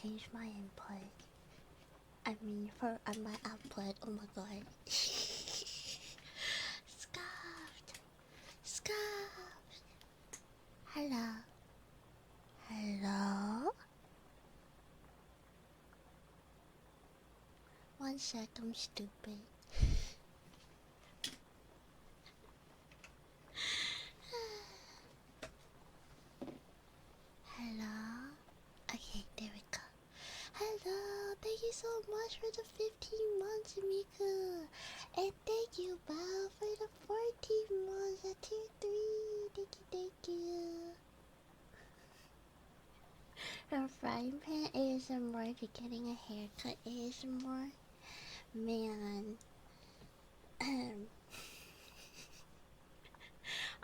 change my input. I mean, for my output. Oh my god. Scuffed. Scuffed. Hello. Hello? One sec, I'm stupid. Hello? Okay, there we go. Hello, thank you so much for the 15 months, Mika. And thank you, Bob, for the 14 months at tier 3. Thank you. From frying pan ASMR to getting a haircut ASMR. Man.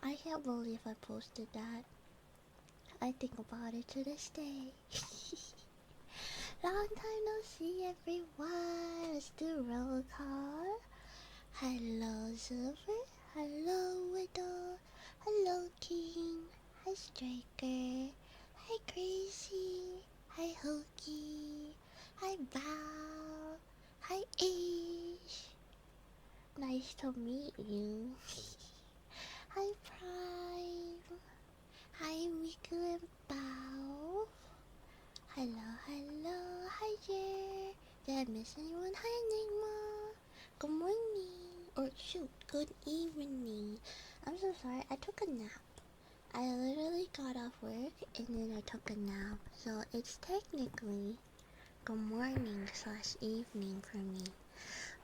I can't believe I posted that. I think about it to this day. Long time no see, everyone. Let's do roll call. Hello, Silver. Hello, Widow. Hello, King. Hi, Striker. Hi, Crazy. Hi, Hokey. Hi, Bow. Hi, Ish. Nice to meet you. Hi, Prime. Hi, Miku and Bow. Hello, hello. Hi, Jer. Did I miss anyone? Hi, Enigma. Good morning. Or shoot, good evening. I'm so sorry. I took a nap. I literally got off work and then I took a nap. So it's technically good morning slash evening for me.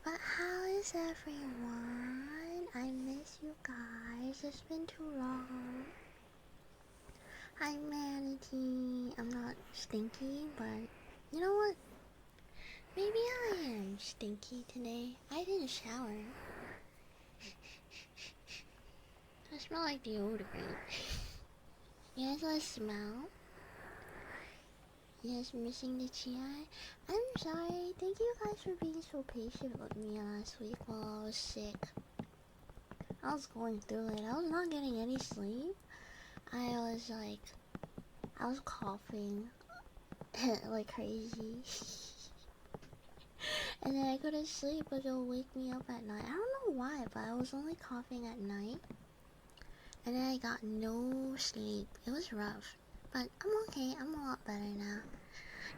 But how is everyone? I miss you guys. It's been too long. Hi, Manatee. I'm not stinky, but you know what? Maybe I am stinky today. I didn't shower. I smell like deodorant. You guys want to smell? Yes, missing the GI. I'm sorry. Thank you guys for being so patient with me last week while I was sick. I was going through it. I was not getting any sleep. I was coughing like crazy. And then I couldn't sleep because it'll wake me up at night. I don't know why, but I was only coughing at night. And then I got no sleep. It was rough. But I'm okay. I'm a lot better now.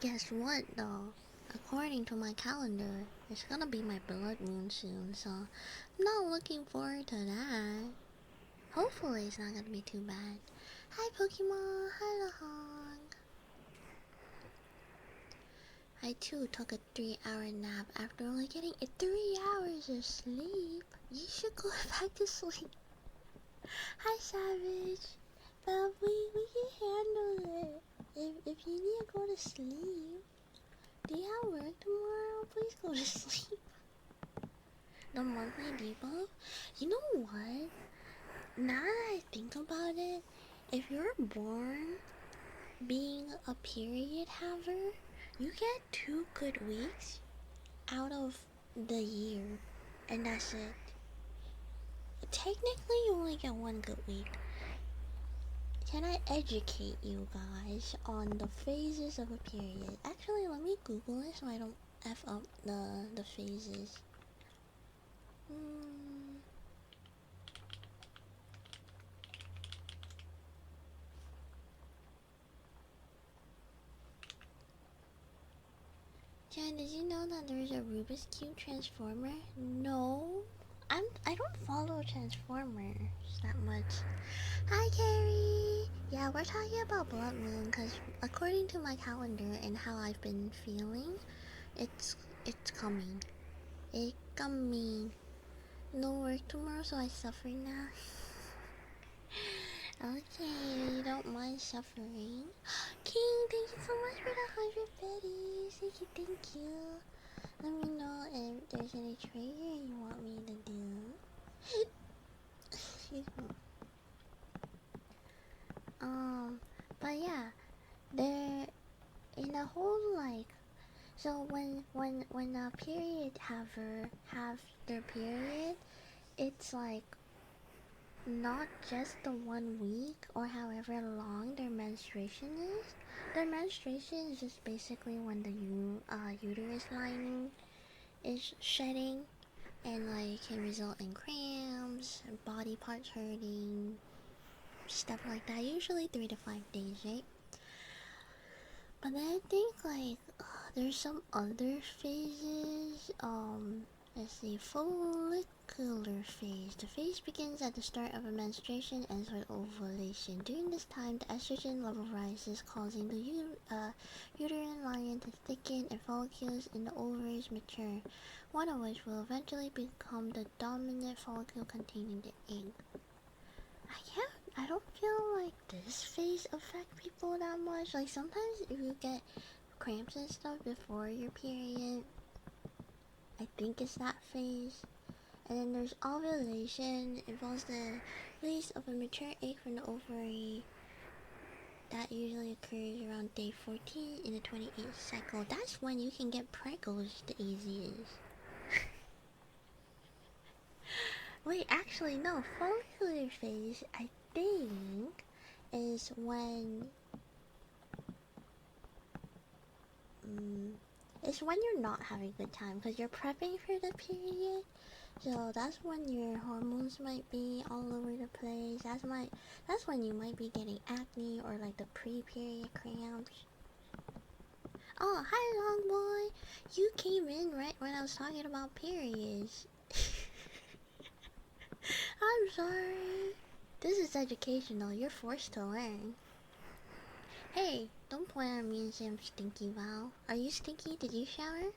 Guess what though? According to my calendar, it's gonna be my blood moon soon, so I'm not looking forward to that. Hopefully it's not gonna be too bad. Hi Pokemon, hi Lahong. I too took a 3-hour nap after only getting 3 hours of sleep. You should go back to sleep. Hi Savage. But we can handle it. If you need to go to sleep. Do you have work tomorrow? Please go to sleep. The monthly debuff? You know what? Now that I think about it, if you're born being a period haver, you get 2 good weeks out of the year, and that's it. Technically, you only get 1 good week. Can I educate you guys on the phases of a period? Actually, let me Google it so I don't F up the phases. Jen, did you know that there's a Rubik's Cube Transformer? No. I don't follow Transformers that much. Hi, Carrie! Yeah, we're talking about Blood Moon because according to my calendar and how I've been feeling, it's coming. It's coming. No work tomorrow, so I suffer now. Okay, you don't mind suffering. King, thank you so much for the 100 biddies. Thank you. Let me know if there's any trigger you want me to do. Excuse me. But yeah, there in a whole like, so when a period haver have their period, it's like not just the 1 week or however long their menstruation is. Their menstruation is just basically when the uterus lining is shedding, and like can result in cramps, body parts hurting, stuff like that. Usually 3 to 5 days, right? But then I think like there's some other phases. Let's see, follicular phase. The phase begins at the start of a menstruation, ends with ovulation. During this time, the estrogen level rises, causing the uterine lining to thicken and follicles in the ovaries mature, one of which will eventually become the dominant follicle containing the egg. I don't feel like this phase affect people that much. Like sometimes if you get cramps and stuff before your period, I think it's that phase. And then there's ovulation. It involves the release of a mature egg from the ovary. That usually occurs around day 14 in the 28th cycle. That's when you can get pregos the easiest. Wait, actually no. Follicular phase, I think, is when it's when you're not having a good time because you're prepping for the period. So that's when your hormones might be all over the place. That's when you might be getting acne or like the pre-period cramps. Oh, hi long boy. You came in right when I was talking about periods. I'm sorry. This is educational. You're forced to learn. Hey, don't point at me and say I'm stinky, Val. Are you stinky? Did you shower?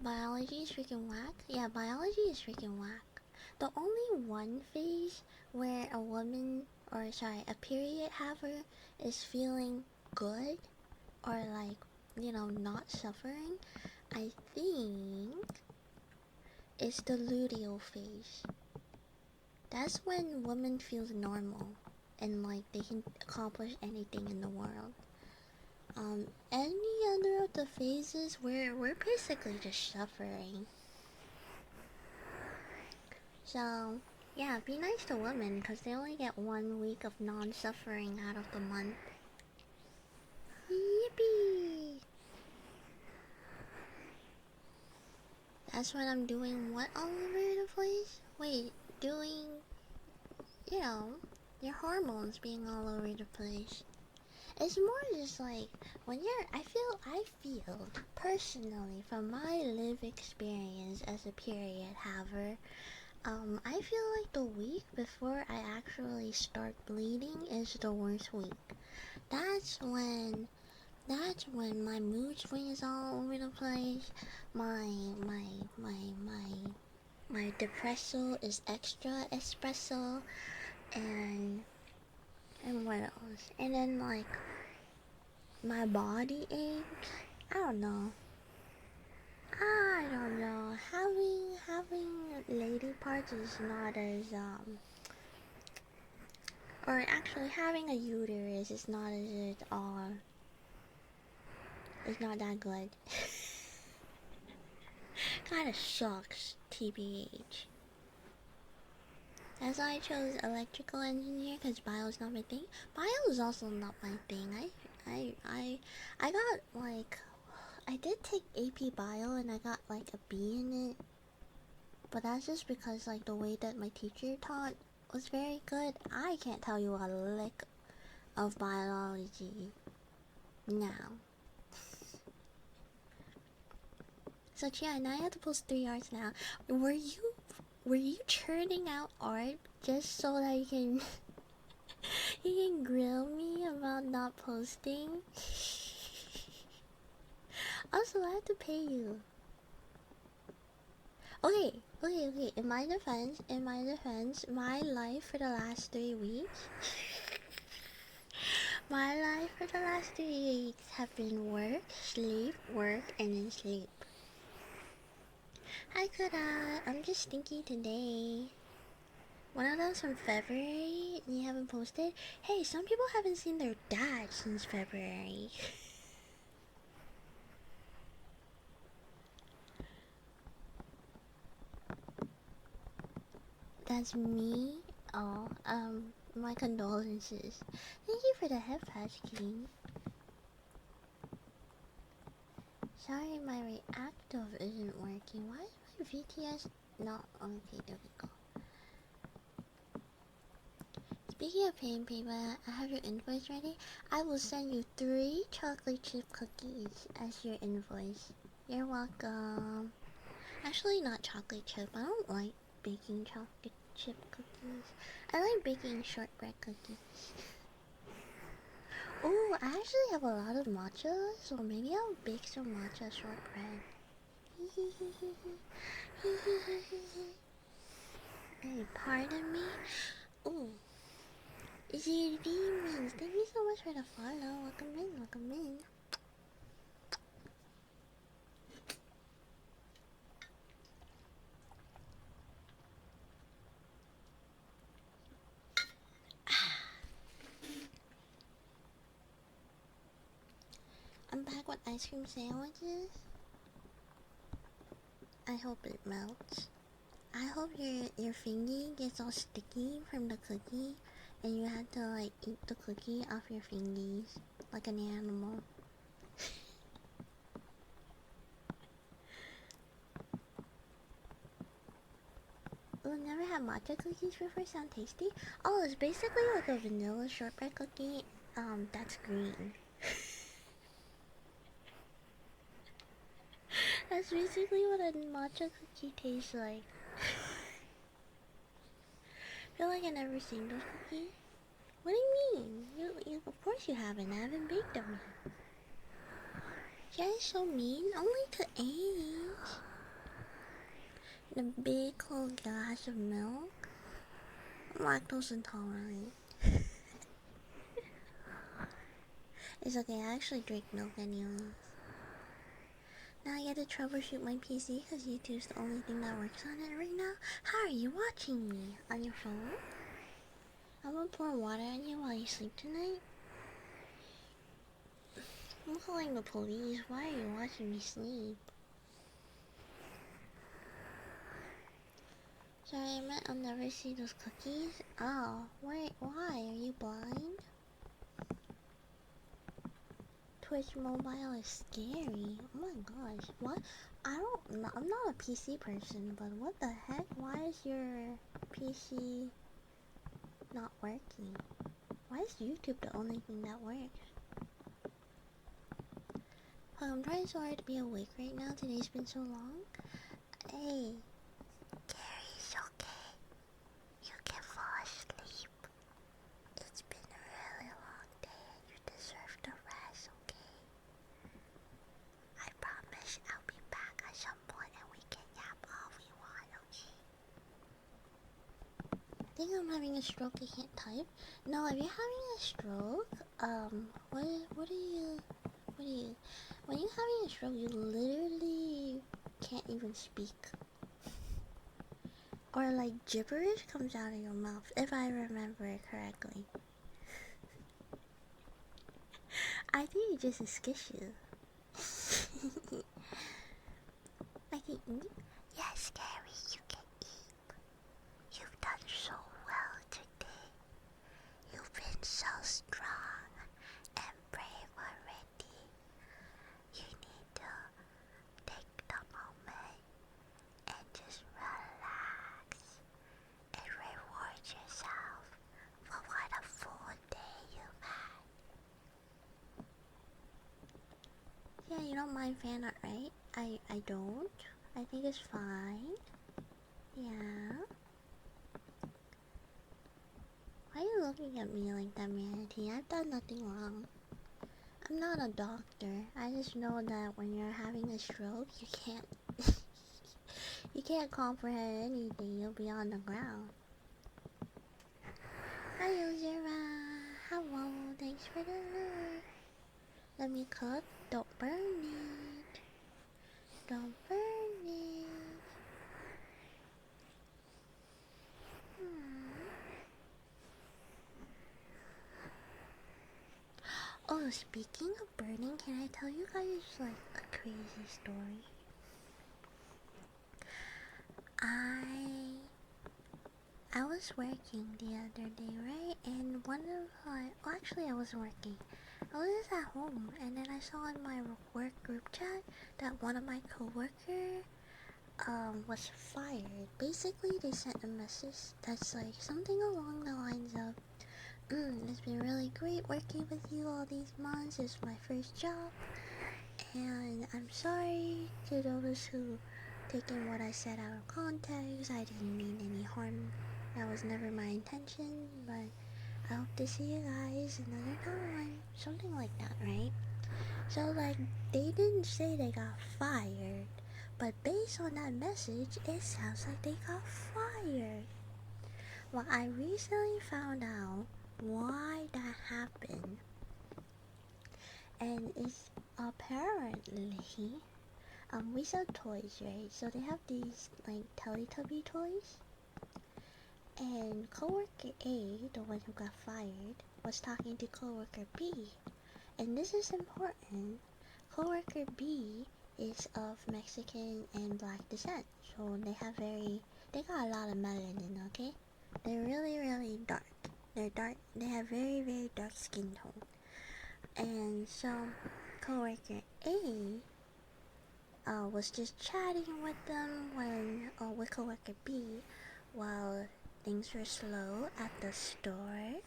Biology is freaking whack? Yeah, biology is freaking whack. The only one phase where a woman, or sorry, a period haver is feeling good, or like, not suffering, I think, is the luteal phase. That's when women feel normal, and like they can accomplish anything in the world. Any other of the phases where we're basically just suffering. So, yeah, be nice to women, because they only get 1 week of non-suffering out of the month. Yippee! That's when I'm doing what all over the place? Wait, doing, your hormones being all over the place. It's more just like when I feel personally from my lived experience as a period haver, I feel like the week before I actually start bleeding is the worst week. That's when my mood swings all over the place. My depresso is extra espresso, and what else? And then like my body aches. I don't know. Having lady parts is not as or actually having a uterus is not as it's not that good. Kinda sucks, TBH. That's why I chose electrical engineer, because bio is not my thing. Bio is also not my thing. I got like, I did take AP bio and I got like a B in it. But that's just because like the way that my teacher taught was very good. I can't tell you a lick of biology now. So yeah, now I have to post 3 arts now. Were you churning out art just so that you can you can grill me about not posting? Also, I have to pay you. Okay. In my defense, my life for the last 3 weeks, my life for the last 3 weeks have been work, sleep, work, and then sleep. Hi, Kuda. I'm just stinky today. One of those from February and you haven't posted? Hey, some people haven't seen their dad since February. That's me. Oh, my condolences. Thank you for the head patch, King. Sorry, my reactive isn't working. Why is my VTS not? Okay, there we go. Speaking of paying people, I have your invoice ready. I will send you 3 chocolate chip cookies as your invoice. You're welcome. Actually, not chocolate chip. I don't like baking chocolate chip cookies. I like baking shortbread cookies. Oh, I actually have a lot of matcha, so maybe I'll bake some matcha shortbread. Hey, pardon me? Oh, is it demons? Thank you so much for the follow. Welcome in, welcome in. I'm back with ice cream sandwiches. I hope it melts. I hope your fingy gets all sticky from the cookie and you have to like eat the cookie off your fingies like an animal. Oh, never had matcha cookies before. Sound tasty? Oh, it's basically like a vanilla shortbread cookie. That's green. That's basically what a matcha cookie tastes like. I feel like I've never seen those cookies. What do you mean? You of course you haven't. I haven't baked them yet. You guys so mean. Only to age. The big cold glass of milk. I'm lactose intolerant. It's okay. I actually drink milk anyways. Now I get to troubleshoot my PC because YouTube's the only thing that works on it right now. How are you watching me? On your phone? I'm gonna pour water on you while you sleep tonight. I'm calling the police. Why are you watching me sleep? Sorry, I meant I'll never see those cookies. Oh, wait, why? Are you blind? Twitch Mobile is scary. Oh my gosh, what? I'm not a PC person, but what the heck? Why is your PC not working? Why is YouTube the only thing that works? Oh, I'm trying so hard to be awake right now. Today's been so long. Hey, Gary, it's okay. You can fall asleep. It's been a really long day and you deserve to rest, okay? I promise I'll be back at some point and we can yap all we want, okay? I think I'm having a stroke. I can't type. No, if you're having a stroke, what are you, when you're having a stroke, you literally can't even speak. Or like gibberish comes out of your mouth, if I remember it correctly. I think it just is skishu. I can eat? Yes, Gary, you can eat. You've done so well today. You've been so strong and brave already. You need to take the moment and just relax and reward yourself for what a full day you've had. Yeah, you don't mind fan art, right? I don't. I think it's fine. Yeah. Why are you looking at me like that, Manatee? I've done nothing wrong. I'm not a doctor. I just know that when you're having a stroke, you can't you can't comprehend anything. You'll be on the ground. Hi, Yozira. Hello. Thanks for the love. Let me cook. Don't burn it. Don't burn it. Oh, speaking of burning, can I tell you guys like a crazy story? I I was working the other day, right? And one of my, well, actually, I wasn't working. I was just at home, and then I saw in my work group chat that one of my coworker was fired. Basically, they sent a message that's like something along the lines of, it's been really great working with you all these months. It's my first job, and I'm sorry to those who taking what I said out of context. I didn't mean any harm. That was never my intention, but I hope to see you guys another time. Something like that, right? So, like, they didn't say they got fired, but based on that message, it sounds like they got fired. Well, I recently found out why that happened, and it's apparently, we sell toys, right? So they have these, like, Teletubby toys, and coworker A, the one who got fired, was talking to coworker B, and this is important. Coworker B is of Mexican and black descent, so they got a lot of melanin, okay? They're really, really dark. They're dark, they have very, very dark skin tone. And so, coworker A was just chatting with them with coworker B while things were slow at the store.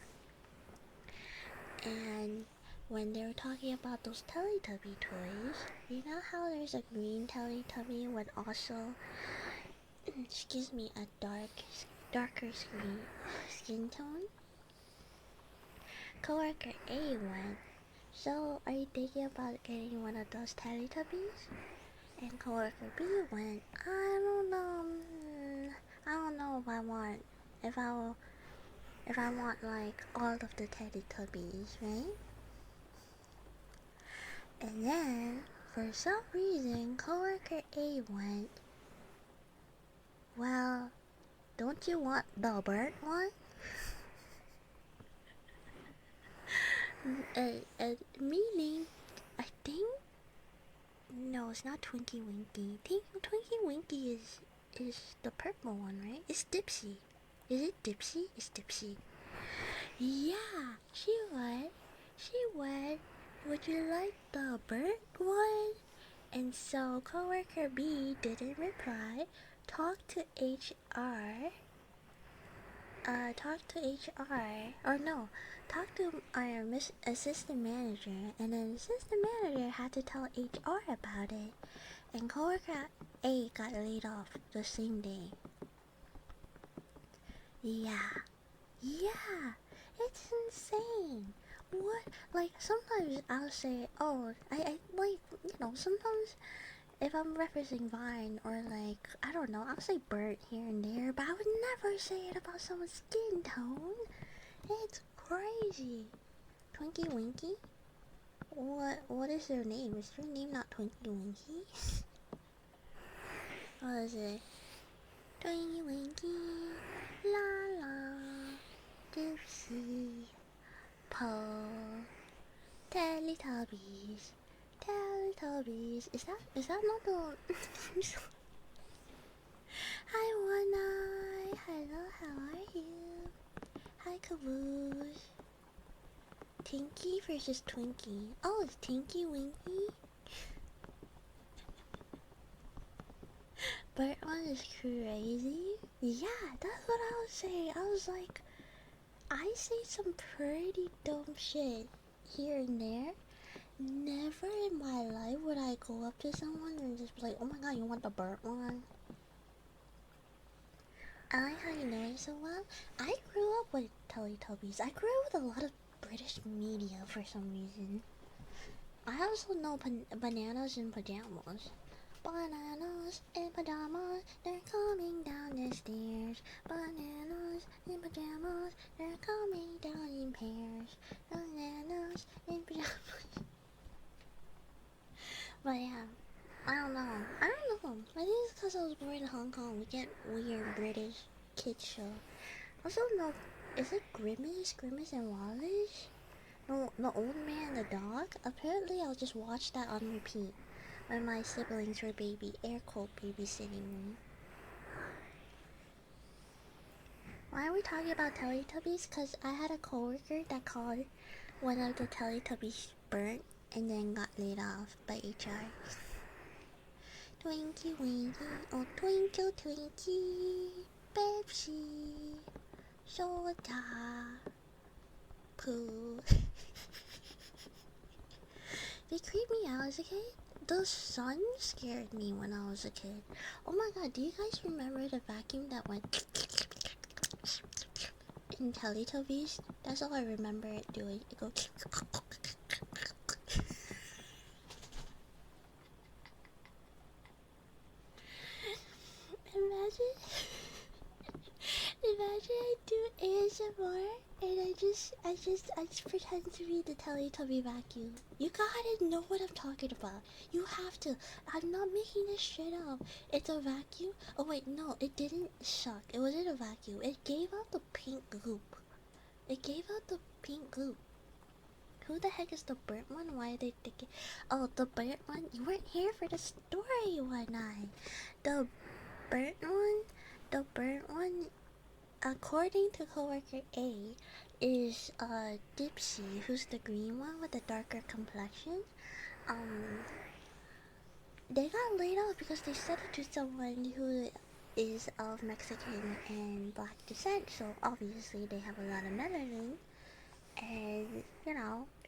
And when they were talking about those Teletubby toys, you know how there's a green Teletubby with also, excuse me, a darker skin tone? Coworker A went, so are you thinking about getting one of those Teletubbies? And coworker B went, I don't know, I don't know if I want like all of the Teletubbies, right? And then, for some reason, coworker A went, well, don't you want the bird one? Meaning, I think, no, it's not Twinkie Winkie. I think Twinkie Winkie is the purple one, right? It's Dipsy. Is it Dipsy? It's Dipsy. Yeah, she went, would you like the bird one? And so coworker B didn't reply, talked to HR, talked to our assistant manager, and then assistant manager had to tell HR about it, and coworker A got laid off the same day. Yeah, it's insane. What? Like, sometimes I'll say, oh, I like, sometimes if I'm referencing Vine or like, I don't know, I'll say bird here and there, but I would never say it about someone's skin tone. It's crazy. Twinkie Winkie? What is their name? Is their name not Twinkie Winkie? What is it? Twinkie Winkie, la la, Dipsy, Paul, Teletubbies. Is that not the Hi One Eye, hello, how are you? Hi Caboose. Tinky versus Twinkie. Oh, it's Tinky Winky? But one is crazy. Yeah, that's what I was saying. I was like, I say some pretty dumb shit here and there. Never in my life would I go up to someone and just be like, oh my god, you want the burnt one? I like how you know it so well. I grew up with Teletubbies. I grew up with a lot of British media for some reason. I also know bananas in pajamas. Bananas in pajamas, they're coming down the stairs. Bananas in pajamas, they're coming down in pairs. Bananas in pajamas. But yeah, I don't know. I think it's because I was born in Hong Kong. We get weird British kids show. Also, no, is it Grimace and Wallace? No, the old man and the dog? Apparently, I'll just watch that on repeat when my siblings were air quote babysitting me. Why are we talking about Teletubbies? Because I had a coworker that called one of the Teletubbies burnt and then got laid off by HR. Twinkie Winkie, oh twinkle Twinkie, Pepsi, soda, poo. They creeped me out as a kid. The sun scared me when I was a kid. Oh my god, do you guys remember the vacuum that went in Teletubbies? That's all I remember it doing. It goes. Imagine, imagine I do ASMR and I just pretend to be the Teletubby vacuum. You gotta know what I'm talking about. You have to. I'm not making this shit up. It's a vacuum. Oh wait, no, it didn't suck. It wasn't a vacuum. It gave out the pink goop. It gave out the pink goop. Who the heck is the burnt one? Why are they thinking? Oh, the burnt one? You weren't here for the story one night. The burnt one? The burnt one, according to coworker A, is Dipsy, who's the green one with the darker complexion. They got laid off because they said it to someone who is of Mexican and black descent, so obviously they have a lot of melanin, and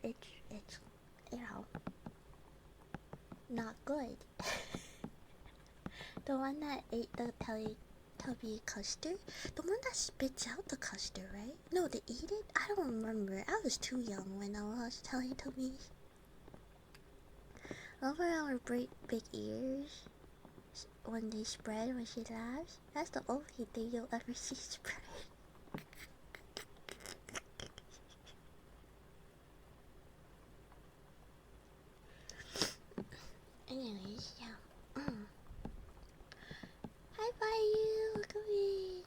it's not good. The one that ate the Teletubby custard, the one that spits out the custard, right? No, they eat it. I don't remember. I was too young when I was Teletubbies. Over our big ears when they spread when she laughs. That's the only thing you'll ever see spread. Anyways, yeah. Hi, Bayou. Come in.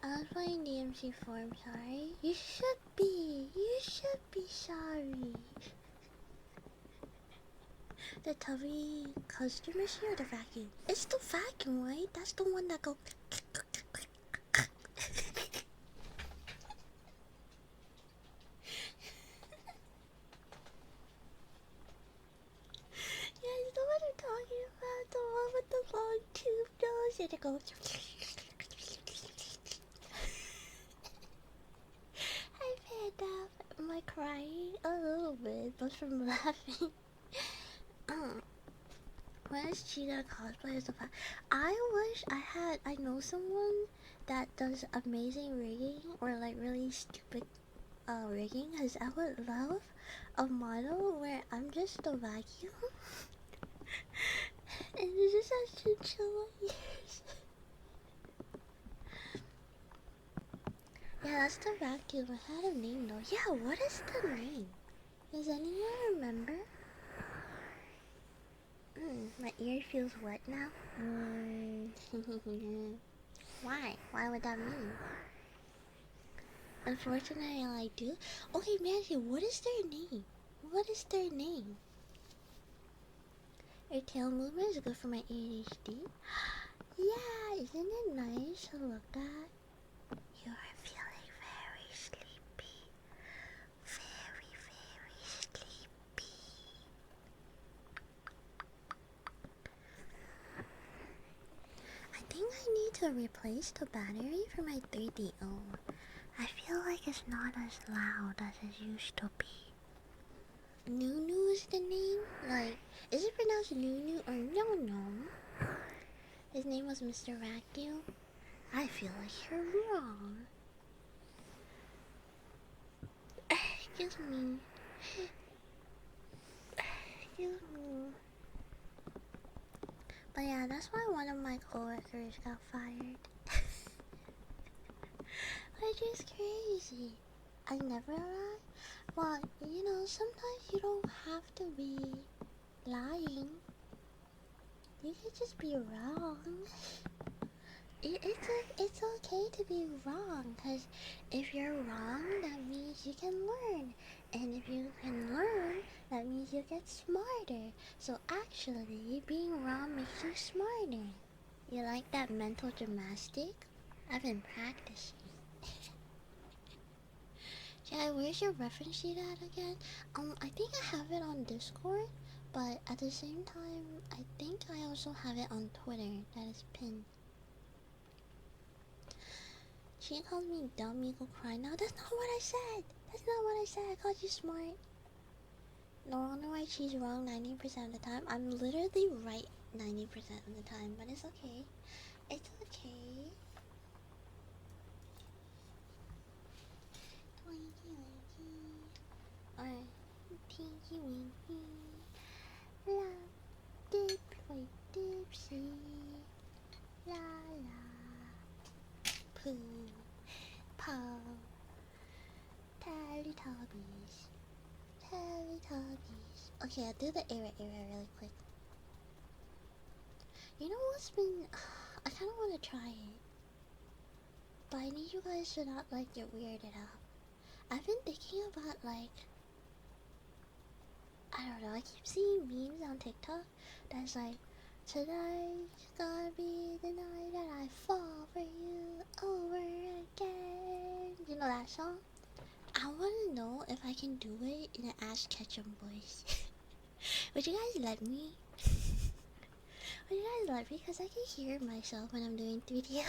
I was playing DMC form. Sorry. You should be. You should be sorry. The tubby custard machine or the vacuum? It's the vacuum, right? That's the one that goes. Yeah, you know what I'm talking about? The one with the long tube nose and it goes. I've had that. Am I crying? A little bit, but from laughing. When is Cheetah cosplay as a fact? I wish I know someone that does amazing rigging or like really stupid rigging, because I would love a model where I'm just a vacuum and it just has chinchilla ears. Yeah, that's the vacuum. I had a name though. Yeah, what is the name? Does anyone remember? My ear feels wet now. Why? Why would that mean? Unfortunately, I do. Okay, Mandy, what is their name? What is their name? Their tail movement is good for my ADHD. Yeah, isn't it nice to look at? You are feeling very sleepy. Very, very sleepy. I think I need to replace the battery for my 3DO. I feel like it's not as loud as it used to be. Nunu is the name? Like, is it pronounced Nunu or No? His name was Mr. Vacuum? I feel like you're wrong. Excuse me. Excuse me. But yeah, that's why one of my coworkers got fired. Which is crazy. I never lie. Well, you know, sometimes you don't have to be lying. You can just be wrong. It's okay to be wrong, because if you're wrong, that means you can learn. And if you can learn, that means you get smarter. So actually, being wrong makes you smarter. You like that mental gymnastic? I've been practicing. Yeah, where's your reference sheet at again? I think I have it on Discord, but at the same time, I think I also have it on Twitter. That is pinned. She called me dumb, you go cry now. That's not what I said. That's not what I said. I called you smart. No wonder why she's wrong 90% of the time. I'm literally right 90% of the time, but it's okay. It's okay. Twinkie winkie. Or pinky winky. La dip wait dipsy. La la. Poo. Paw. Teletubbies. Teletubbies. Okay, I'll do the era really quick. You know what's been... I kind of want to try it. But I need you guys to not, like, get weirded out. I've been thinking about, like... I don't know, I keep seeing memes on TikTok that's like, tonight's gonna be the night that I fall for you over again. You know that song? I wanna know if I can do it in an Ash Ketchum voice. Would you guys let me? Would you guys let me? Because I can hear myself when I'm doing 3DO.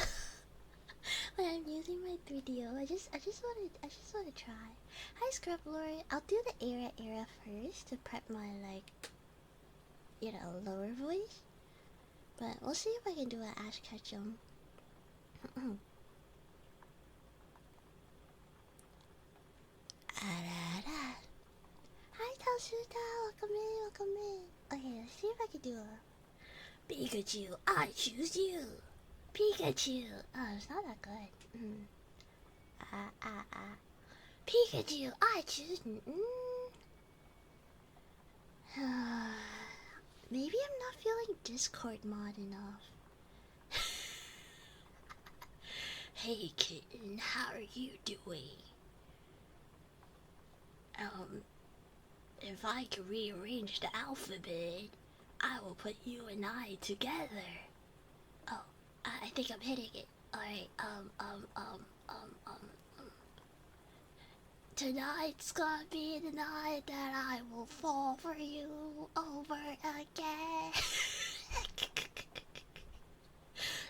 When I'm using my 3DO, I just wanna try. Hi Scrub Lord, I'll do the era first to prep my, like, you know, lower voice. But we'll see if I can do an Ash Ketchum. Hi Telsuta, welcome in. Okay, let's see if I can do a Pikachu, I choose you. Pikachu. Oh, it's not that good. Pikachu, I choose. Maybe I'm not feeling Discord mod enough. Hey kitten, how are you doing? If I could rearrange the alphabet, I will put you and I together. Oh, I think I'm hitting it. Alright, tonight's gonna be the night that I will fall for you over again.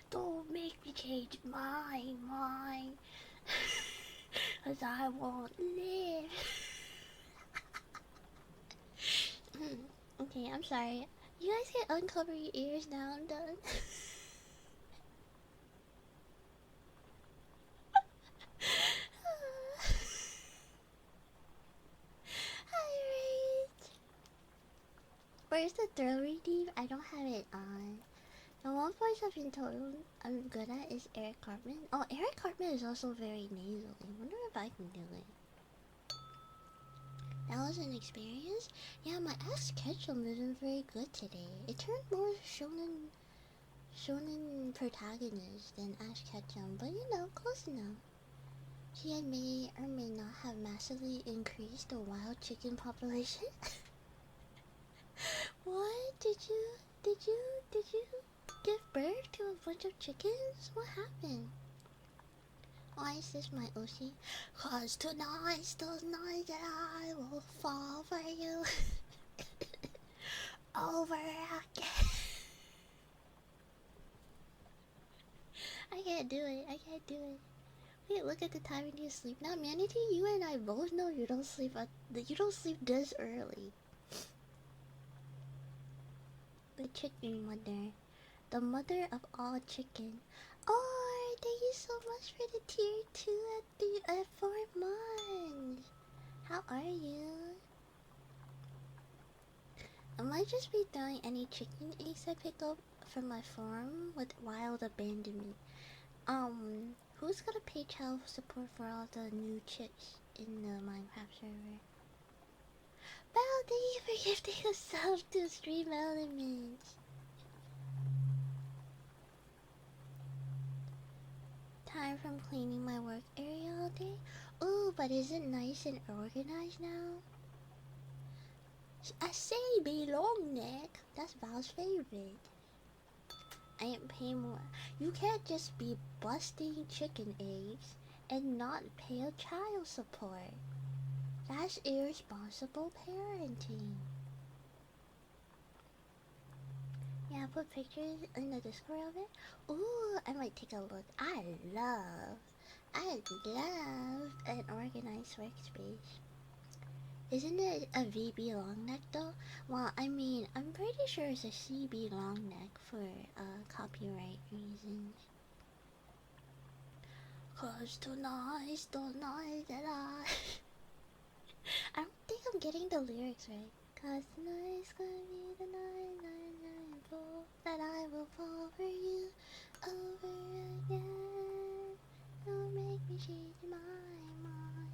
Don't make me change my mind, 'cause I won't live. Okay, I'm sorry. You guys can uncover your ears now, I'm done. Alright. Where's the thrill redeem? I don't have it on. The one voice I've been told I'm good at is Eric Cartman. Oh, Eric Cartman is also very nasal. I wonder if I can do it. That was an experience? Yeah, my Ash Ketchum isn't very good today. It turned more shonen protagonist than Ash Ketchum, but you know, close enough. She may or may not have massively increased the wild chicken population. What? Did you give birth to a bunch of chickens? What happened? Why is this my OC? 'Cause tonight's the night that I will fall for you over again. I can't do it. Wait, look at the time when you sleep. Now, Manatee, you and I both know you don't sleep this early. The chicken mother. The mother of all chicken. Oh, thank you so much for the tier 2 at 4 months. How are you? I might just be throwing any chicken eggs I pick up from my farm with wild abandonment. Who's gonna pay child support for all the new chicks in the Minecraft server? Well, thank you for gifting a sub to Stream Elements. Tired from cleaning my work area all day? Ooh, but is it nice and organized now? I say belong neck. That's Val's favorite. I pay more. You can't just be busting chicken eggs and not pay a child support. That's irresponsible parenting. Yeah, put pictures in the Discord of it. Ooh, I might take a look. I love an organized workspace. Isn't it a VB long neck though? Well, I mean, I'm pretty sure it's a CB long neck for copyright reasons. Cause tonight's the night that I don't think I'm getting the lyrics right. Cause tonight's gonna be the night that I will fall for you over again. Don't make me change my mind.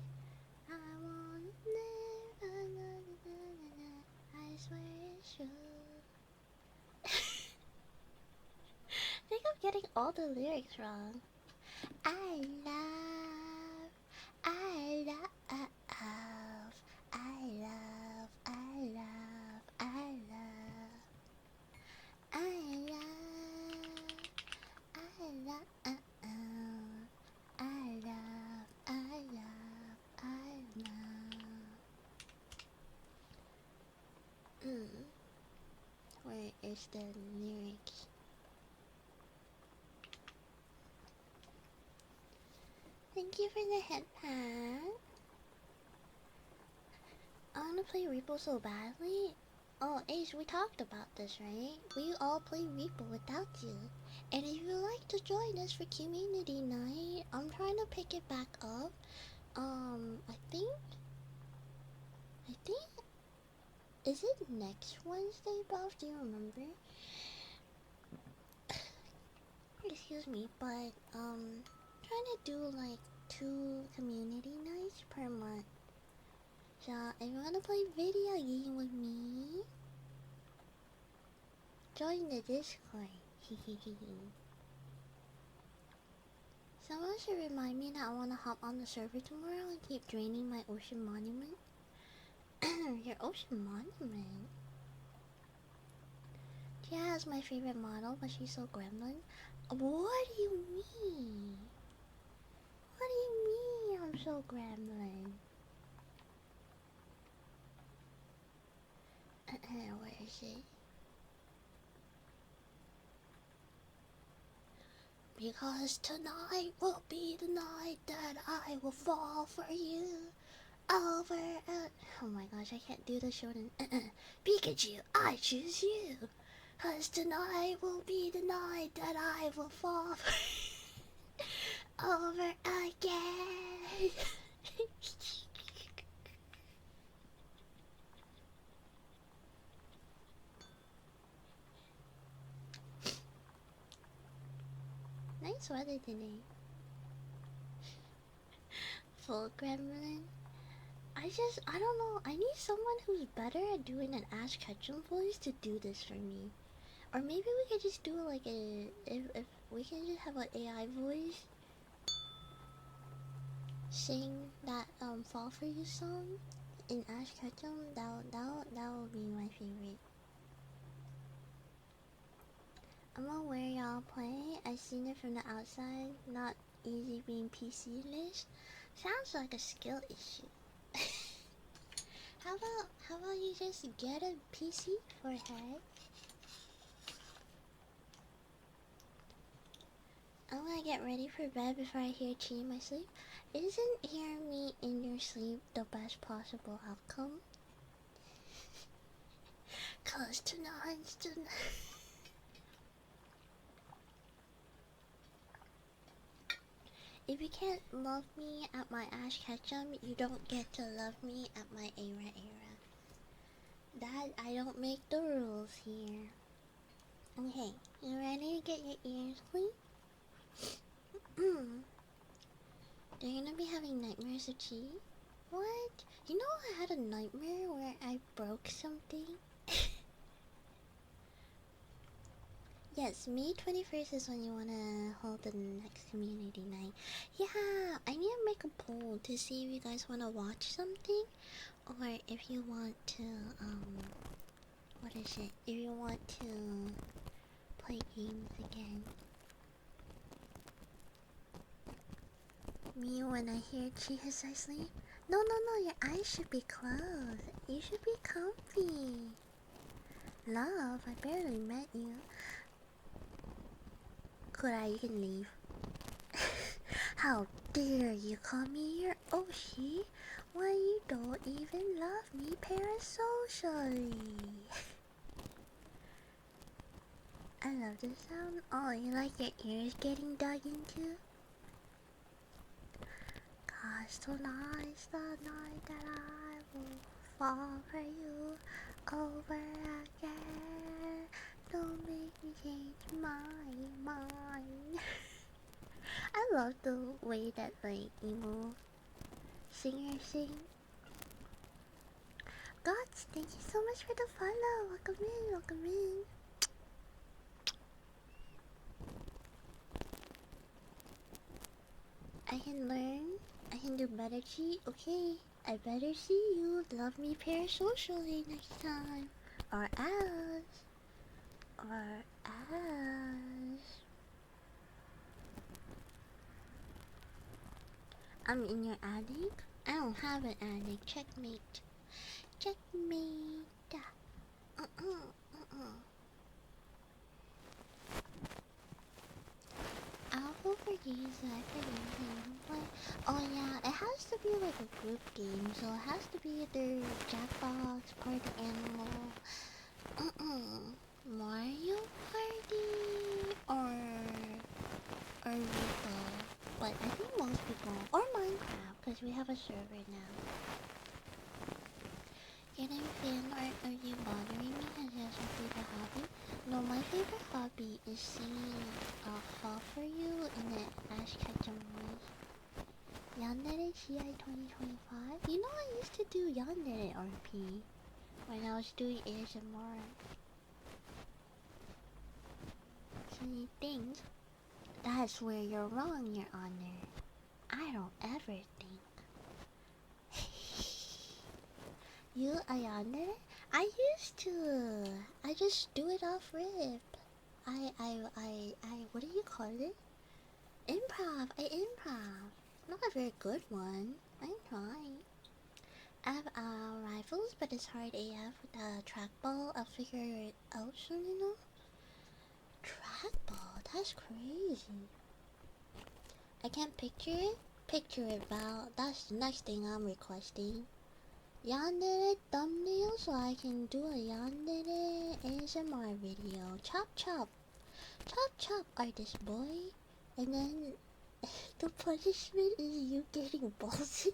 I wanna live another. I swear it's true. I think I'm getting all the lyrics wrong. I love, I love, I love, I love, I love, I love, I love, I love, I love, I love. Where is the lyrics? Thank you for the headband. I wanna play Reapo so badly. Oh, Ace, we talked about this, right? We all play Reapo without you. And if you'd like to join us for community night, I'm trying to pick it back up. I think, is it next Wednesday, Buff? Do you remember? Excuse me, but, trying to do like 2 community nights per month. So, if you wanna play video game with me, join the Discord. Someone should remind me that I wanna hop on the server tomorrow and keep draining my ocean monument. Your ocean monument? Tia is my favorite model, but she's so gremlin. What do you mean? What do you mean I'm so gremlin? Where is it? Because tonight will be the night that I will fall for you. Over oh my gosh, I can't do the shonen. Pikachu, I choose you. Cause tonight will be the night that I will fall for over again. Nice weather today. Full gremlin. I don't know. I need someone who's better at doing an Ash Ketchum voice to do this for me. Or maybe we could just do like a... If we can just have an AI voice sing that Fall For You song in Ash Ketchum, that would be my favorite. I'm aware y'all play. I seen it from the outside. Not easy being PC-less. Sounds like a skill issue. How about you just get a PC for head? I'm gonna get ready for bed before I hear Chi in my sleep. Isn't hearing me in your sleep the best possible outcome? Cause tonight's the night. If you can't love me at my Ash Ketchum, you don't get to love me at my Era. That, I don't make the rules here. Okay, you ready to get your ears clean? They're gonna be having nightmares of Chi? What? You know I had a nightmare where I broke something? Yes, May 21st is when you wanna hold the next community night. Yeah, I need to make a poll to see if you guys wanna watch something, or if you want to, what is it? If you want to play games again. Me when I hear Chi as I sleep. No, no, no, your eyes should be closed. You should be comfy. Love, I barely met you. Kura, you can leave. How dare you call me your Oshi when you don't even love me parasocially? I love the sound. Oh, you like your ears getting dug into? Cause tonight's the night that I will fall for you over again. Don't make me change my mind. I love the way that like emo singers sing. Gods, thank you so much for the follow. Welcome in, welcome in. I can learn. I can do better, Chi. Okay, I better see you love me parasocially next time. Or else. Or else. I'm in your attic? I don't have an attic. Checkmate. Checkmate. I'll go for games that I can play. Oh yeah, it has to be like a group game, so it has to be either Jackbox, Party Animal, Mario Party, or Rupa. But I think most people, or Minecraft, because we have a server now. Getting fan art, are you bothering me? Is that your favorite hobby? No, my favorite hobby is singing Fall For You in the Ash Ketchum voice. Yandere CI 2025? You know I used to do Yandere RP when I was doing ASMR. So you think that's where you're wrong, Your Honor. I don't ever think. You a yandere? I used to. I just do it off rip. What do you call it? Improv. I improv. Not a very good one. I'm trying. I have rifles, but it's hard AF with the trackball. I'll figure it out soon, you know? Trackball? That's crazy. I can't picture it. Picture it, Val. That's the next thing I'm requesting. Yandere thumbnail so I can do a yandere ASMR video. Chop chop. Chop chop, artist boy. And then the punishment is you getting balls in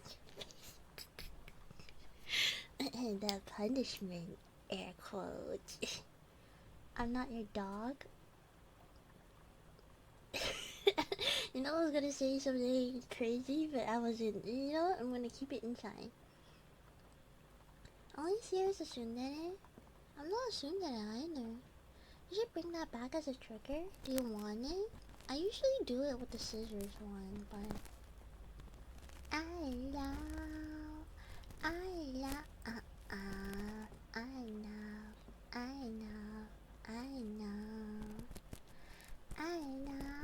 your face. And the punishment, air quotes. I'm not your dog. You know I was gonna say something crazy, but I wasn't. You know what? I'm gonna keep it inside. All you see is a tsundere. I'm not a tsundere either. You should bring that back as a trigger. Do you want it? I usually do it with the scissors one, but I love, I love, I love, I love, I love, I love, I love,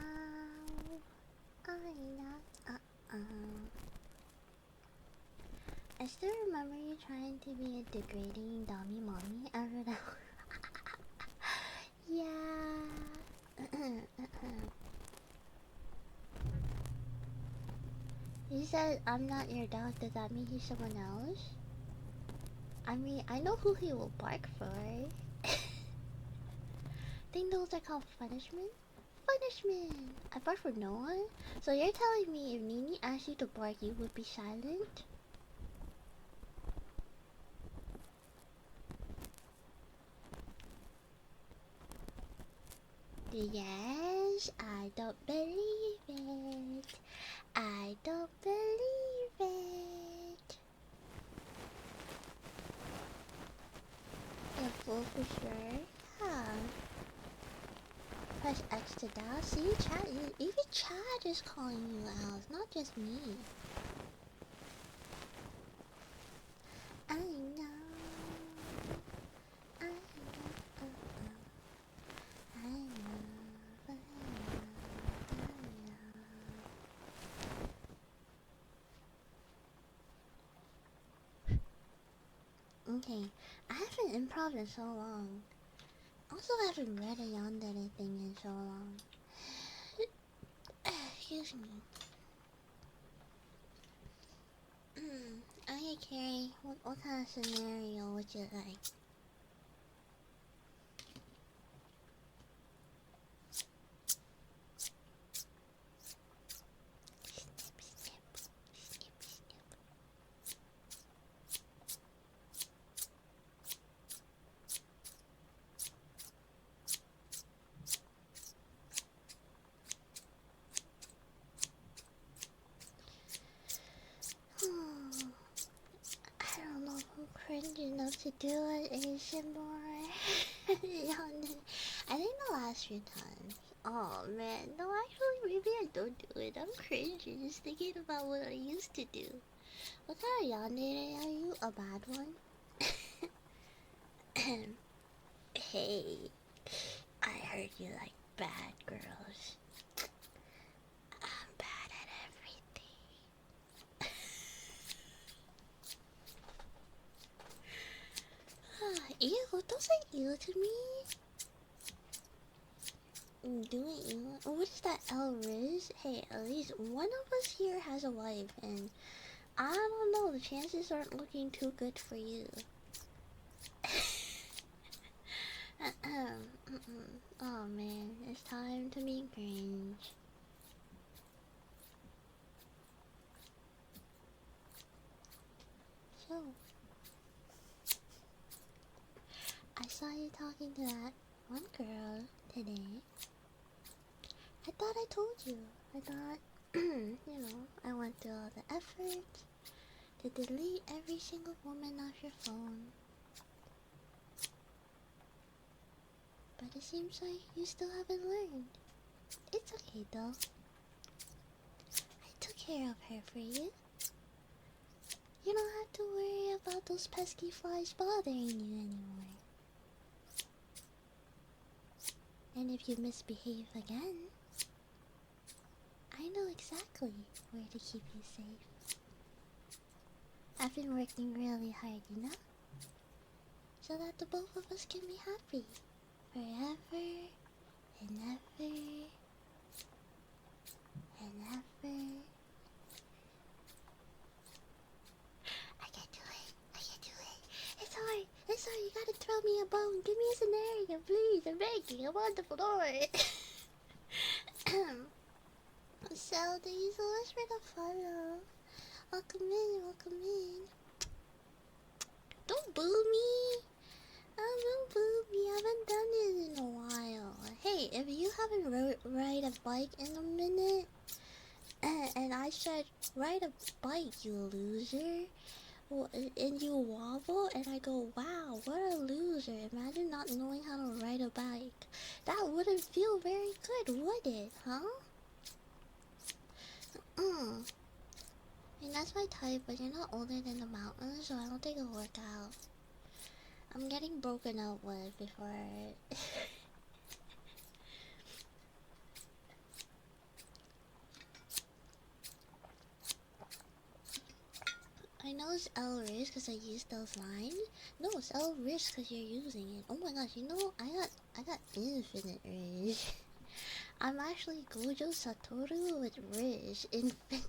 I still remember you trying to be a degrading dummy mommy after that. Yeah. He said, I'm not your dog. Does that mean he's someone else? I mean, I know who he will bark for. Think those are called punishment? Punishment! I bark for no one? So you're telling me if Nini asked you to bark, you would be silent? Yes, I don't believe it. I don't believe it. You're full for sure? Yeah. Press X to dial. See, chat. Even chat is calling you out. It's not just me. I know. I know. I know. haven't improv in so long. Also, I haven't read a yandere thing in so long. Excuse me. Okay, Carrie, what kind of scenario would you like? I don't know who cringe enough to do it ASMR. I think the last few times. Oh man, no, actually, maybe I don't do it. I'm cringing just thinking about what I used to do. What kind of yandere are you? A bad one? Hey, I heard you like bad girls. I'm bad at everything. Ew, don't say ew to me. Doing ew? What is that, El Riz? Hey, at least one of us here has a wife, and I don't know, the chances aren't looking too good for you. Oh man, it's time to be cringe. So, I saw you talking to that one girl today. I thought I told you. I thought, you know, I went through all the effort to delete every single woman off your phone. But it seems like you still haven't learned. It's okay though. I took care of her for you. You don't have to worry about those pesky flies bothering you anymore. And if you misbehave again, I know exactly where to keep you safe. I've been working really hard, you know? So that the both of us can be happy. Forever and ever and ever. I can't do it. I can't do it. It's hard. It's hard. You gotta throw me a bone. Give me a scenario, please. I'm begging. I'm on the floor. So, thank you so much for the follow. Welcome in. Welcome in. Don't boo me. Don't boo me. I haven't done it in a while. Hey, if you haven't ride a bike in a minute, and I said, ride a bike, you loser. And you wobble, and I go, wow, what a loser. Imagine not knowing how to ride a bike. That wouldn't feel very good, would it, huh? And that's my type, but you're not older than the mountains, so I don't think it'll work out. I'm getting broken up with before I know it's L Riz because I used those lines. No, it's L Riz because you're using it. Oh my gosh, you know, I got infinite Riz. I'm actually Gojo Satoru with Riz. Infinite.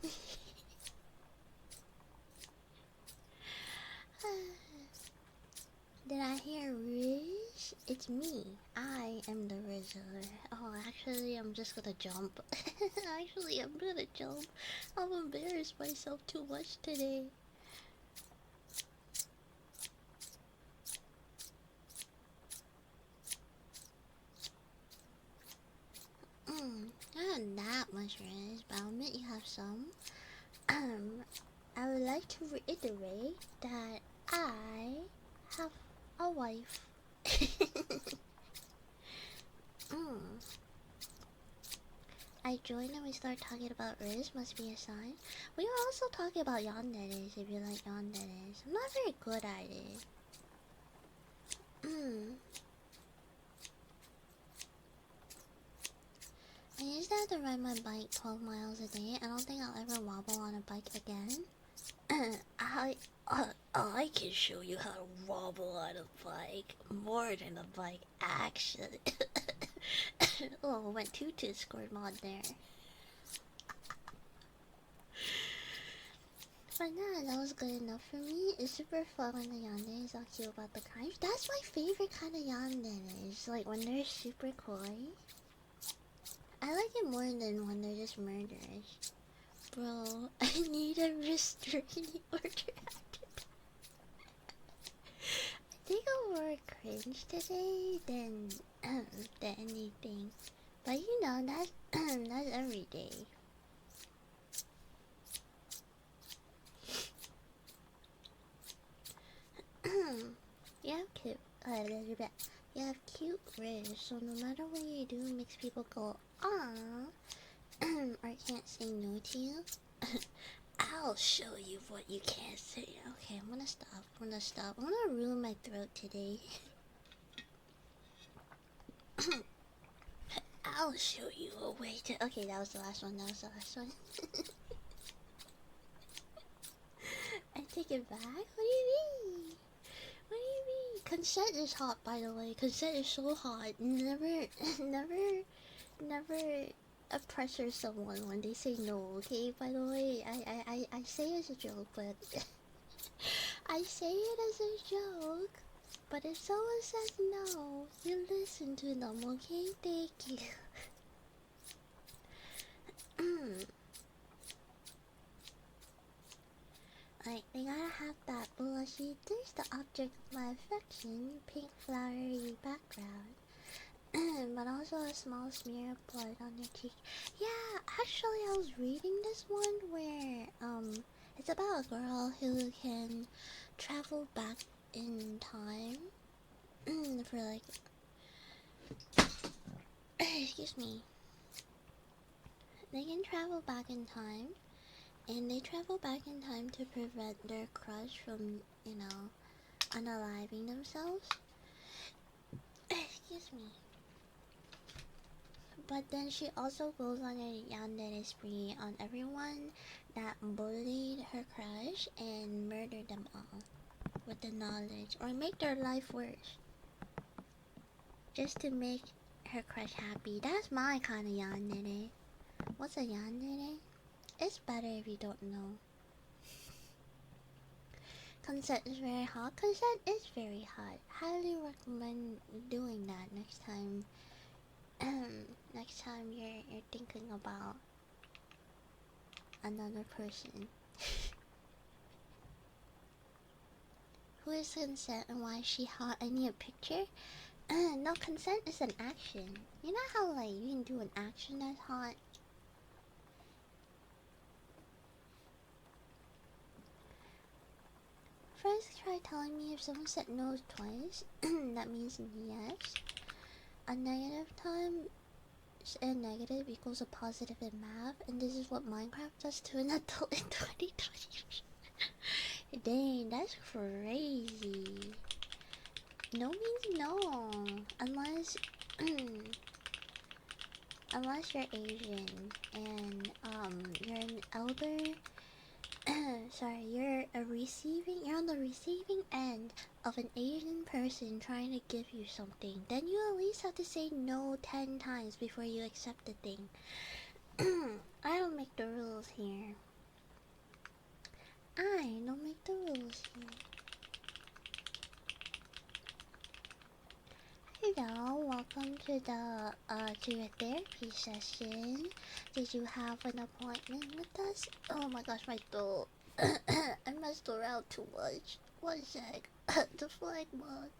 Did I hear Riz? It's me. I am the Rizzler. Oh, actually, I'm just gonna jump. Actually, I'm gonna jump. I've embarrassed myself too much today. Not that much Riz, but I'll admit you have some. I would like to reiterate that I have a wife. I joined and we start talking about Riz, must be a sign. We were also talking about yanderes, if you like yanderes. I'm not very good at it. I used to have to ride my bike 12 miles a day. I don't think I'll ever wobble on a bike again. I can show you how to wobble on a bike. More than a bike, actually. Oh, went to Discord mod there. But nah, that was good enough for me. It's super fun when the yandere is all cute about the crime. That's my favorite kind of yandere. It's like when they're super coy. I like it more than when they're just murderers. Bro, I need a restraining order. I think I'm more cringe today than anything. But you know, that's every day. You have cute, you have cute wrists, so no matter what you do, it makes people go, "Aww," or can't say no to you. I'll show you what you can't say. Okay, I'm gonna stop. I'm gonna ruin my throat today. I'll show you a way to. Okay, that was the last one. I take it back. What do you mean? What do you mean? Consent is hot, by the way. Consent is so hot. Never pressure someone when they say no. Okay, by the way, I say it as a joke, but I say it as a joke. But if someone says no, you listen to them. Okay, thank you. Like, they gotta have that blushy, there's the object of my affection, pink flowery background. But also a small smear of blood on your cheek. Yeah, actually I was reading this one where, it's about a girl who can travel back in time, for like, excuse me. They can travel back in time, and they travel back in time to prevent their crush from, unaliving themselves. Excuse me. But then she also goes on a yandere spree on everyone that bullied her crush and murdered them all with the knowledge, or make their life worse, just to make her crush happy. That's my kind of yandere. What's a yandere? It's better if you don't know. Consent is very hot. Consent is very hot. Highly recommend doing that next time. Next time you're thinking about another person. Who is consent and why is she hot? I need a picture. No, consent is an action. You know how like you can do an action that's hot? Friends try telling me if someone said no twice, that means yes. A negative time and negative equals a positive in math, and this is what Minecraft does to an adult in 2020. Dang, that's crazy. No means no, unless unless you're Asian and you're an elder. Sorry, you're on the receiving end of an Asian person trying to give you something. Then you at least have to say no 10 times before you accept the thing. I don't make the rules here. I don't make the rules here. Hello, welcome to your therapy session. Did you have an appointment with us? Oh my gosh, my throat. I messed around too much. One sec. The flag mod.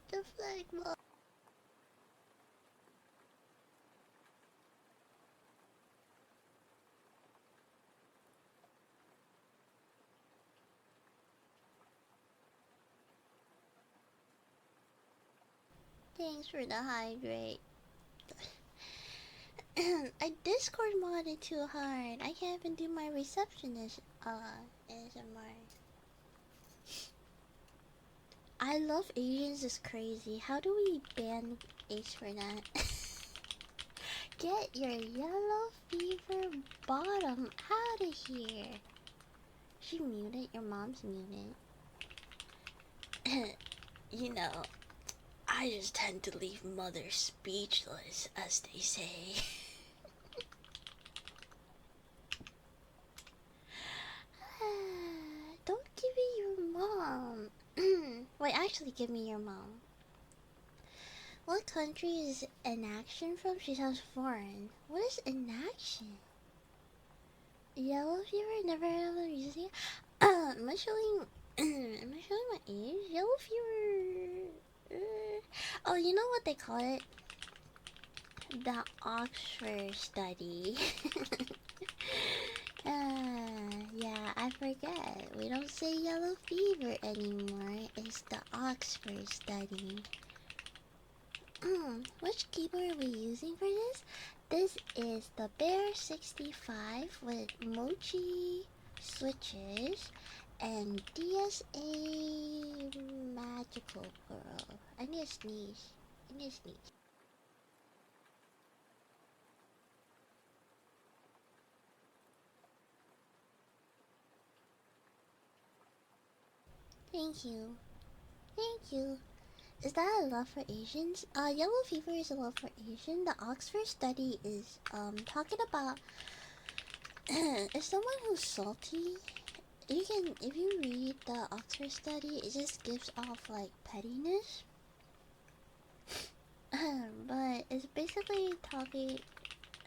Thanks for the hydrate. I Discord modded too hard. I can't even do my receptionist ASMR. I love Asians is crazy. How do we ban Ace for that? Get your yellow fever bottom out of here. She muted? Your mom's muted. You know, I just tend to leave mothers speechless, as they say. Don't give me your mom. Wait, actually, give me your mom. What country is inaction from? She sounds foreign. What is inaction? Yellow fever? Never heard of them using. Am I showing? Am I showing my age? Yellow fever. Oh, you know what they call it? The Oxford study. Yeah, I forget. We don't say yellow fever anymore. It's the Oxford study. Which keyboard are we using for this? This is the Bear 65 with mochi switches and DSA Magical Girl. I need a sneeze. I need a sneeze. Thank you. Thank you. Is that a love for Asians? Yellow fever is a love for Asian. The Oxford study is talking about if someone who's salty, you can, if you read the Oxford study, it just gives off like pettiness. But it's basically talking.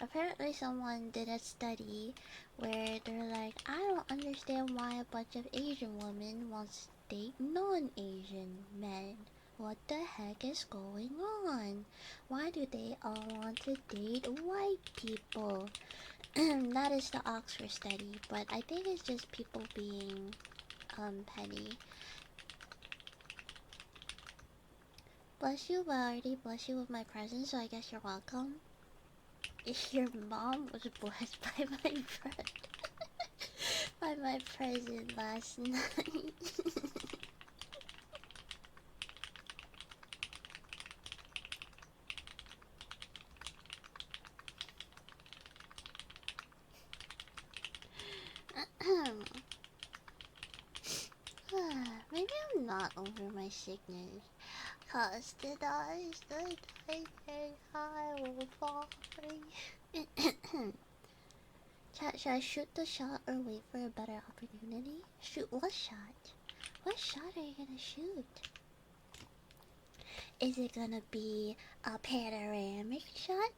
Apparently, someone did a study where they're like, I don't understand why a bunch of Asian women wants to date non-Asian men. What the heck is going on? Why do they all want to date white people? That is the Oxford study, but I think it's just people being petty. Bless you, but I already bless you with my present, so I guess you're welcome. Your mom was blessed by my friend by my present last night. Maybe I'm not over my sickness. Cause the dice, I will fall free. Chat, should I shoot the shot or wait for a better opportunity? Shoot what shot? What shot are you gonna shoot? Is it gonna be a panoramic shot?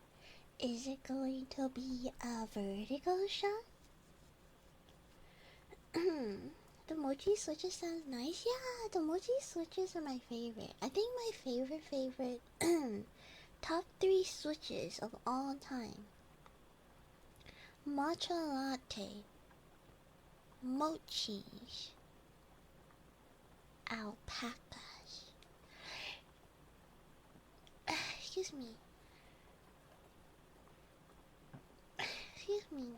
Is it going to be a vertical shot? The mochi switches sounds nice. Yeah, the mochi switches are my favorite. I think my favorite top 3 switches of all time. Matcha latte, mochis, alpacas. Excuse me. Excuse me.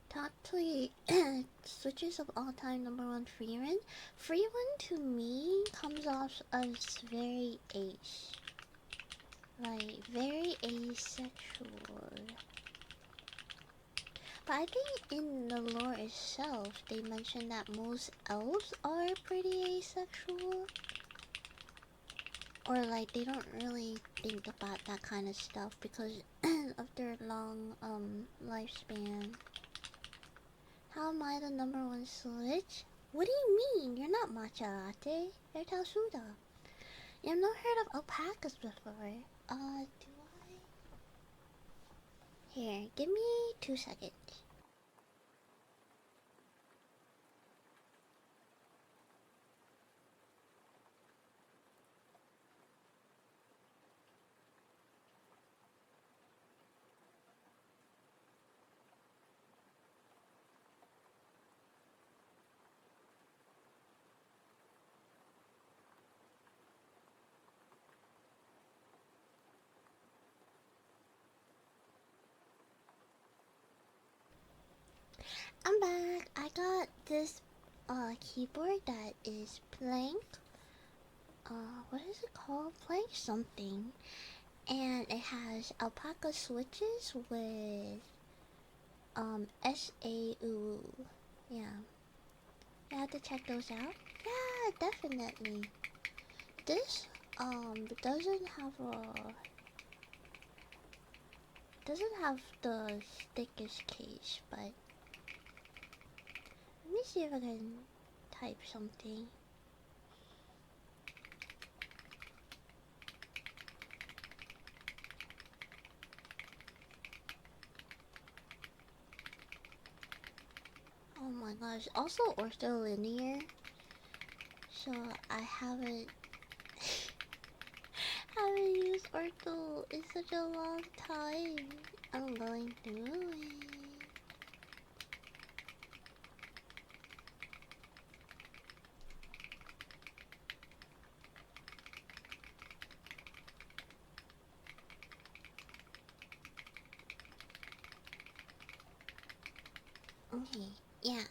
Top 3 switches of all time. Number 1, Freerun. Freerun to me comes off as very ace. Like, very asexual. But I think in the lore itself, they mentioned that most elves are pretty asexual. Or like, they don't really think about that kind of stuff because of their long, lifespan. How am I the number 1 switch? What do you mean? You're not matcha latte. You're Tausuda. You've not heard of alpacas before. Do I? Here, give me 2 seconds. I'm back. I got this keyboard that is plank. What is it called? Plank something. And it has alpaca switches with SAU. Yeah. You have to check those out. Yeah, definitely. This doesn't have a doesn't have the thickest case, but let me see if I can type something. Oh my gosh, also ortholinear. So I haven't haven't used ortho in such a long time. I'm going through it. Okay, yeah.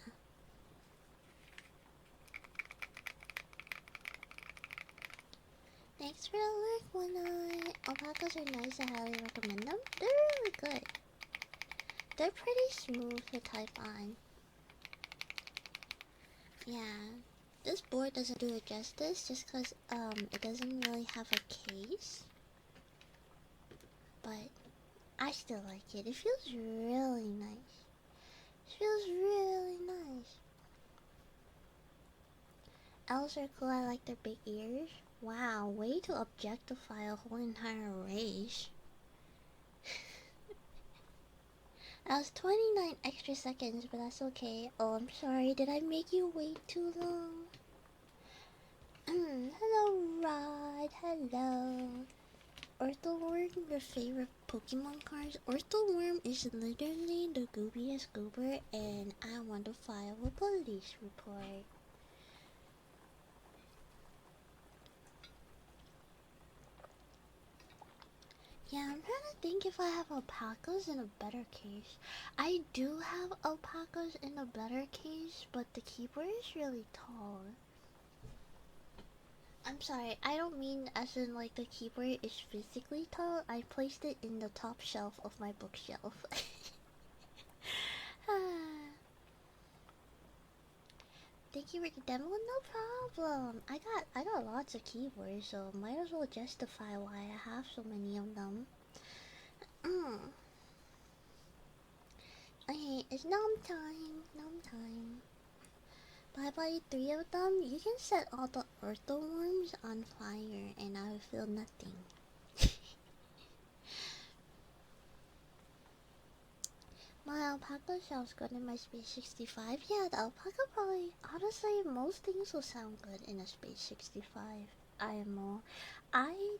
Thanks for the work, One Eye. Alpacas are nice, I highly recommend them. They're really good. They're pretty smooth to type on. Yeah. This board doesn't do it justice just because it doesn't really have a case. But I still like it. It feels really nice. It feels really nice. Owls are cool, I like their big ears. Wow, way to objectify a whole entire race. That was 29 extra seconds, but that's okay. Oh, I'm sorry, did I make you wait too long? Hello, Rod, hello. Orthworm, your favorite Pokemon cards? Orthworm is literally the goobiest goober, and I want to file a police report. Yeah, I'm trying to think if I have alpacas in a better case. I do have alpacas in a better case, but the keyboard is really tall. I'm sorry, I don't mean as in like the keyboard is physically tall. I placed it in the top shelf of my bookshelf. Thank you for the demo, no problem. I got lots of keyboards, so might as well justify why I have so many of them. Okay, it's nom time, nom time. But I buy 3 of them, you can set all the earthworms on fire and I will feel nothing. My alpaca sounds good in my Space 65. Yeah, the alpaca probably... Honestly, most things will sound good in a Space 65 IMO. I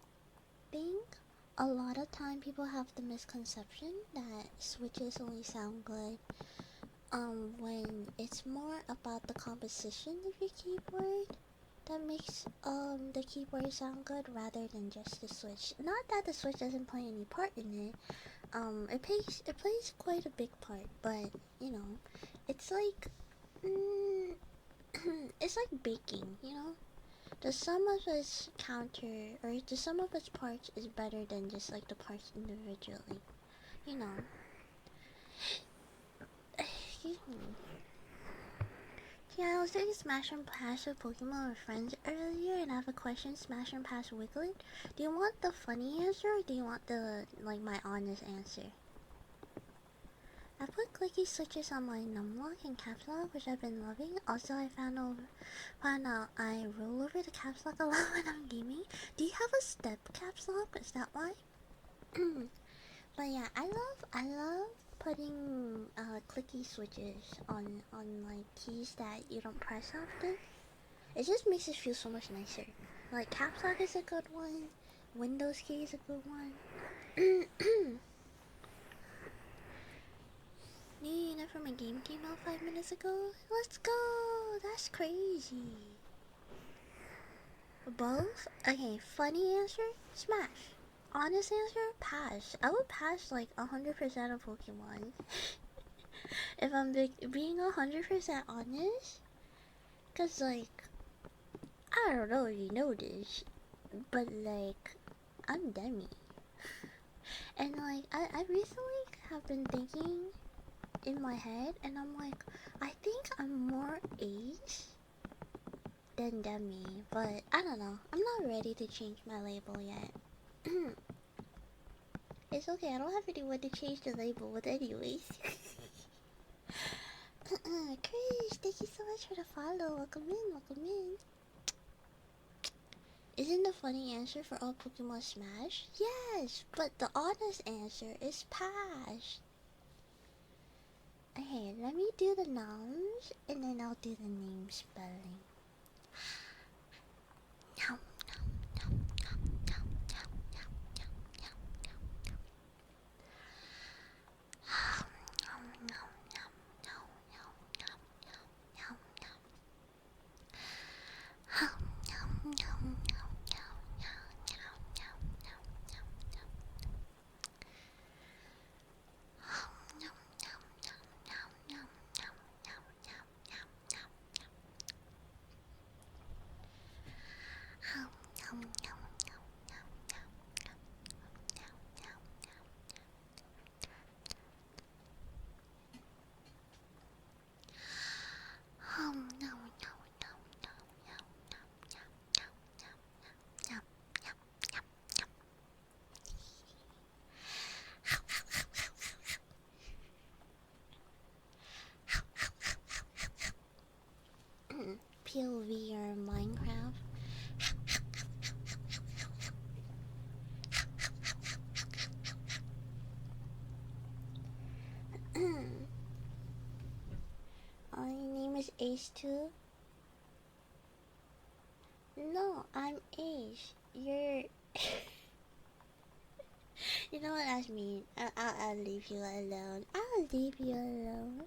think a lot of time people have the misconception that switches only sound good when it's more about the composition of your keyboard that makes the keyboard sound good rather than just the switch. Not that the switch doesn't play any part in it. It plays quite a big part, but you know, it's like it's like baking, you know. The sum of its counter or the sum of its parts is better than just like the parts individually, you know. Excuse me. Yeah, I was doing Smash and Pass with Pokemon with friends earlier, and I have a question. Smash and Pass Wiggly. Do you want the funny answer, or do you want the like my honest answer? I put clicky switches on my numlock and caps lock, which I've been loving. Also, I found out I roll over the caps lock a lot when I'm gaming. Do you have a step caps lock? Is that why? But yeah, I love putting clicky switches on like keys that you don't press often. It just makes it feel so much nicer. Like caps lock is a good one. Windows key is a good one. New unit from a game came out 5 minutes ago. Let's go! That's crazy. Both? Okay, funny answer? Smash. Honest answer? Pass. I would pass like 100% of Pokemon. If I'm being 100% honest, cause like I don't know if you know this, but like I'm Demi, and like I recently have been thinking in my head, and I'm like, I think I'm more Ace than Demi, but I don't know. I'm not ready to change my label yet. It's okay. I don't have anyone to change the label with, anyways. Chris, thank you so much for the follow. Welcome in, welcome in. Isn't the funny answer for all Pokemon Smash? Yes, but the honest answer is pass. Okay, let me do the nouns and then I'll do the name spelling. POV or Minecraft. Your name is Ace too? No, I'm Ace. You're... You know what, that's mean. I'll leave you alone. I'll leave you alone.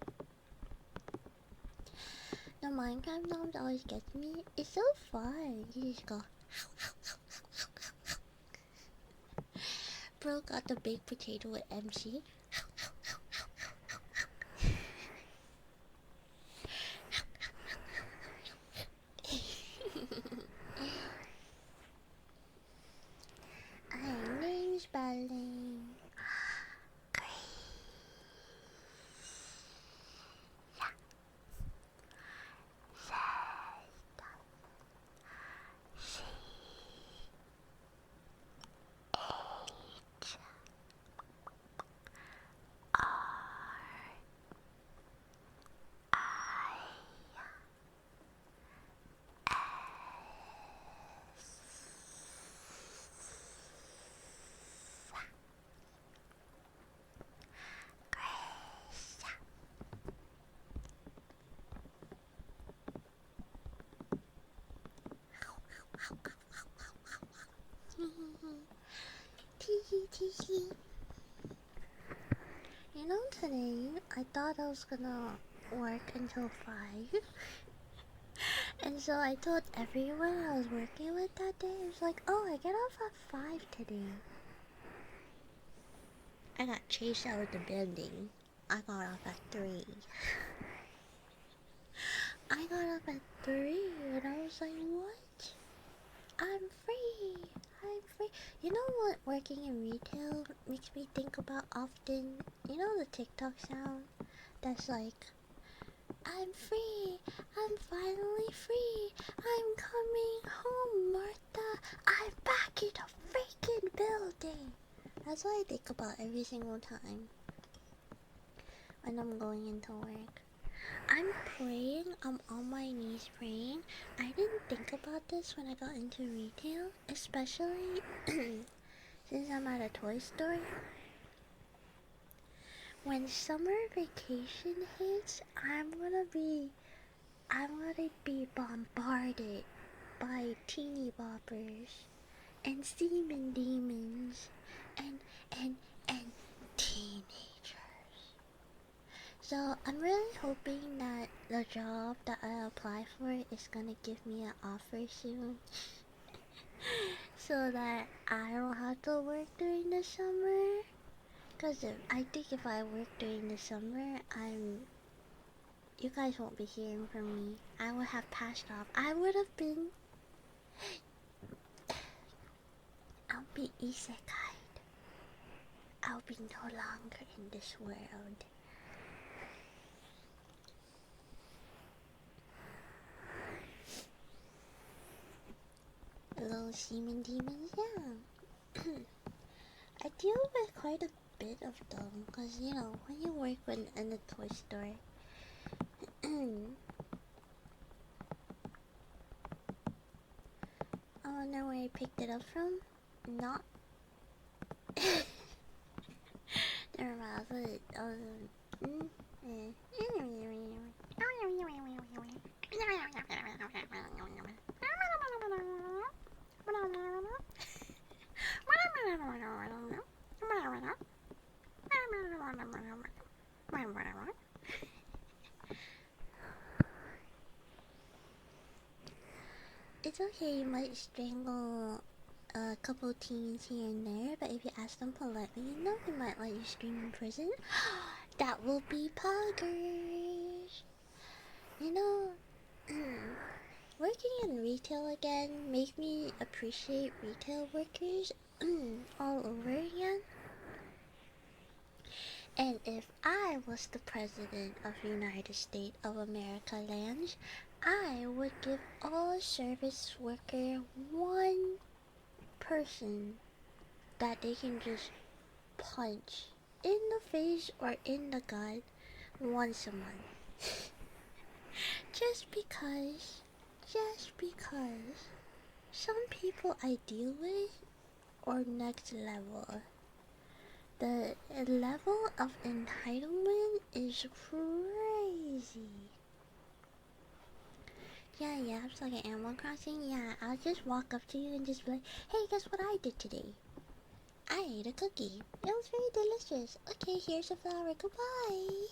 The Minecraft noms always gets me. It's so fun. You just go... Bro got the baked potato with MC. I'm name spelling. Tee. You know, today I thought I was gonna work until 5. And so I told everyone I was working with that day, it was like, oh, I get off at 5 today. I got chased out of the building. I got off at 3. I got up at 3 and I was like, what? I'm free. I'm free. You know what working in retail makes me think about often? You know the TikTok sound that's like, I'm free. I'm finally free. I'm coming home, Martha. I'm back in a freaking building. That's what I think about every single time when I'm going into work. I'm praying. I'm on my knees praying. I didn't think about this when I got into retail, especially since I'm at a toy store. When summer vacation hits, I'm gonna be bombarded by teeny boppers and semen demons and teenagers. So I'm really hoping that the job that I apply for is gonna give me an offer soon. So that I don't have to work during the summer. Cause I think if I work during the summer, you guys won't be hearing from me. I would have passed off. I would have been. I'll be isekai. I'll be no longer in this world. Little semen demons, yeah. I deal with quite a bit of them, cause you know, when you work in a toy store, I wonder where I picked it up from. Not. Never mind. It's okay, you might strangle a couple teens here and there, but if you ask them politely enough, they might let you stream in prison. That will be poggers. You know, working in retail again made me appreciate retail workers all over again. And if I was the president of United States of America lands, I would give all service worker one person that they can just punch in the face or in the gut once a month. just because some people I deal with are next level. The level of entitlement is crazy. Yeah, it's like an Animal Crossing. Yeah, I'll just walk up to you and just be like, hey, guess what I did today? I ate a cookie. It was very delicious. Okay, here's a flower. Goodbye.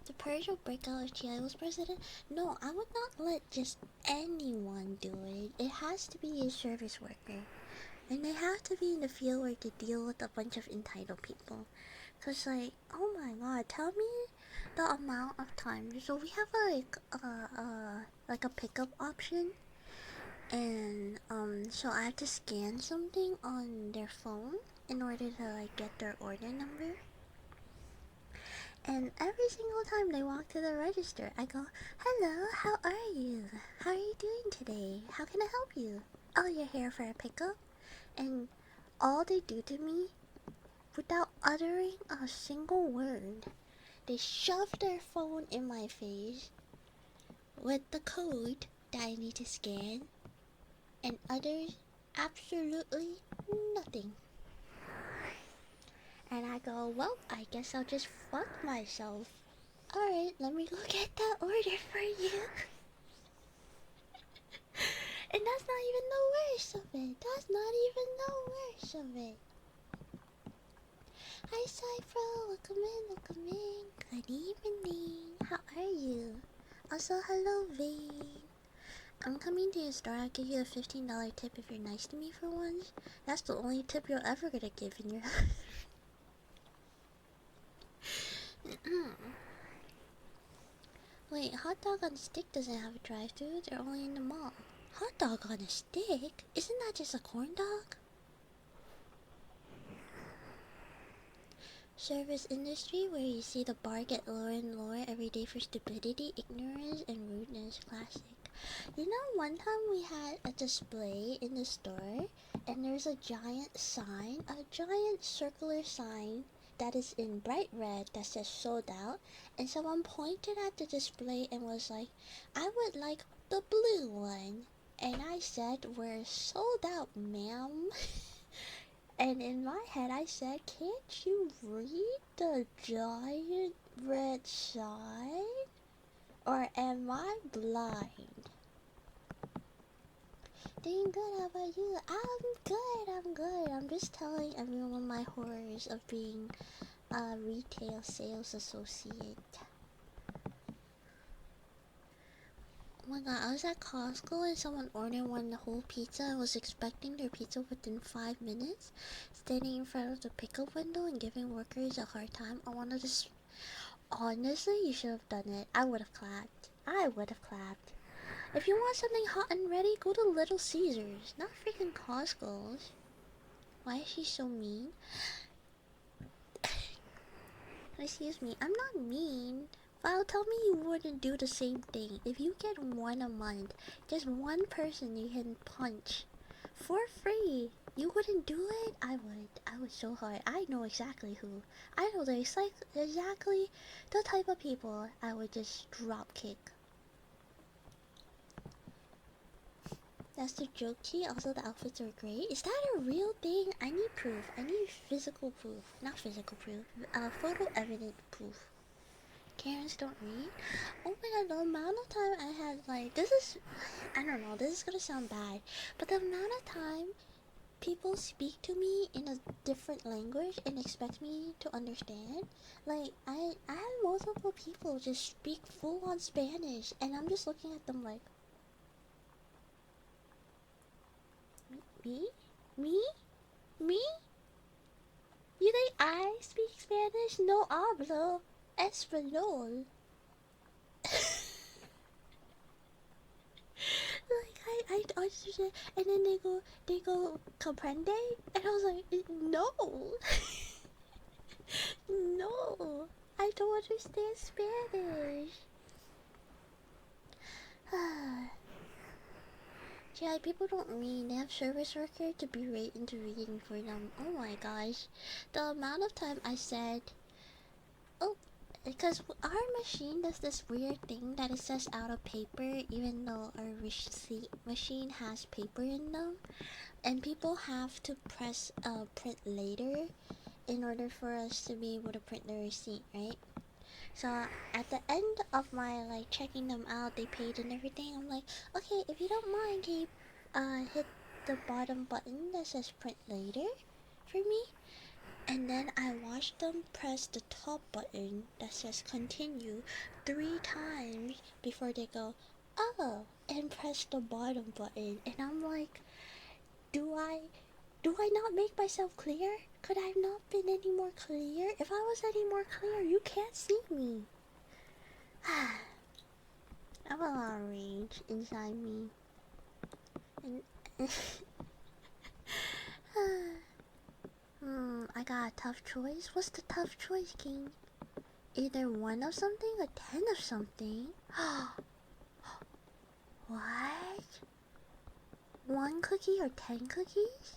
The purge will break out if Chile was president? No, I would not let just anyone do it. It has to be a service worker. And they have to be in the field where they deal with a bunch of entitled people. Cause like, oh my god, tell me the amount of time. So we have like a pickup option. And so I have to scan something on their phone in order to like get their order number. And every single time they walk to the register, I go, hello, how are you? How are you doing today? How can I help you? Oh, you're here for a pickup? And all they do to me, without uttering a single word, they shove their phone in my face with the code that I need to scan, and utters absolutely nothing. And I go, well, I guess I'll just fuck myself. Alright, let me go get that order for you. And that's not even the worst of it. That's not even the worst of it. Hi, Cypher. Welcome in. Good evening. How are you? Also, hello, Vane. I'm coming to your store. I'll give you a $15 tip if you're nice to me for once. That's the only tip you're ever gonna give in your life. Wait, hot dog on a stick doesn't have a drive-thru. They're only in the mall. Hot dog on a stick? Isn't that just a corn dog? Service industry where you see the bar get lower and lower every day for stupidity, ignorance, and rudeness. Classic. You know, one time we had a display in the store, and there's a giant sign, a giant circular sign that is in bright red that says sold out, and someone pointed at the display and was like, I would like the blue one. And I said, we're sold out, ma'am. And in my head I said, can't you read the giant red sign? Or am I blind? Doing good, how about you? I'm good. I'm just telling everyone my horrors of being a retail sales associate. my god, I was at Costco and someone ordered one whole pizza and was expecting their pizza within 5 minutes, standing in front of the pickup window and giving workers a hard time. I wanted to honestly, you should have done it. I would have clapped. I would have clapped. If you want something hot and ready, go to Little Caesars, not freaking Costco's. Why is she so mean? Excuse me, I'm not mean. Well, tell me you wouldn't do the same thing. If you get one a month, just one person you can punch for free. You wouldn't do it? I would. I would so hard. I know exactly who. I know exactly the type of people I would just drop kick. That's the joke, Chi. Also, the outfits are great. Is that a real thing? I need proof. I need physical proof. Not physical proof. Photo evident proof. Karens don't read? Oh my god, the amount of time I had, like, this is, I don't know, this is gonna sound bad, but the amount of time people speak to me in a different language and expect me to understand, like, I had multiple people just speak full on Spanish, and I'm just looking at them like, me? Me? Me? You think I speak Spanish? No hablo español. Like I understand, and then they go comprende, and I was like, no, no, I don't understand Spanish. Yeah, people don't read. They have service worker to be into reading for them. Oh my gosh, the amount of time I said, oh, because our machine does this weird thing that it says out of paper, even though our receipt machine has paper in them. And people have to press print later in order for us to be able to print the receipt, right? So at the end of my like checking them out, they paid and everything. I'm like, okay, if you don't mind, can you hit the bottom button that says print later for me? And then I watched them press the top button that says continue 3 times before they go, oh, and press the bottom button. And I'm like, do I not make myself clear? Could I have not been any more clear? If I was any more clear, you can't see me. I have a lot of rage inside me. And I got a tough choice. What's the tough choice, King? Either 1 of something or 10 of something. What? 1 cookie or 10 cookies?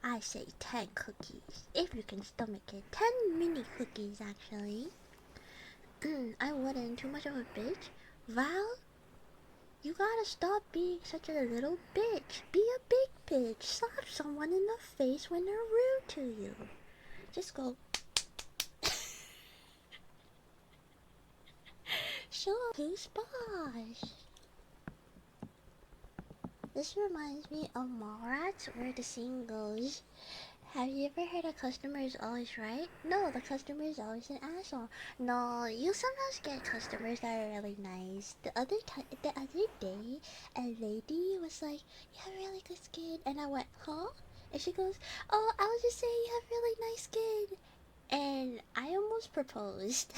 I say 10 cookies, if you can stomach it. 10 mini cookies, actually. I wouldn't. Too much of a bitch. Val, you gotta stop being such a little bitch. Be a big bitch. Slap someone in the face when they're rude to you. Just go. Show up who's boss. This reminds me of Mallrats, where the scene goes, have you ever heard a customer is always right? No, the customer is always an asshole. No, you sometimes get customers that are really nice. The other day, a lady was like, "You have really good skin," and I went, "Huh?" And she goes, "Oh, I was just saying you have really nice skin," and I almost proposed.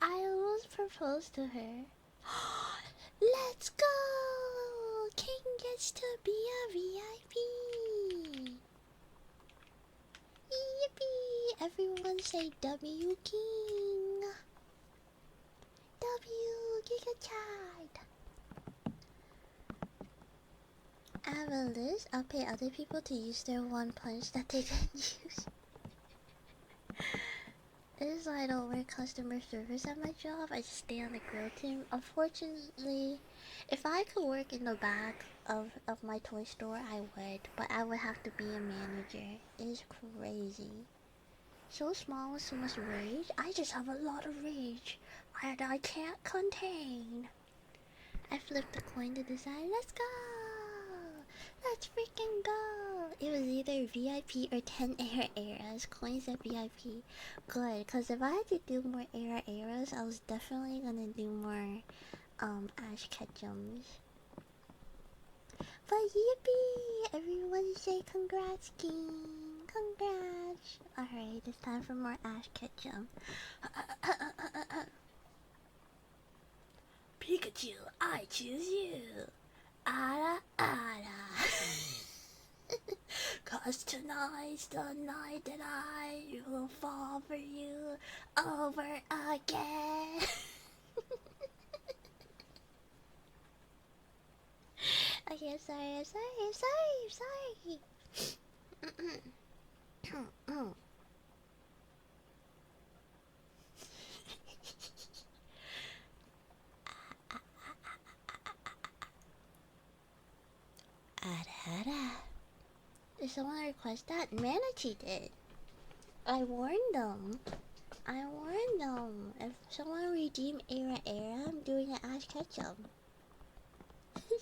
I almost proposed to her. Let's go! King gets to be a VIP. Yippee! Everyone say W King. W Giga Chad. I have a list. I'll pay other people to use their one punch that they didn't use. This is why I don't work customer service at my job. I just stay on the grill team. Unfortunately, if I could work in the back of my toy store, I would. But I would have to be a manager. It is crazy. So small with so much rage. I just have a lot of rage that I can't contain. I flipped the coin to decide. Let's go! Let's freaking go! It was either VIP or 10 era eras. Coins at VIP. Good, because if I had to do more era eras, I was definitely gonna do more Ash Ketchums. But yippee! Everyone say congrats, King! Congrats! Alright, it's time for more Ash Ketchum. Pikachu, I choose you! Ara ara! 'Cause tonight's the night that I will fall for you over again! Okay, sorry. Ada. Did someone request that? Manatee did. I warned them. If someone redeem Era, I'm doing an Ash Ketchum.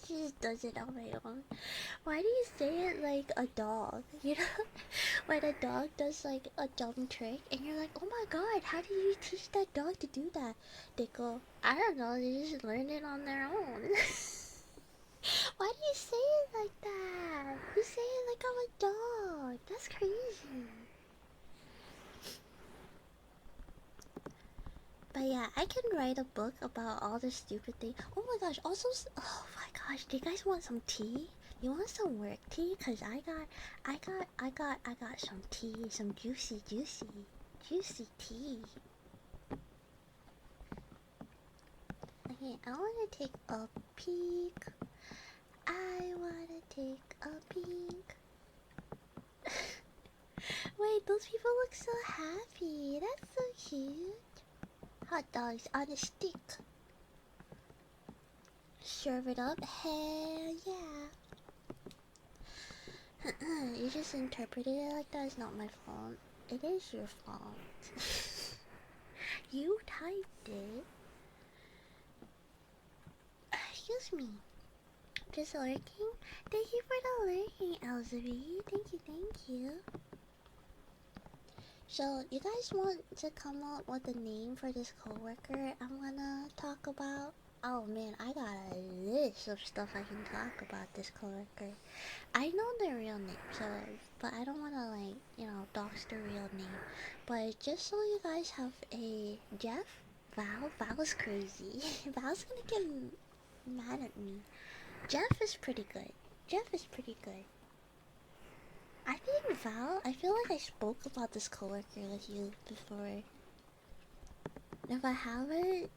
She just does it on my own. Why do you say it like a dog? You know? When a dog does like a dumb trick and you're like, oh my god, how did you teach that dog to do that? They go, I don't know, they just learned it on their own. Why do you say it like that? You say it like I'm a dog. That's crazy. But yeah, I can write a book about all the stupid things. Oh my gosh, also, oh my gosh, do you guys want some tea? You want some work tea? Cause I got some tea, some juicy tea. Okay, I wanna take a peek. Wait, those people look so happy. That's so cute. Hot dogs on a stick. Serve it up. Hell yeah. You just interpreted it like that. It's not my fault. It is your fault. You typed it. Excuse me. Just lurking? Thank you for the lurking, Elzevie. Thank you. So, you guys want to come up with a name for this coworker I'm gonna talk about? Oh man, I got a list of stuff I can talk about this coworker. I know their real name, so, but I don't wanna like, dox their real name. But just so you guys have a Jeff, Val's crazy. Val's gonna get mad at me. Jeff is pretty good. I think Val, I feel like I spoke about this coworker with you before. If I haven't,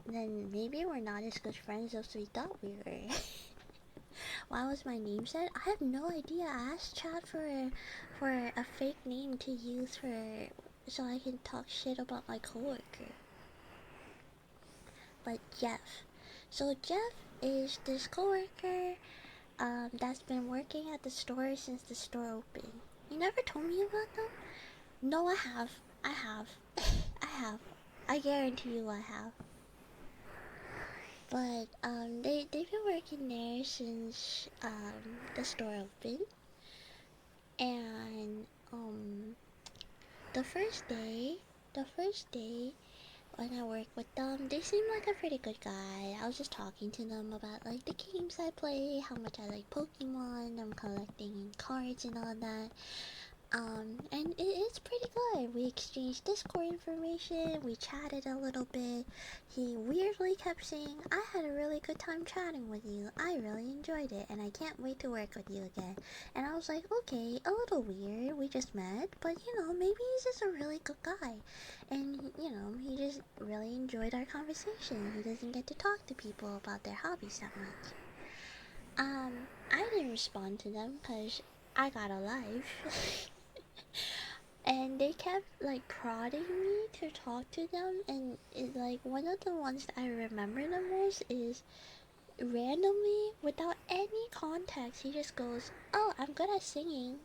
then maybe we're not as good friends as we thought we were. Why was my name said? I have no idea. I asked chat for a fake name to use so I can talk shit about my coworker. But Jeff. So Jeff is this coworker that's been working at the store since the store opened. You never told me about them? No, I have. I have. I guarantee you I have. But they've been working there since the store opened. And the first day when I worked with them, they seemed like a pretty good guy. I was just talking to them about like the games I play, how much I like Pokemon, I'm collecting cards and all that. And it's pretty good. We exchanged Discord information, we chatted a little bit. He weirdly kept saying, I had a really good time chatting with you. I really enjoyed it, and I can't wait to work with you again. And I was like, okay, a little weird, we just met, but maybe he's just a really good guy. And, he just really enjoyed our conversation. He doesn't get to talk to people about their hobbies that much. I didn't respond to them because I got a life. And they kept like prodding me to talk to them, and like one of the ones that I remember the most is randomly, without any context, he just goes, oh, I'm good at singing.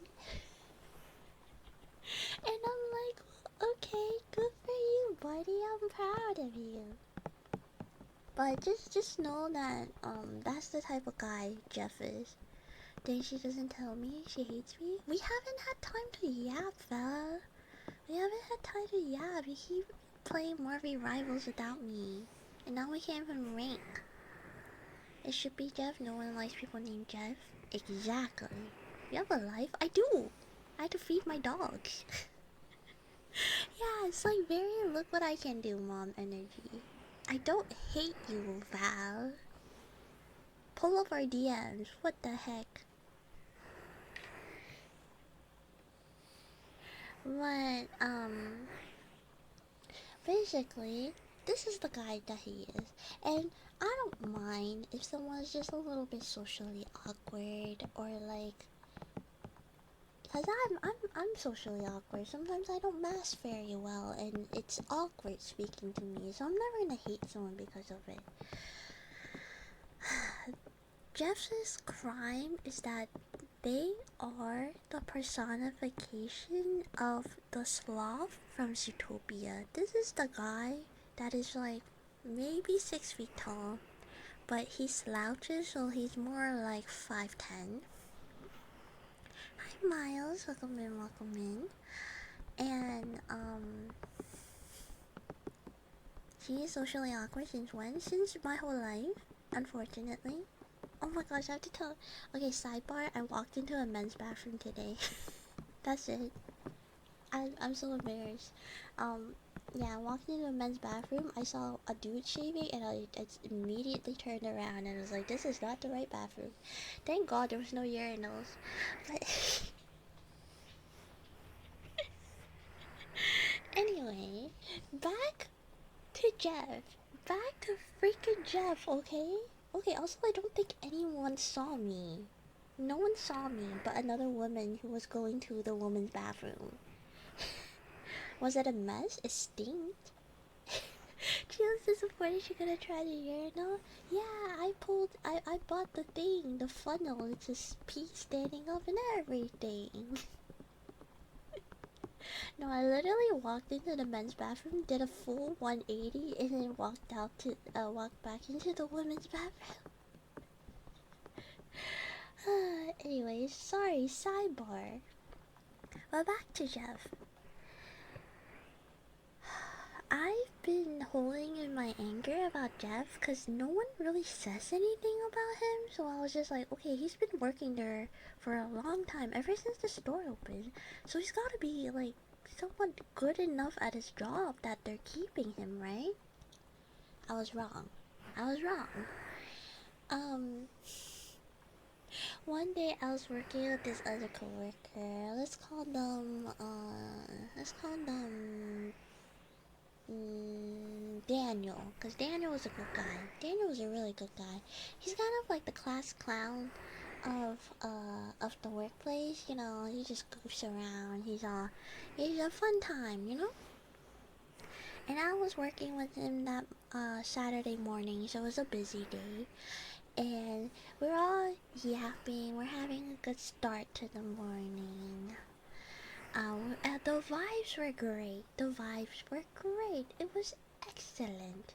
And I'm like, okay, good for you, buddy, I'm proud of you. But just know that that's the type of guy Jeff is. Then she doesn't tell me she hates me. We haven't had time to yap, fella. We haven't had time to yap. You keep playing Marvel Rivals without me. And now we can't even rank. It should be Jeff. No one likes people named Jeff. Exactly. You have a life? I do. I have to feed my dogs. Yeah, it's like very look what I can do, mom energy. I don't hate you, Val. Pull up our DMs. What the heck? But, basically, this is the guy that he is. And I don't mind if someone's just a little bit socially awkward or like, cause I'm socially awkward. Sometimes I don't mask very well, and it's awkward speaking to me. So I'm never gonna hate someone because of it. Jeff's crime is that they are the personification of the sloth from Zootopia. This is the guy that is like maybe 6 feet tall, but he slouches, so he's more like 5'10". Hi Miles, welcome in, welcome in. And he is socially awkward since when? Since my whole life, unfortunately. Oh my gosh, I have to tell. Okay, sidebar. I walked into a men's bathroom today. That's it. I'm so embarrassed. Yeah, I walked into a men's bathroom. I saw a dude shaving, and I immediately turned around and was like, "This is not the right bathroom." Thank God there was no urinals. But anyway, back to Jeff. Back to freaking Jeff. Okay. Okay. Also, I don't think anyone saw me. No one saw me but another woman who was going to the woman's bathroom. Was it a mess? It stinked. She was disappointed she couldn't try the urinal. Yeah, I bought the thing, the funnel. It's just pee standing up and everything. No, I literally walked into the men's bathroom, did a full 180, and then walked back into the women's bathroom. Anyways, sorry, sidebar. But back to Jeff. I've been holding in my anger about Jeff because no one really says anything about him. So I was just like, okay, he's been working there for a long time, ever since the store opened. So he's gotta be like someone good enough at his job that they're keeping him, right? I was wrong. I was wrong. One day I was working with this other coworker. Let's call them Daniel, because Daniel was a good guy. Daniel was a really good guy. He's kind of like the class clown of the workplace. You know, he just goofs around. He's a fun time, you know. And I was working with him that Saturday morning, so it was a busy day. And we're all yapping. We're having a good start to the morning. The vibes were great. The vibes were great. It was excellent.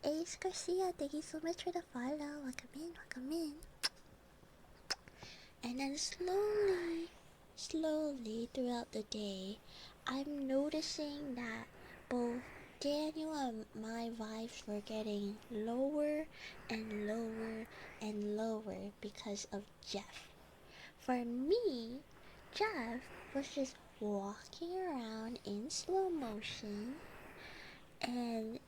Ace Garcia, thank you so much for the follow. Welcome in, welcome in. And then slowly throughout the day, I'm noticing that both Daniel and my vibes were getting lower and lower and lower because of Jeff. For me, Jeff was just walking around in slow motion, and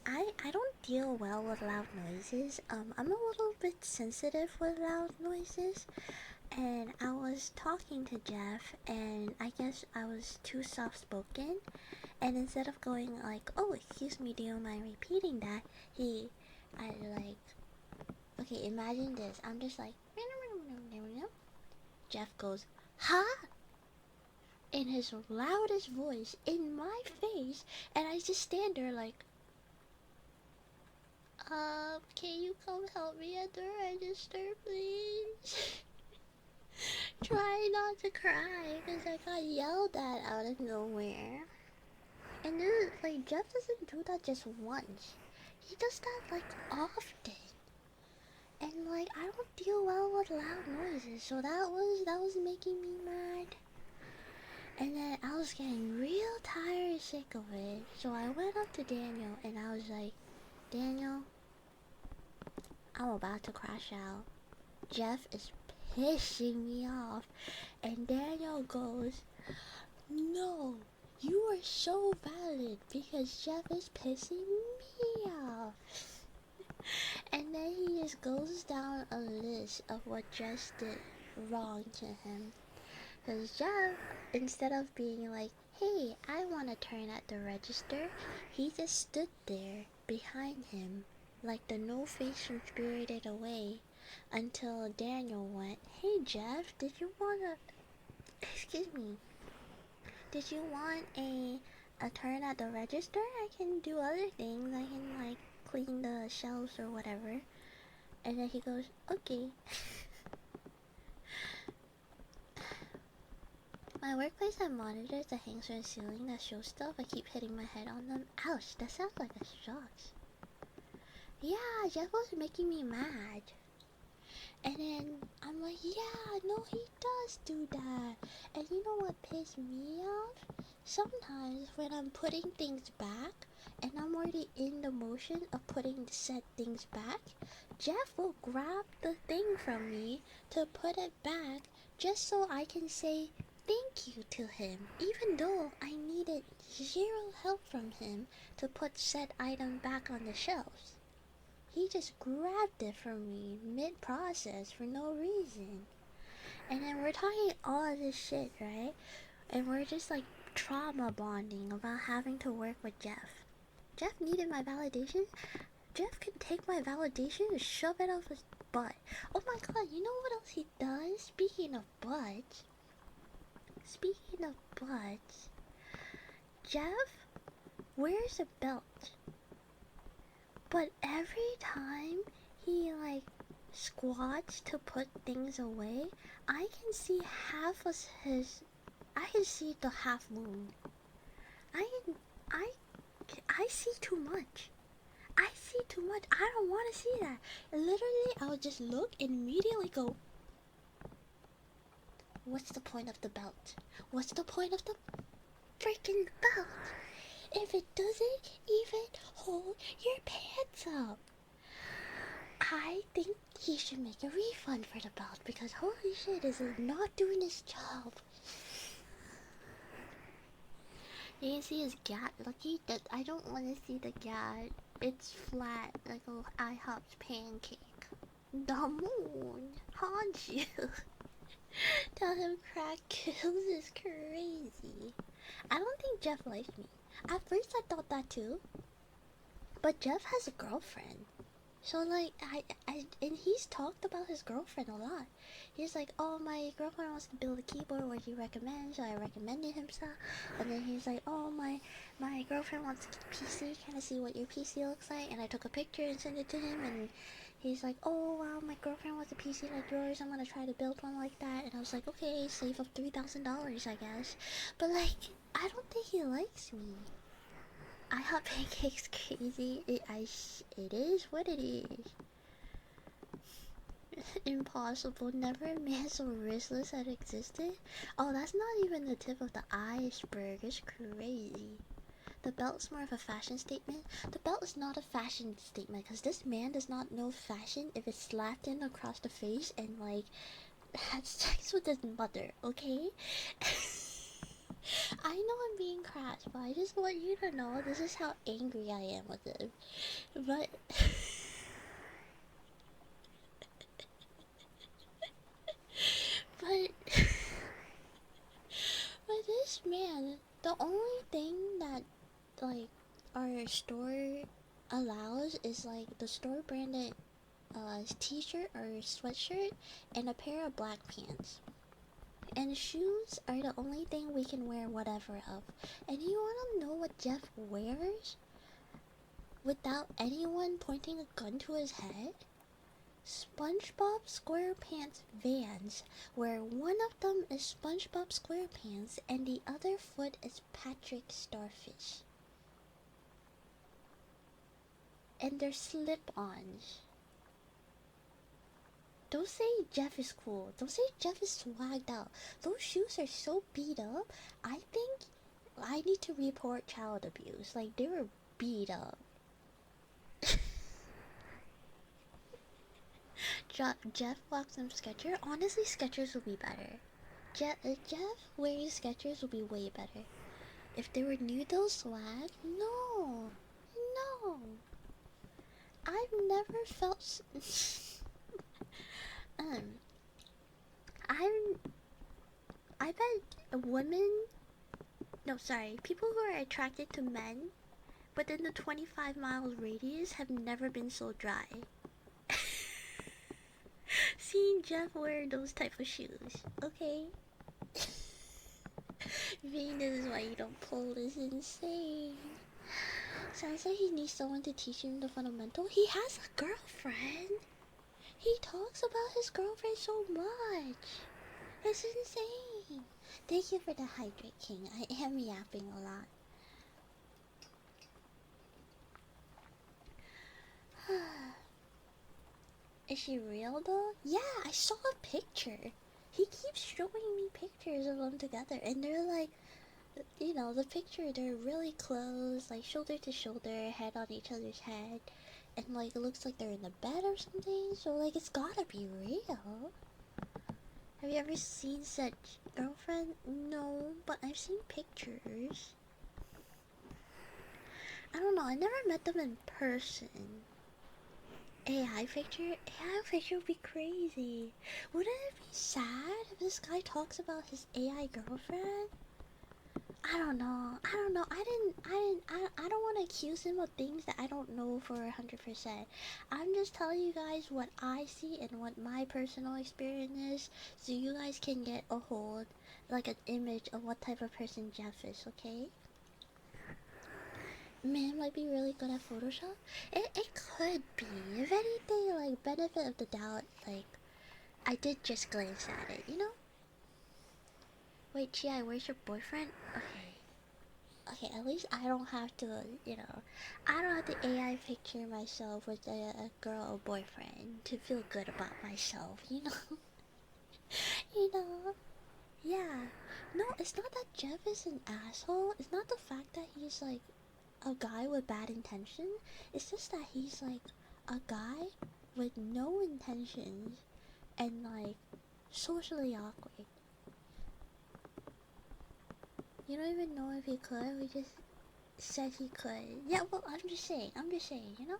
I don't deal well with loud noises. I'm a little bit sensitive with loud noises, and I was talking to Jeff, and I guess I was too soft spoken, and instead of going like, "Oh, excuse me, do you mind repeating that?" Okay, imagine this. I'm just like, Jeff goes, "Huh?" in his loudest voice in my face, and I just stand there like, can you come help me at the register, please? Try not to cry, because I got yelled at out of nowhere. And this, like, Jeff doesn't do that just once. He does that, like, often. And, like, I don't deal well with loud noises, so that was making me mad. And then I getting real tired and sick of it. So I went up to Daniel and I was like, Daniel, I'm about to crash out. Jeff is pissing me off. And Daniel goes, no, you are so valid because Jeff is pissing me off. And then he just goes down a list of what Jeff did wrong to him. Because Jeff, instead of being like, hey, I want to turn at the register, he just stood there behind him like the no-face from Spirited Away until Daniel went, hey Jeff, did you want to... Excuse me. Did you want a turn at the register? I can do other things. I can, like, clean the shelves or whatever. And then he goes, okay. My workplace has monitors that hangs from the ceiling that show stuff. I keep hitting my head on them. Ouch, that sounds like a shock. Yeah, Jeff was making me mad. And then I'm like, yeah, no, he does do that. And you know what pissed me off? Sometimes when I'm putting things back, and I'm already in the motion of putting said things back, Jeff will grab the thing from me to put it back just so I can say thank you to him, even though I needed zero help from him to put said item back on the shelves. He just grabbed it from me mid-process for no reason. And then we're talking all this shit, right? And we're just like trauma bonding about having to work with Jeff. Jeff needed my validation. Jeff can take my validation and shove it up his butt. Oh my god, you know what else he does? Speaking of butts. Jeff wears a belt. But every time he like squats to put things away, I can see I can see the half moon. I see too much. I see too much. I don't want to see that. Literally, I would just look and immediately go, what's the point of the belt? What's the point of the freaking belt if it doesn't even hold your pants up? I think he should make a refund for the belt because holy shit, is it not doing his job? You can see his gat. Lucky that I don't want to see the gat. It's flat like a IHOP's pancake. The moon haunts you. Tell him crack kills is crazy. I don't think Jeff likes me. At first I thought that too. But Jeff has a girlfriend. So like and he's talked about his girlfriend a lot. He's like, oh, my girlfriend wants to build a keyboard, what do you recommend? So I recommended him stuff. And then he's like, oh, my girlfriend wants a PC, kind of see what your PC looks like. And I took a picture and sent it to him, and he's like, oh wow, my girlfriend wants a PC like yours, I'm gonna try to build one like that. And I was like, okay, save up $3,000 I guess. But like, I don't think he likes me. I hot pancakes crazy. It is what it is. Impossible. Never a man so riskless had existed. Oh, that's not even the tip of the iceberg. It's crazy. The belt's more of a fashion statement. The belt is not a fashion statement because this man does not know fashion if it's slapped in across the face and like had sex with his mother. Okay. I know I'm being crass, but I just want you to know this is how angry I am with him. But but this man, the only thing that like our store allows is like the store branded t-shirt or sweatshirt and a pair of black pants. And shoes are the only thing we can wear whatever of. And you wanna know what Jeff wears? Without anyone pointing a gun to his head? SpongeBob SquarePants Vans, where one of them is SpongeBob SquarePants and the other foot is Patrick Starfish. And they're slip-ons. Don't say Jeff is cool. Don't say Jeff is swagged out. Those shoes are so beat up. I think I need to report child abuse. Like, they were beat up. Jeff walks some Skechers. Honestly, Skechers would be better. Jeff wearing Skechers would be way better. If they were Noodle swag, no, no. I've never felt. um, I'm. I bet women. No, sorry, people who are attracted to men within the 25 miles radius have never been so dry. Seeing Jeff wear those type of shoes, okay? Being this is why you don't pull is insane. Sounds like he needs someone to teach him the fundamental. He has a girlfriend. He talks about his girlfriend so much. It's insane. Thank you for the hydrate, King. I am yapping a lot. Is she real though? Yeah, I saw a picture. He keeps showing me pictures of them together, and they're like, you know, the picture, they're really close, like shoulder to shoulder, head on each other's head, and like it looks like they're in the bed or something, so like it's gotta be real. Have you ever seen such girlfriend? No, but I've seen pictures. I don't know, I never met them in person. AI picture would be crazy. Wouldn't it be sad if this guy talks about his AI girlfriend? I don't know. I don't want to accuse him of things that I don't know for 100%. I'm just telling you guys what I see and what my personal experience is, so you guys can get a hold, like an image of what type of person Jeff is, okay? Man might be really good at Photoshop. It could be. If anything, like, benefit of the doubt, like, I did just glance at it, you know? Wait, Chi, where's your boyfriend? Okay, at least I don't have to, you know, I don't have to AI picture myself with a girl or boyfriend to feel good about myself, you know? You know? Yeah. No, it's not that Jeff is an asshole. It's not the fact that he's, like, a guy with bad intention. It's just that he's, like, a guy with no intentions and, like, socially awkward. You don't even know if he could. We just said he could. Yeah, well, I'm just saying, you know?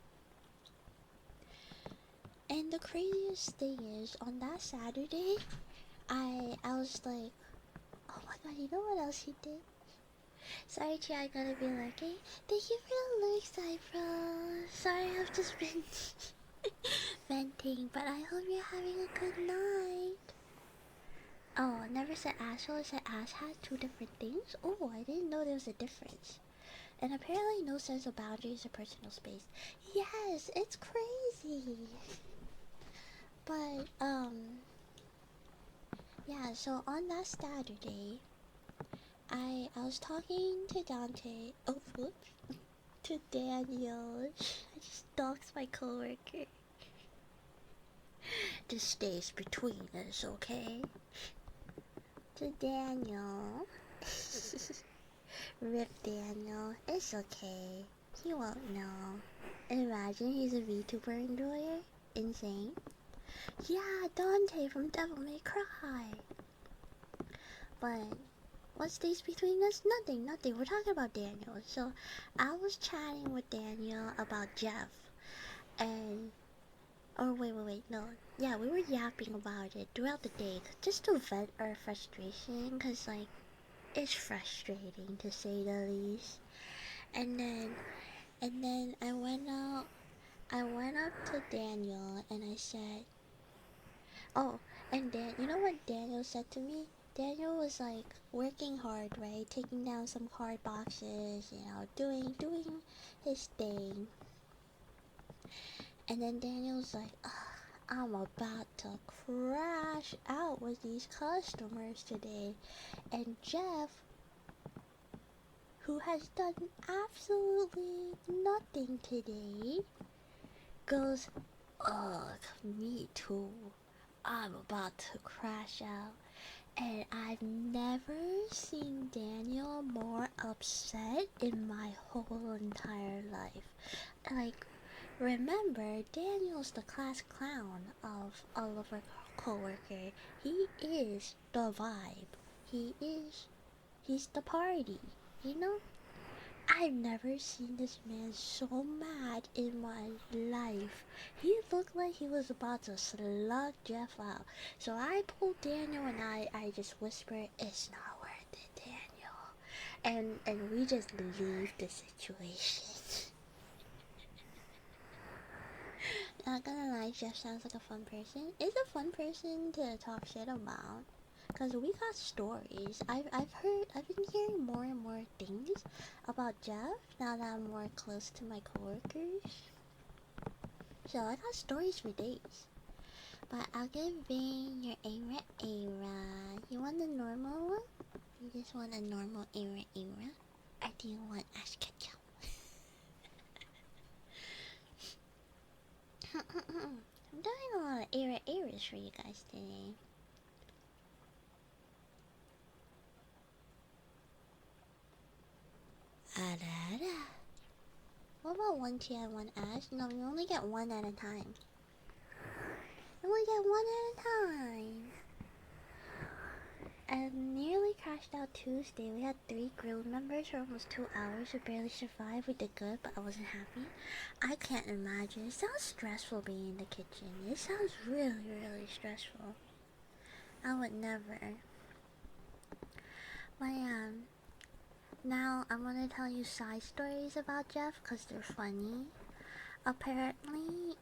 And the craziest thing is, on that Saturday, I was like, oh my god, you know what else he did? Sorry, Chi, I gotta be like, hey, thank you for the lyrics, bro. Sorry, I've just been venting, but I hope you're having a good night. Oh, I never said asshole, I said ass has two different things? Oh, I didn't know there was a difference. And apparently no sense of boundaries or personal space. Yes, it's crazy. But, yeah, so on that Saturday, I was talking to Dante, oh, whoops, to Daniel. I just doxed my coworker. This stays between us, okay? To Daniel. Rip Daniel, it's okay. He won't know. Imagine he's a VTuber enjoyer. Insane. Yeah, Dante from Devil May Cry. But what stays between us? Nothing. We're talking about Daniel. So I was chatting with Daniel about Jeff, and wait, no. Yeah, we were yapping about it throughout the day, just to vent our frustration, cause like it's frustrating to say the least. And then I went out. I went up to Daniel and I said, oh, and Dan, you know what Daniel said to me? Daniel was like working hard, right? Taking down some card boxes, you know, doing his thing. And then Daniel's like, ugh, I'm about to crash out with these customers today. And Jeff, who has done absolutely nothing today, goes, ugh, me too. I'm about to crash out. And I've never seen Daniel more upset in my whole entire life. Like, Remember, Daniel's the class clown of all of our coworker. He is the vibe. He's the party. You know? I've never seen this man so mad in my life. He looked like he was about to slug Jeff out. So I pulled Daniel and I just whispered, "It's not worth it, Daniel." And we just leave the situation. Not gonna lie, Jeff sounds like a fun person. Is a fun person to talk shit about. Cause we got stories. I've been hearing more and more things about Jeff now that I'm more close to my coworkers. So I got stories for days. But I'll give Vane your era. You want the normal one? You just want a normal era? Or do you want Ash Ketchum? I'm doing a lot of eras for you guys today. What about one tea and one Ash? No, you only get one at a time. You only get one at a time. I nearly crashed out Tuesday. We had 3 guild members for almost 2 hours. We barely survived. We did good, but I wasn't happy. I can't imagine. It sounds stressful being in the kitchen. It sounds really, really stressful. I would never. But now I'm gonna tell you side stories about Jeff because they're funny. Apparently,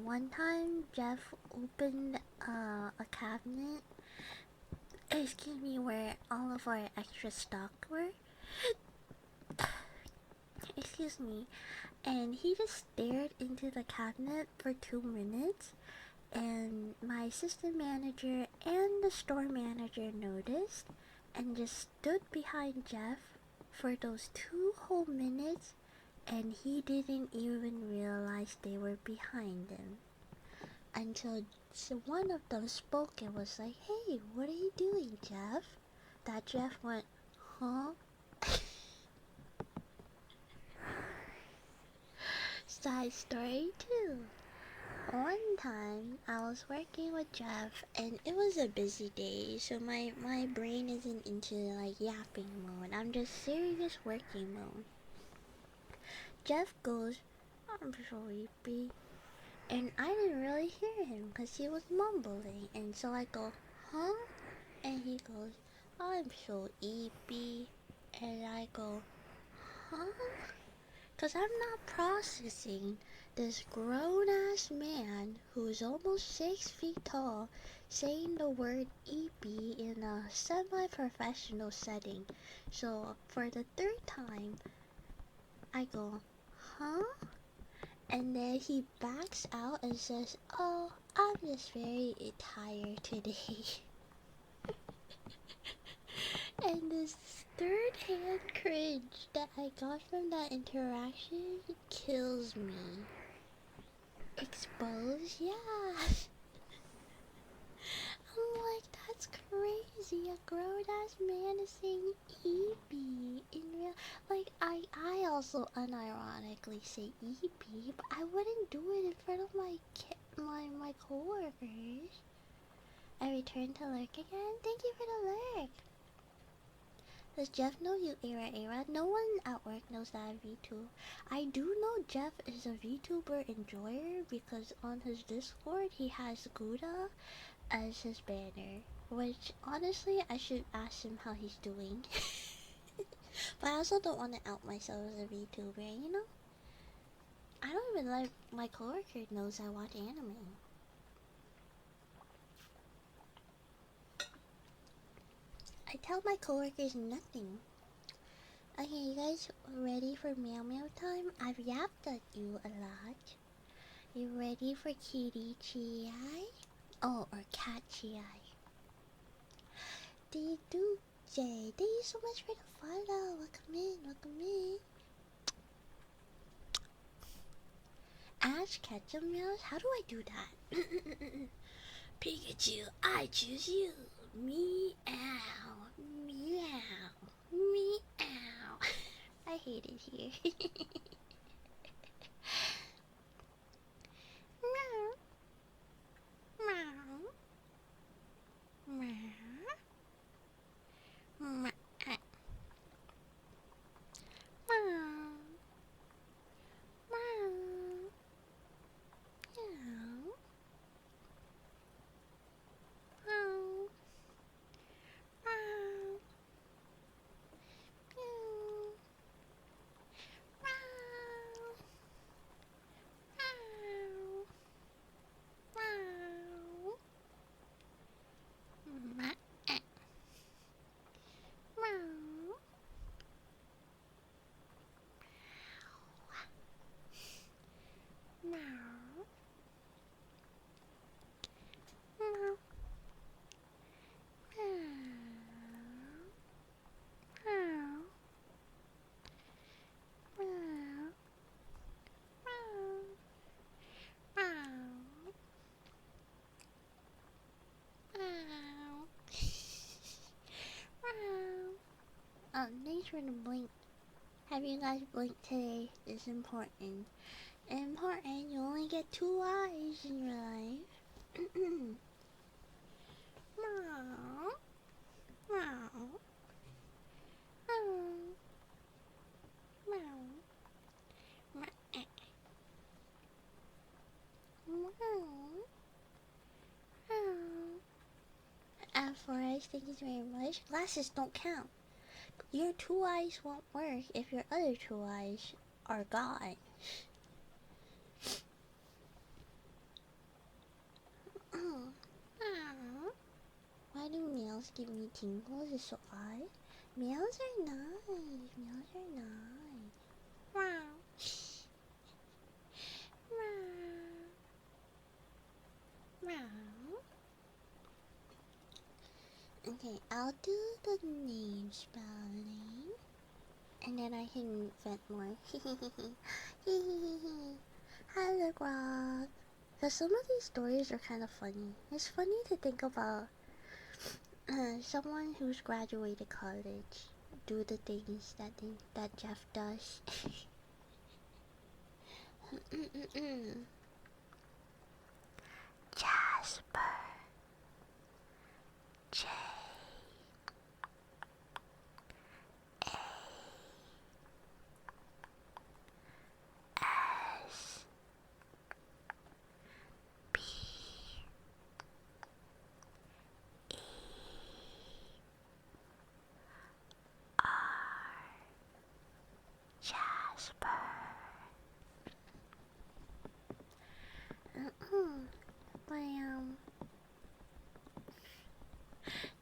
one time Jeff opened a cabinet, excuse me, where all of our extra stock were. Excuse me. And he just stared into the cabinet for 2 minutes. And my assistant manager and the store manager noticed and just stood behind Jeff for those 2 whole minutes, and he didn't even realize they were behind him until one of them spoke and was like, "Hey, what are you doing, Jeff?" That Jeff went, "Huh?" Side story 2. One time I was working with Jeff and it was a busy day, so my brain isn't into like yapping mode. I'm just serious working mode. Jeff goes, "I'm so sleepy." And I didn't really hear him because he was mumbling. And so I go, "Huh?" And he goes, "I'm so sleepy." And I go, "Huh?" Because I'm not processing this grown-ass man who's almost 6 feet tall saying the word "eepy" in a semi-professional setting. So for the 3rd time, I go, "Huh?" And then he backs out and says, "Oh, I'm just very tired today." And this third-hand cringe that I got from that interaction kills me. Exposed? Yeah. I'm like, that's crazy. A grown-ass man is saying "EB" in real. Like, I also unironically say "EB," but I wouldn't do it in front of my coworkers. I returned to lurk again. Thank you for the lurk. Does Jeff know you era? No one at work knows that I'm VTuber. I do know Jeff is a VTuber enjoyer because on his Discord he has Gouda as his banner. Which, honestly, I should ask him how he's doing. But I also don't want to out myself as a VTuber, you know? I don't even let my coworker knows I watch anime. I tell my coworkers nothing. Okay, you guys ready for meow meow time? I've yapped at you a lot. You ready for kitty chi? Oh, or cat chi? DJ, thank you so much for the follow. Welcome in. Ash Ketchum meows? How do I do that? Pikachu, I choose you. Meow. I hate it here. thanks for the blink. Have you guys blinked today? It's important. Important, you only get 2 eyes in your life. Meow. Meow. Meow. Meow. Meow. Forest, thank you very much. Glasses don't count. Your 2 eyes won't work if your other 2 eyes are gone. Why do meows give me tingles? It's so odd. Meows are nice. Meows are nice. Meow. Meow. Meow. Okay, I'll do the name spelling. And then I can vent more. Hello, Grog. Because some of these stories are kind of funny. It's funny to think about someone who's graduated college do the things that Jeff does. Jasper. J. A. S. B. E. R. Jasper. But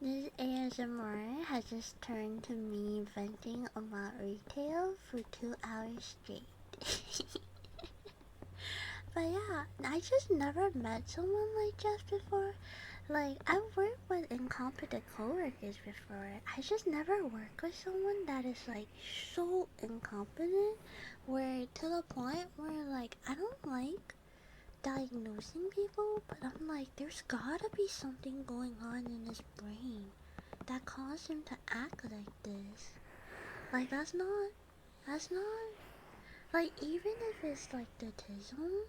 this ASMR has just turned to me venting about retail for 2 hours straight. But yeah, I just never met someone like Jeff before. Like, I've worked with incompetent coworkers before. I just never worked with someone that is like so incompetent, where to the point where like I don't like diagnosing people, but I'm like, there's gotta be something going on in his brain that caused him to act like this. Like, that's not, like, even if it's like the autism,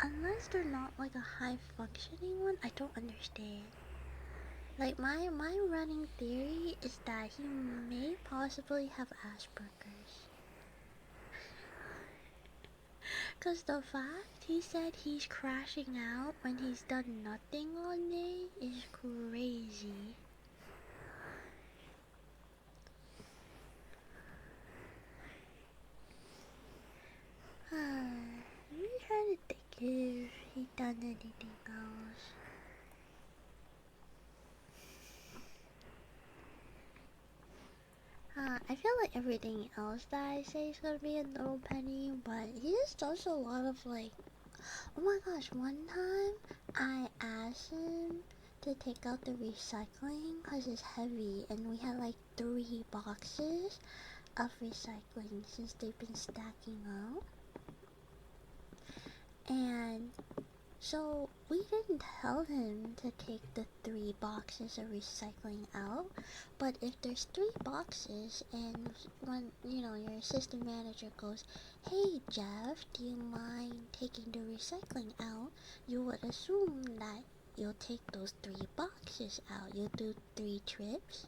unless they're not like a high functioning one, I don't understand. Like, my running theory is that he may possibly have Asperger's. Cause the fact he said he's crashing out when he's done nothing all day is crazy. Let me try to think if he done anything else. I feel like everything else that I say is gonna be a little penny, but he just does a lot of like, oh my gosh, one time I asked him to take out the recycling because it's heavy, and we had like 3 boxes of recycling since they've been stacking up. And so we didn't tell him to take the 3 boxes of recycling out, but if there's 3 boxes and when, you know, your assistant manager goes, hey Jeff, do you mind taking the recycling out? You would assume that you'll take those 3 boxes out. You'll do 3 trips.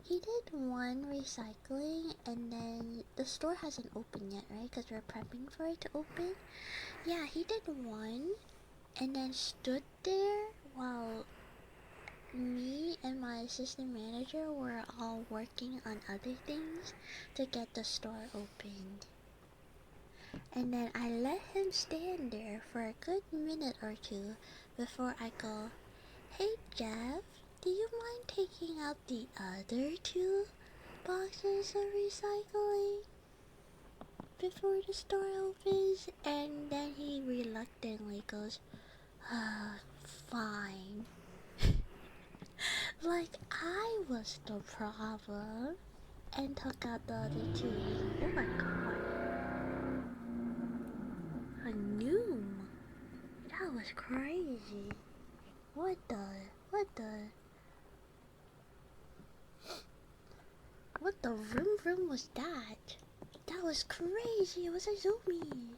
He did 1 recycling, and then the store hasn't opened yet, right? Because we're prepping for it to open. Yeah, he did 1, and then stood there while me and my assistant manager were all working on other things to get the store opened. And then I let him stand there for a good minute or 2 before I go, hey Jeff, do you mind taking out the other 2 boxes of recycling before the store opens? And then he reluctantly goes, fine. Like I was the problem, and took out the other 2. Oh my god. A Noom. That was crazy. What the? What the? What the vroom vroom was that? That was crazy. It was a zoomies.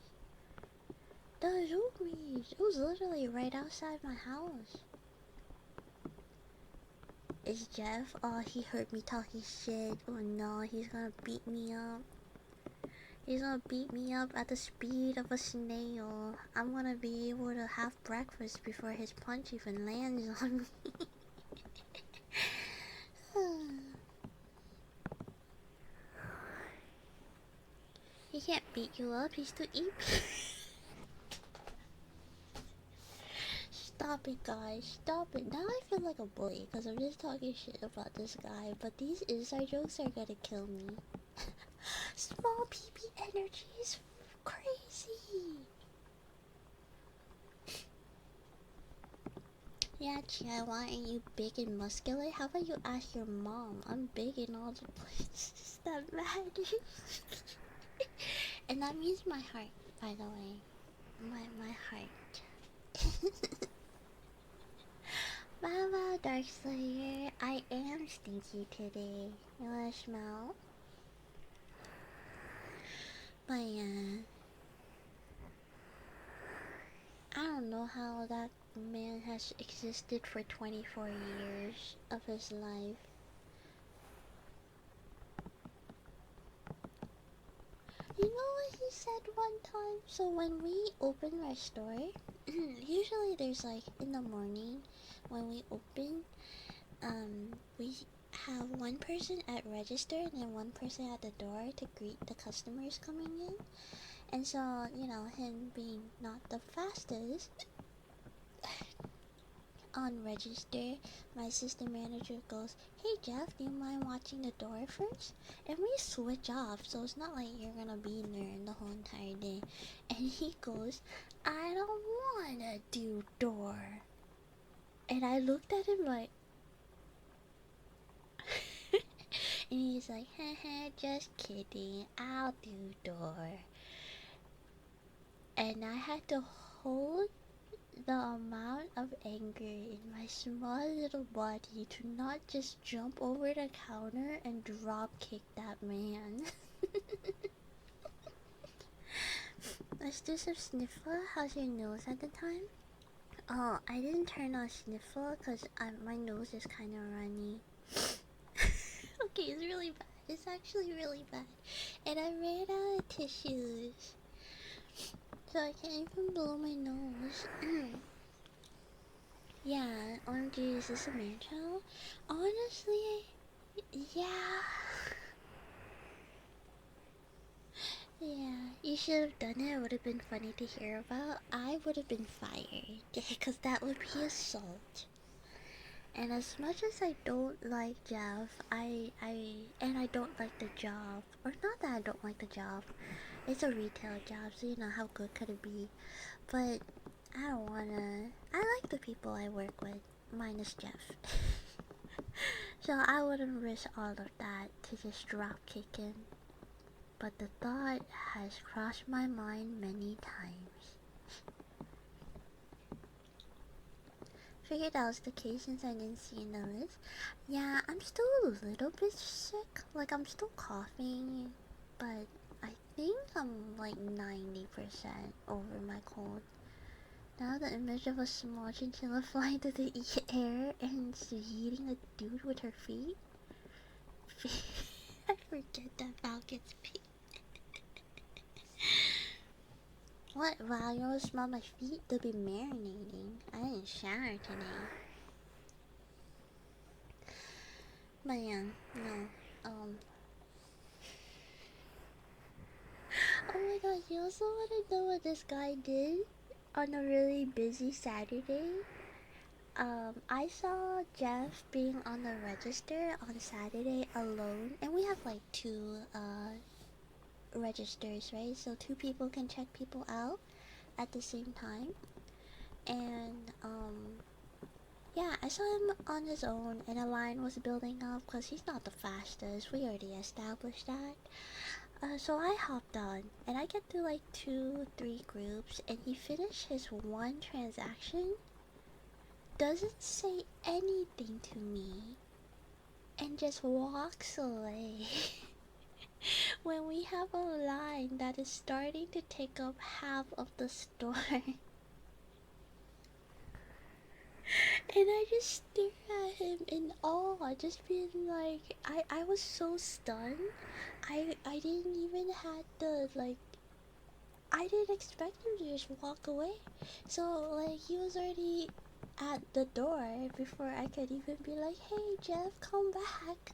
The zoomies. It was literally right outside my house. Is Jeff? Oh, he heard me talking shit. Oh no, he's gonna beat me up. He's gonna beat me up at the speed of a snail. I'm gonna be able to have breakfast before his punch even lands on me. He can't beat you up, he's too EP. Stop it, guys. Stop it. Now I feel like a bully because I'm just talking shit about this guy, but these inside jokes are gonna kill me. Small PP energy is crazy. Yeah, Chia, why aren't you big and muscular? How about you ask your mom? I'm big in all the places that matters. And that means my heart, by the way. My heart. Mama, Dark Slayer, I am stinky today. You wanna smell? But yeah, I don't know how that man has existed for 24 years of his life. You know what he said one time? So when we open our store, usually there's like in the morning when we open, we have one person at register and then one person at the door to greet the customers coming in. And so, you know, him being not the fastest on register, my assistant manager goes, "Hey Jeff, do you mind watching the door first?" And we switch off, so it's not like you're gonna be in there the whole entire day. And he goes, "I don't wanna do door." And I looked at him like, and he's like, "Haha, just kidding, I'll do door." And I had to hold the amount of anger in my small little body to not just jump over the counter and drop kick that man. Let's do some sniffle. How's your nose at the time? Oh, I didn't turn on sniffle because my nose is kind of runny. Okay, it's really bad. It's actually really bad. And I ran out of tissues. So I can't even blow my nose. Yeah, OMG, is this a man channel? Honestly, yeah. Yeah, you should have done it. It would have been funny to hear about. I would have been fired. Because that would be assault. And as much as I don't like Jeff, and I don't like the job. Or not that I don't like the job. It's a retail job, so you know, how good could it be? But I don't wanna. I like the people I work with, minus Jeff. So I wouldn't risk all of that to just drop kick him. But the thought has crossed my mind many times. Figured that was the case since I didn't see in the list. Yeah, I'm still a little bit sick. Like, I'm still coughing. But I think I'm like 90% over my cold. Now the image of a small chinchilla flying through the air and eating a dude with her feet. I forget that Falcon's feet. What? Wow, you wanna smell my feet? They'll be marinating. I didn't shower today. But yeah, no. Oh my god, you also wanna know what this guy did on a really busy Saturday? I saw Jeff being on the register on Saturday alone, and we have like two, registers, right? So two people can check people out at the same time. And, yeah, I saw him on his own, and a line was building up because he's not the fastest. We already established that. So I hopped on, and I get through like 2, 3 groups, and he finished his one transaction doesn't say anything to me and just walks away when we have a line that is starting to take up half of the store. And I just stare at him in awe, just being like, I was so stunned. I didn't even had the, like, I didn't expect him to just walk away. So, like, he was already at the door before I could even be like, hey, Jeff, come back.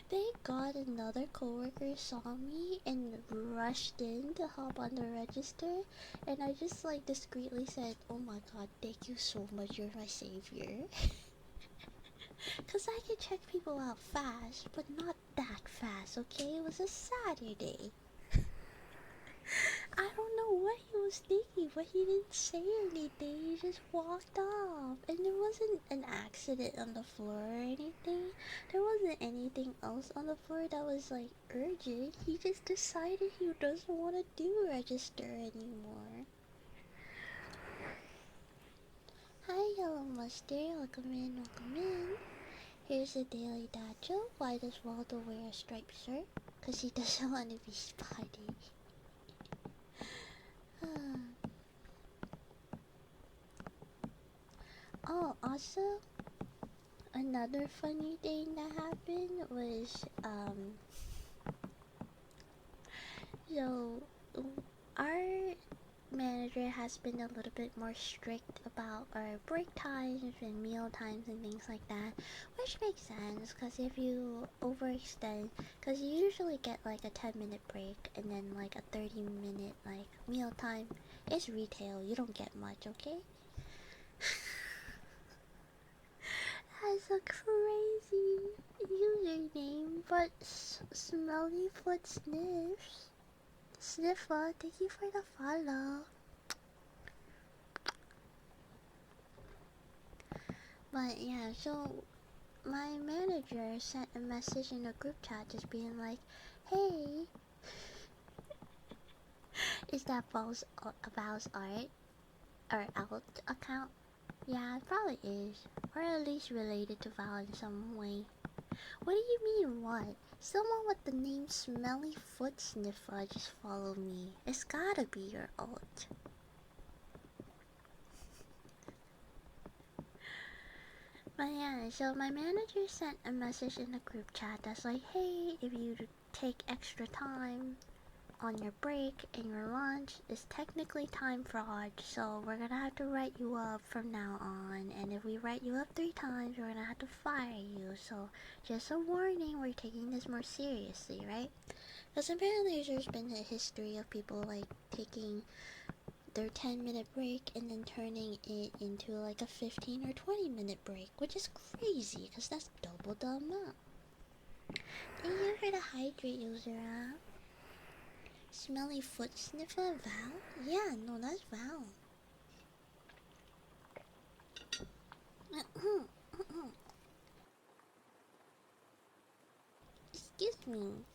Thank God another coworker saw me and rushed in to hop on the register, and I just like discreetly said, "Oh my God, thank you so much, you're my savior." Cause I can check people out fast, but not that fast, okay? It was a Saturday. I don't know what he was thinking, but he didn't say anything. He just walked off. And there wasn't an accident on the floor or anything. There wasn't anything else on the floor that was like urgent. He just decided he doesn't want to do register anymore. Hi, Yellow Mustard. Welcome in, welcome in. Here's a daily dad joke. Why does Waldo wear a striped shirt? Because he doesn't want to be spotted. Oh, also, another funny thing that happened was, so our manager has been a little bit more strict about our break times and meal times and things like that, which makes sense, because if you overextend, because you usually get like a 10-minute break and then like a 30-minute like meal time. It's retail, you don't get much, okay? Has a crazy username, but Smelly Foot Sniffs. Sniffer, thank you for the follow. But yeah, so my manager sent a message in a group chat just being like, hey, is that Val's art or out account? Yeah, it probably is. Or at least related to Val in some way. What do you mean, what? Someone with the name Smelly Foot Sniffer just followed me. It's gotta be your alt. But yeah, so my manager sent a message in the group chat that's like, hey, if you take extra time on your break and your lunch, it's technically time fraud, so we're gonna have to write you up from now on, and if we write you up 3 times, we're gonna have to fire you, so just a warning, we're taking this more seriously, right? Because apparently there's been a history of people like taking their 10-minute break and then turning it into like a 15 or 20-minute break, which is crazy because that's double the amount. Thank you for the hydrate user, huh? Smelly Foot Sniffer, Val? Yeah, no, that's Val. Excuse me.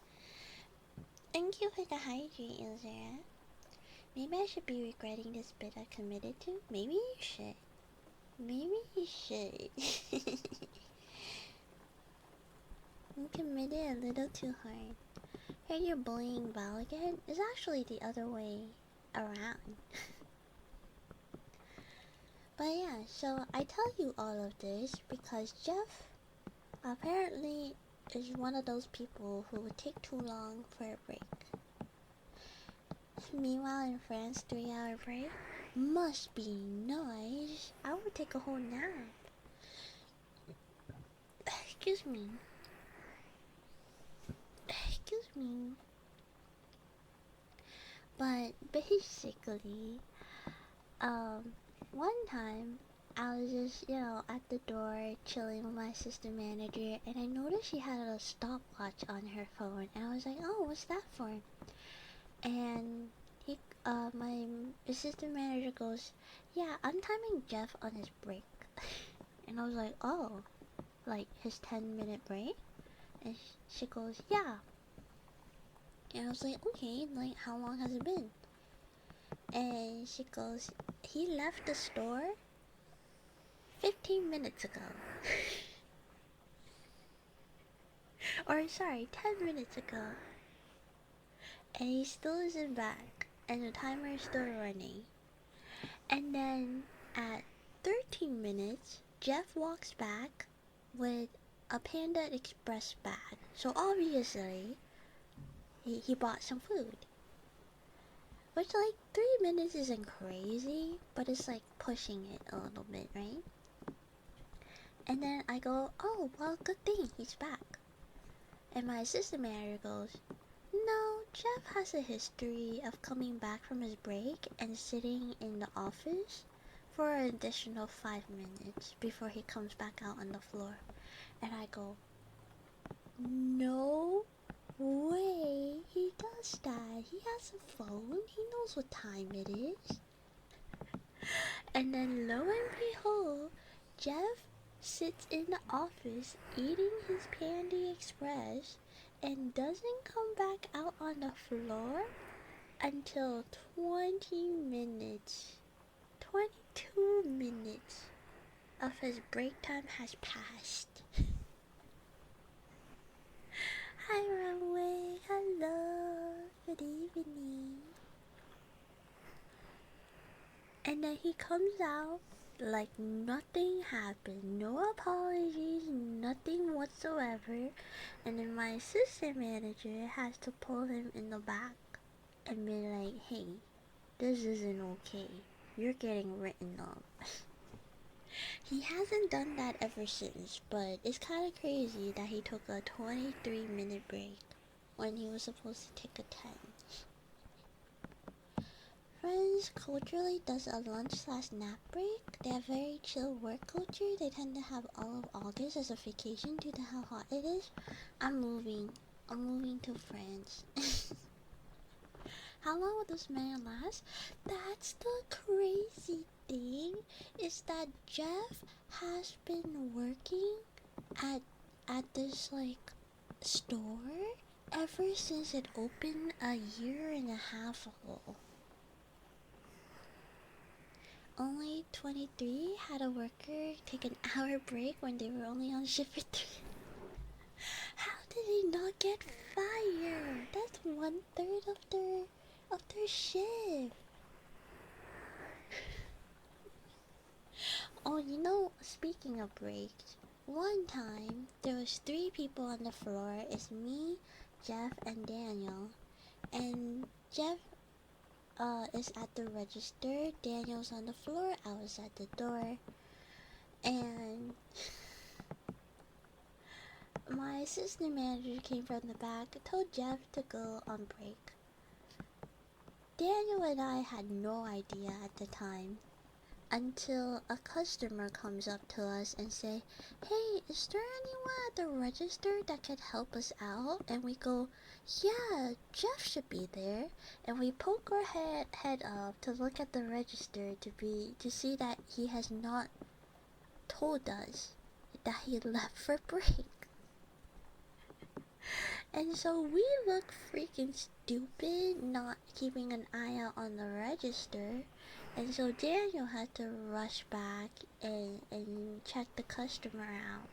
Thank you for the hydrate user. Maybe I should be regretting this bit I committed to? Maybe you should. Maybe you should. You committed a little too hard. Heard you're bullying Val again? It's actually the other way around. But yeah, so I tell you all of this because Jeff apparently is one of those people who would take too long for a break. Meanwhile in France, 3-hour break must be nice. I would take a whole nap. Excuse me. Excuse me. But basically, one time I was just, at the door chilling with my assistant manager, and I noticed she had a stopwatch on her phone, and I was like, oh, what's that for? And my assistant manager goes, yeah, I'm timing Jeff on his break. And I was like, oh, like his 10-minute break? And she goes, yeah. And I was like, okay, like how long has it been? And she goes, he left the store 15 minutes ago. Or sorry, 10 minutes ago. And he still isn't back. And the timer is still running. And then at 13 minutes, Jeff walks back with a Panda Express bag. So obviously, he bought some food. Which, like, 3 minutes isn't crazy, but it's like pushing it a little bit, right? And then I go, oh, well, good thing he's back. And my assistant manager goes, no, Jeff has a history of coming back from his break and sitting in the office for an additional 5 minutes before he comes back out on the floor. And I go, no way he does that. He has a phone. He knows what time it is. And then lo and behold, Jeff sits in the office eating his Panda Express and doesn't come back out on the floor until 20 minutes, 22 minutes of his break time has passed. Hi Runway, hello, good evening. And then he comes out like nothing happened, no apologies, nothing whatsoever. And then my assistant manager has to pull him in the back and be like, hey, this isn't okay. You're getting written up. He hasn't done that ever since, but it's kind of crazy that he took a 23-minute break when he was supposed to take a 10. Friends culturally does a lunch/nap break. They have very chill work culture. They tend to have all of August as a vacation due to how hot it is. I'm moving to France. How long will this man last? That's the crazy thing, is that Jeff has been working at this like store ever since it opened a year and a half ago. Only 23 had a worker take an hour break when they were only on shift for 3. How did he not get fired? That's 1/3 of their shift. Oh, you know, speaking of breaks, one time there was 3 people on the floor. It's me, Jeff, and Daniel. And Jeff is at the register, Daniel's on the floor, I was at the door. And my assistant manager came from the back, told Jeff to go on break. Daniel and I had no idea at the time until a customer comes up to us and say, hey, is there anyone at the register that could help us out? And we go, yeah, Jeff should be there. And we poke our head up to look at the register to see that he has not told us that he left for break. And so we look freaking stupid not keeping an eye out on the register. And so Daniel had to rush back and check the customer out.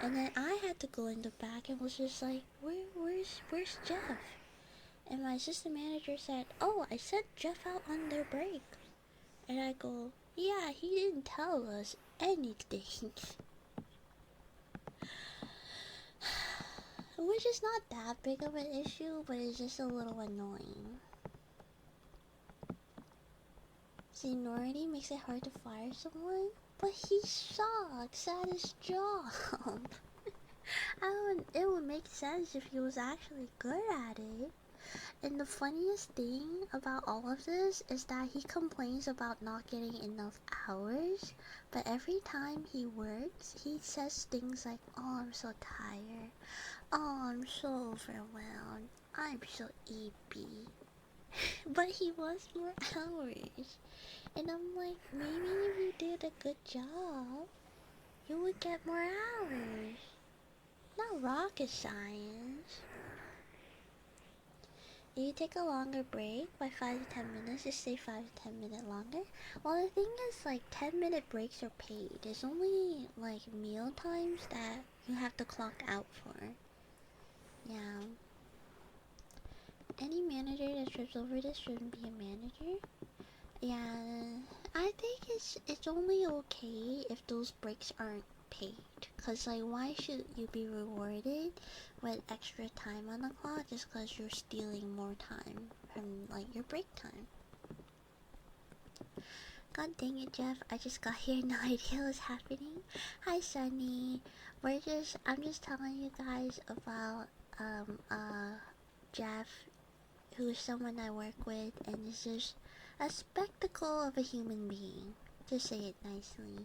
And then I had to go in the back and was just like, where's Jeff? And my assistant manager said, oh, I sent Jeff out on their break. And I go, yeah, he didn't tell us anything. Which is not that big of an issue, but it's just a little annoying. Seniority makes it hard to fire someone, but he sucks at his job. It would make sense if he was actually good at it. And the funniest thing about all of this is that he complains about not getting enough hours, but every time he works, he says things like, oh, I'm so tired. Oh, I'm so overwhelmed. I'm so eepy. But he wants more hours. And I'm like, maybe if you did a good job, you would get more hours. Not rocket science. you take a longer break by 5 to 10 minutes, just say 5 to 10 minutes longer. Well, the thing is, like, 10-minute breaks are paid. There's only, like, meal times that you have to clock out for. Yeah. Any manager that trips over this shouldn't be a manager. Yeah, I think it's only okay if those breaks aren't paid. Cause like, why should you be rewarded with extra time on the clock just cause you're stealing more time from like your break time? God dang it, Jeff! I just got here, no idea what's happening. Hi, Sunny. I'm just telling you guys about Jeff, who is someone I work with, and is just a spectacle of a human being, to say it nicely.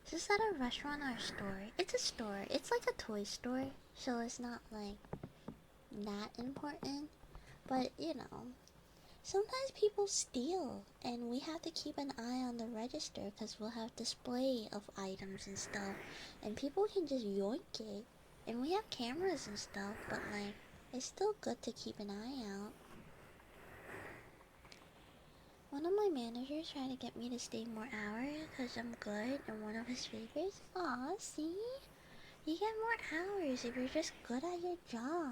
Is this at a restaurant or a store? It's a store. It's like a toy store, so it's not like that important. But you know, sometimes people steal, and we have to keep an eye on the register because we'll have display of items and stuff, and people can just yoink it. And we have cameras and stuff, but like, it's still good to keep an eye out. One of my managers trying to get me to stay more hours because I'm good and one of his favorites. Aw, see? You get more hours if you're just good at your job.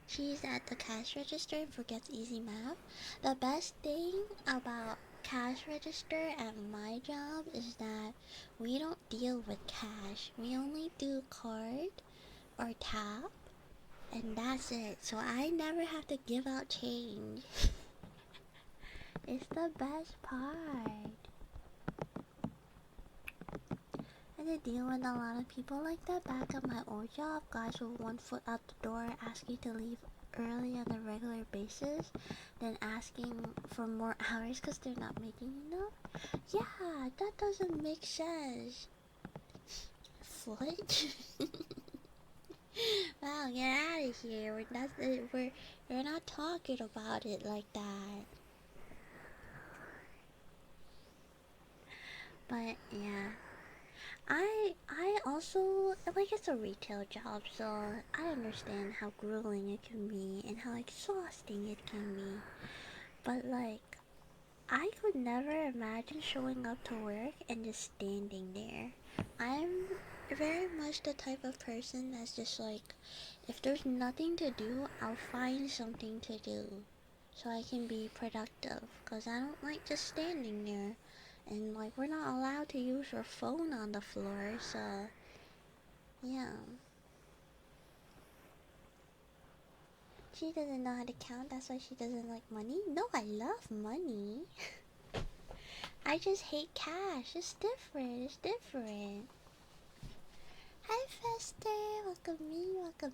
She's at the cash register and forgets easy math. The best thing about cash register at my job is that we don't deal with cash. We only do card or tap, and that's it. So I never have to give out change. It's the best part. I had to deal with a lot of people like that back at my old job. Guys with one foot out the door ask you to leave early on a regular basis, then asking for more hours because they're not making enough. Yeah, that doesn't make sense. Foot? Wow, get out of here. We're not talking about it like that. But yeah. I also, like, it's a retail job, so I understand how grueling it can be and how exhausting it can be. But like, I could never imagine showing up to work and just standing there. I'm very much the type of person that's just like, if there's nothing to do, I'll find something to do so I can be productive, because I don't like just standing there. And like, we're not allowed to use our phone on the floor, so yeah. She doesn't know how to count, that's why she doesn't like money. No, I love money. I just hate cash. It's different. It's different. Hi, Fester. Welcome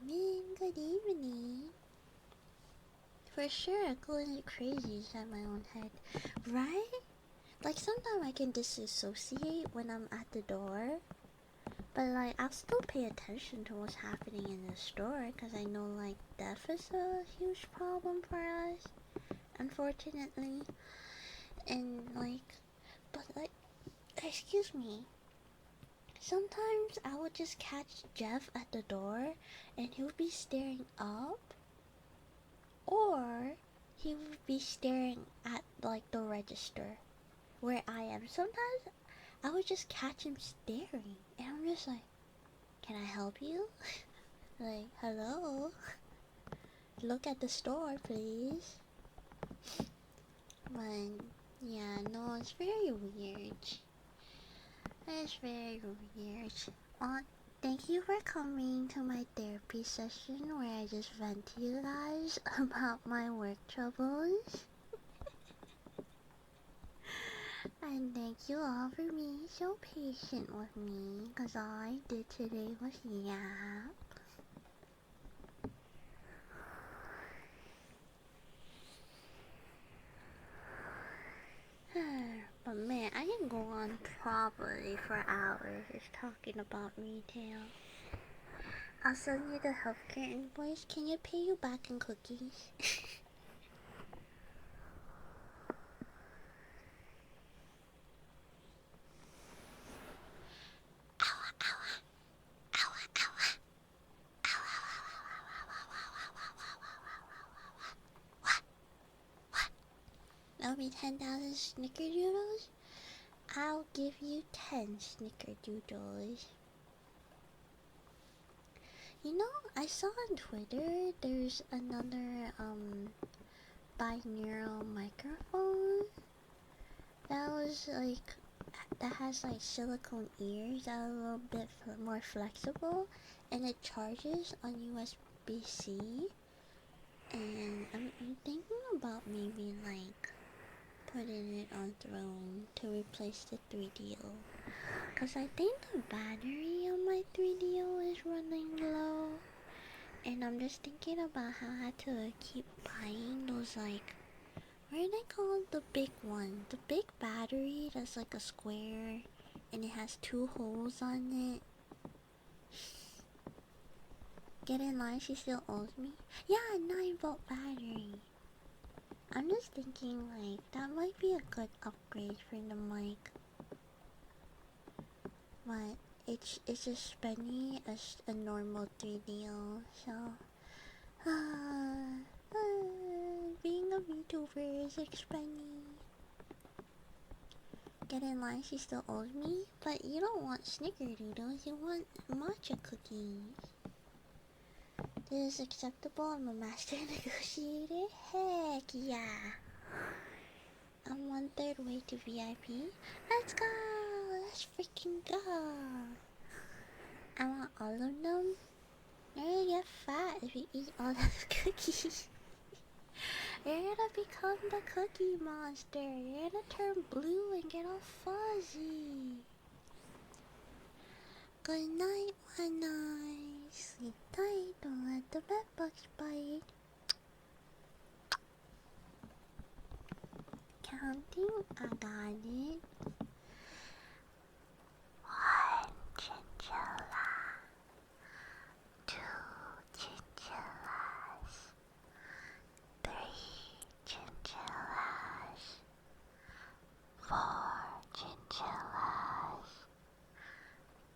in. Good evening. For sure, going crazy inside my own head. Right? Like, sometimes I can disassociate when I'm at the door. But, like, I'll still pay attention to what's happening in the store. Because I know, like, death is a huge problem for us. Unfortunately. And, like, but, like, excuse me. Sometimes I would just catch Jeff at the door. And he would be staring up. Or he would be staring at, like, the register where I am. Sometimes I would just catch him staring, and I'm just like, can I help you? Like, hello? Look at the store, please. But, yeah, no, it's very weird. It's very weird. Thank you for coming to my therapy session where I just vent to you guys about my work troubles. And thank you all for being so patient with me, cause all I did today was yap. But man, I can go on probably for hours just talking about retail. I'll send you the healthcare invoice. Can you pay you back in cookies? owe me 10,000 snickerdoodles, I'll give you 10 snickerdoodles. You know, I saw on Twitter there's another binaural microphone that was like that has like silicone ears that are a little bit more flexible, and it charges on USB-C. And I'm thinking about maybe like putting it on Throne to replace the 3DO, cause I think the battery on my 3DO is running low, and I'm just thinking about how I had to keep buying those like, what are they called? The big one. The big battery that's like a square and it has 2 holes on it. Get in line, she still owes me. Yeah, 9-volt battery. I'm just thinking like that might be a good upgrade for the mic. But it's just spending as a normal 3DO, so being a VTuber is expensive. Get in line, she still owes me. But you don't want snickerdoodles, you want matcha cookies. This is acceptable, I'm a master negotiator. Heck yeah. I'm 1/3 way to VIP. Let's go! Let's freaking go! I want all of them. You're gonna get fat if you eat all those cookies. You're gonna become the cookie monster. You're gonna turn blue and get all fuzzy. Good night, one eye. Sleep tight, don't let the bed bugs bite. Counting, I got it. 1 chinchilla. 2 chinchillas. 3 chinchillas. 4 chinchillas.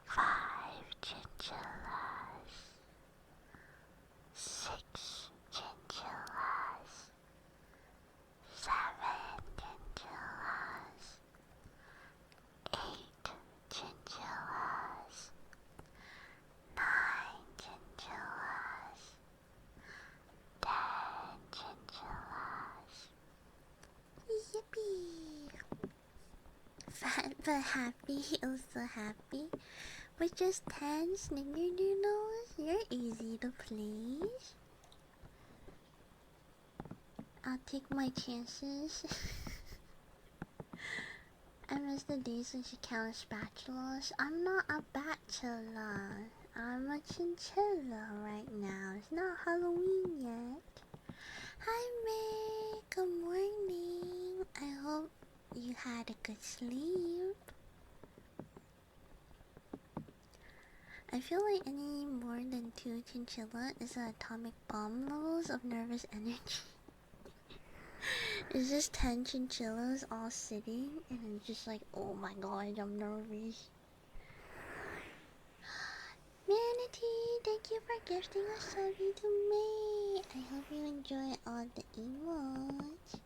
5 chinchillas. 6 chinchillas. 7 chinchillas. 8 chinchillas. 9 chinchillas. 10 chinchillas. Yippee! Fat but happy, oh so happy. With just 10 snickerdoodles, you're easy to please. I'll take my chances. I miss the days when she counted spatulas. I'm not a bachelor. I'm a chinchilla right now. It's not Halloween yet. Hi May, good morning. I hope you had a good sleep. I feel like any more than 2 chinchilla is at atomic bomb levels of nervous energy. It's just 10 chinchillas all sitting and I'm just like, oh my god, I'm nervous. Manatee, thank you for gifting a subby to me. I hope you enjoy all the emotes.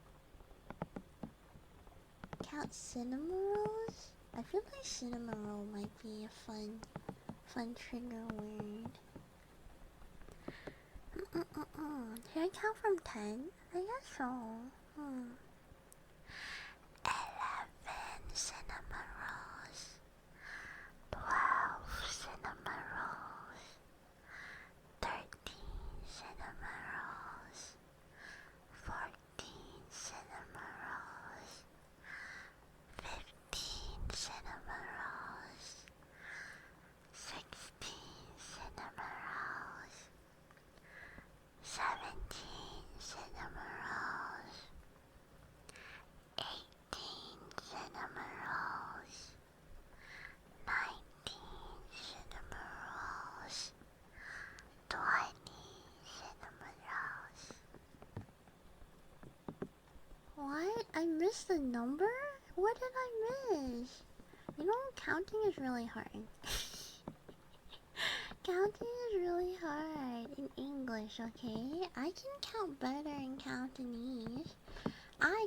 Count cinnamon rolls? I feel like cinnamon roll might be a fun trigger word. Can I count from 10? I guess so. 11 cinnamon rolls. 12 cinnamon rolls. 13 cinnamon rolls. 14 cinnamon rolls. 15 cinnamon rolls. 16 cinnamon rolls. 17 cinnamon rolls. 18 cinnamon rolls. 19 cinnamon rolls. 20 cinnamon rolls. What? I missed the number? What did I miss? You know, counting is really hard. Counting is really hard in English, okay? I can count better in Cantonese. I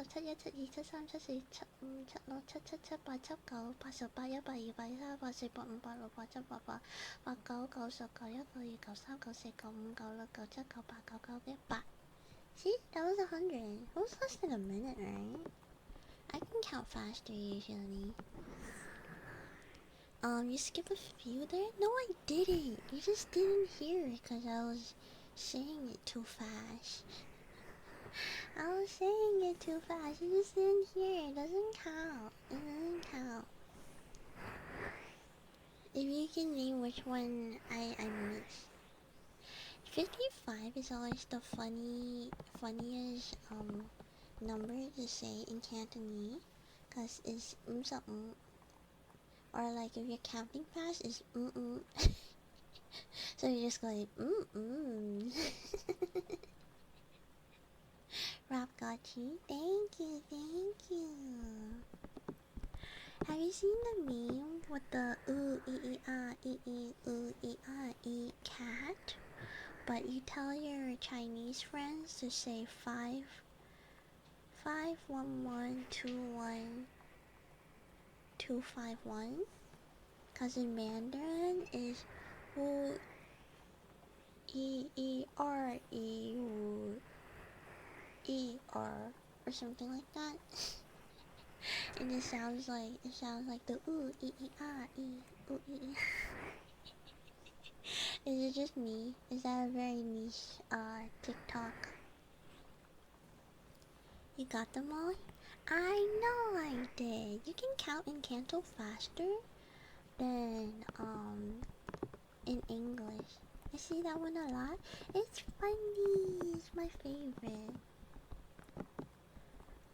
十七一七二七三七四七五七六七七七八七九八十八一百二百三百四百五百六百七百八八九九十九一九二九三九四九五九六九七九八九九一百。See, that was 100. It was less than a minute, right? I can count faster usually. You skipped a few there? No, I didn't. You just didn't hear it because I was saying it too fast. I was saying it too fast. You just didn't hear it. It doesn't count. It doesn't count. If you can name which one I missed. 55 is always the funniest number to say in Cantonese, cause it's something, or like if you're counting fast, it's so you just go like Rob Gotchi, thank you. Have you seen the meme with the ooh ee ah ooh ee cat? But you tell your Chinese friends to say 51121 cause in Mandarin is wu or something like that. And it sounds like the ooh ooh Is it just me? Is that a very niche TikTok? You got them all? I know I did. You can count in Canto faster than in English. I see that one a lot. It's funny. It's my favorite.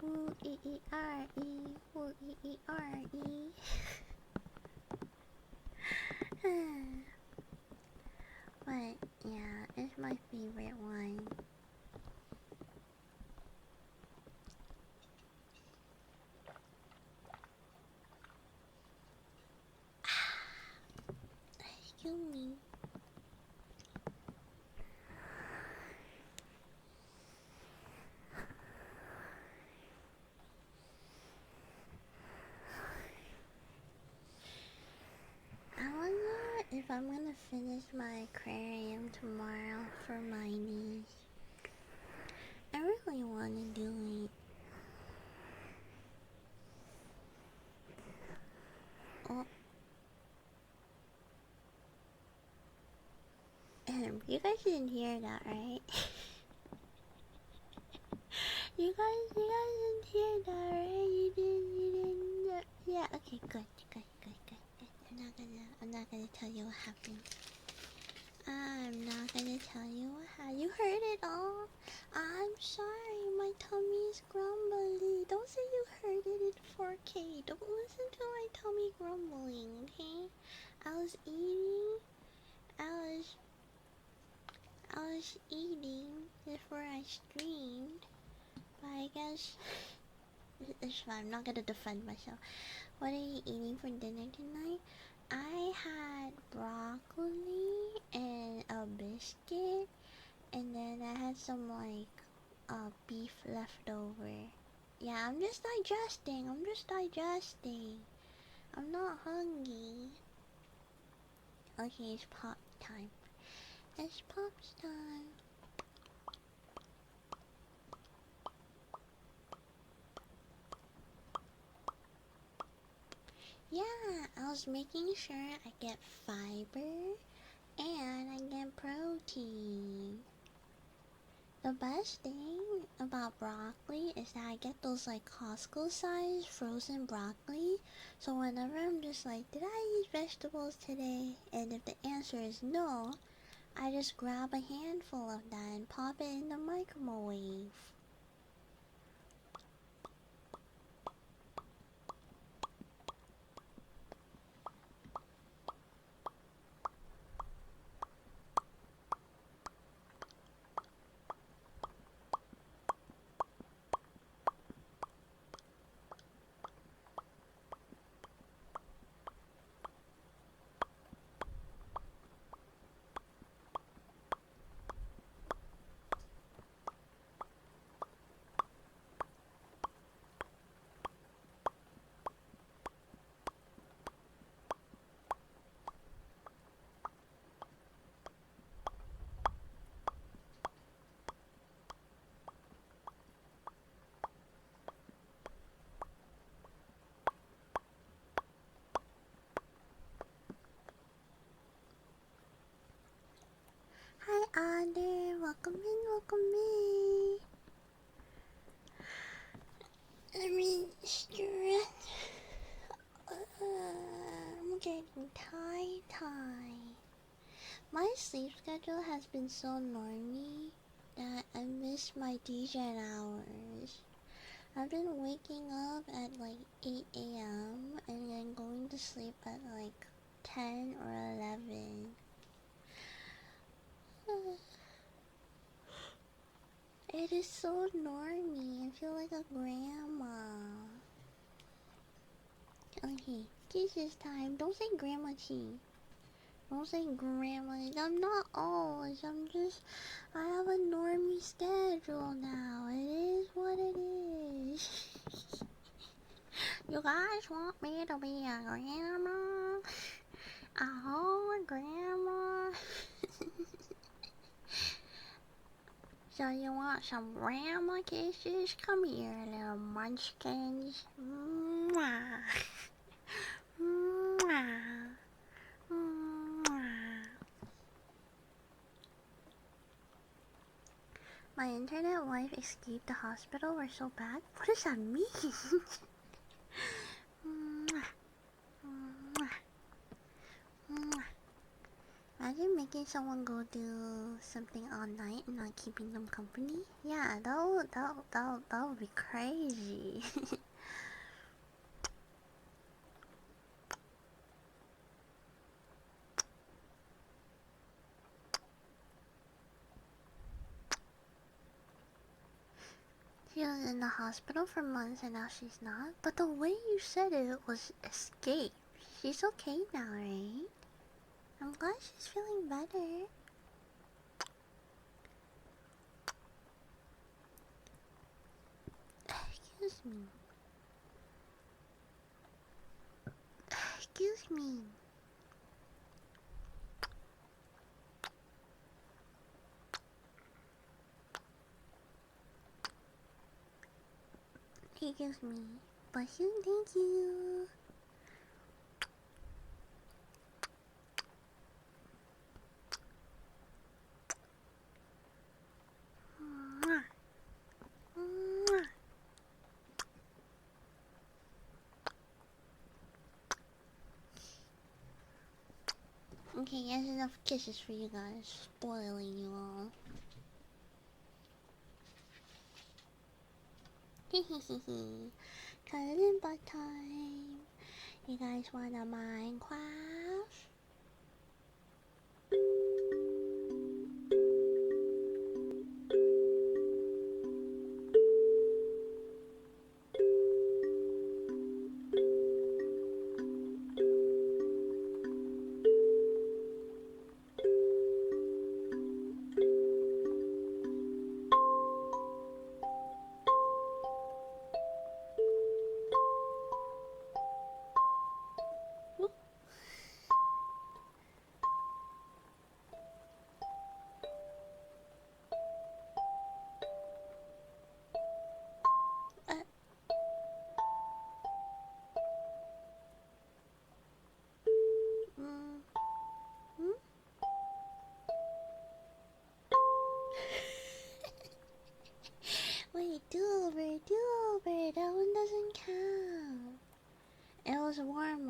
Ooh ooh But yeah, it's my favorite one. Excuse me. I wonder if I'm gonna finish my aquarium tomorrow for my niece. I really wanna do it. Oh. You guys didn't hear that, right? you guys didn't hear that, right? You didn't. Yeah. Okay. Good. I'm not gonna tell you what happened. I'm not gonna tell you what happened. You heard it all. I'm sorry. My tummy is grumbly. Don't say you heard it in 4K. Don't listen to my tummy grumbling. Okay? I was eating before I streamed, but I guess it's fine. I'm not gonna defend myself. What are you eating for dinner tonight? I had broccoli and a biscuit, and then I had some like beef left over. Yeah, I'm just digesting. I'm not hungry. Okay, it's pop time. It's Pop's time. Yeah, was making sure I get fiber and I get protein. The best thing about broccoli is that I get those like Costco size frozen broccoli. So whenever I'm just like, did I eat vegetables today? And if the answer is no, I just grab a handful of that and pop it in the microwave. Hi Ander, welcome in, welcome in. I mean, stress. I'm getting tired. My sleep schedule has been so normy that I miss my DJ hours. I've been waking up at like 8 a.m. and then going to sleep at like 10 or 11. It is so normy. I feel like a grandma. Okay, kisses time. Don't say grandma tea. Don't say grandma. I'm not old. I have a normie schedule now. It is what it is. You guys want me to be a grandma? A whole grandma? So you want some grandma kisses? Come here, little munchkins. Mwah. Mwah. Mwah. My internet wife escaped the hospital. We're so bad. What does that mean? Mwah. Mwah. Mwah. Imagine making someone go do something all night and not keeping them company. Yeah, that would be crazy. She was in the hospital for months and now she's not. But the way you said it was escape. She's okay now, right? I'm glad she's feeling better. Excuse me. Excuse me. Excuse me. Bless you, thank you. Mwah. Mwah. Okay, that's enough kisses for you guys. Spoiling you all. Hehehehe. Cuddling butt time. You guys wanna Minecraft?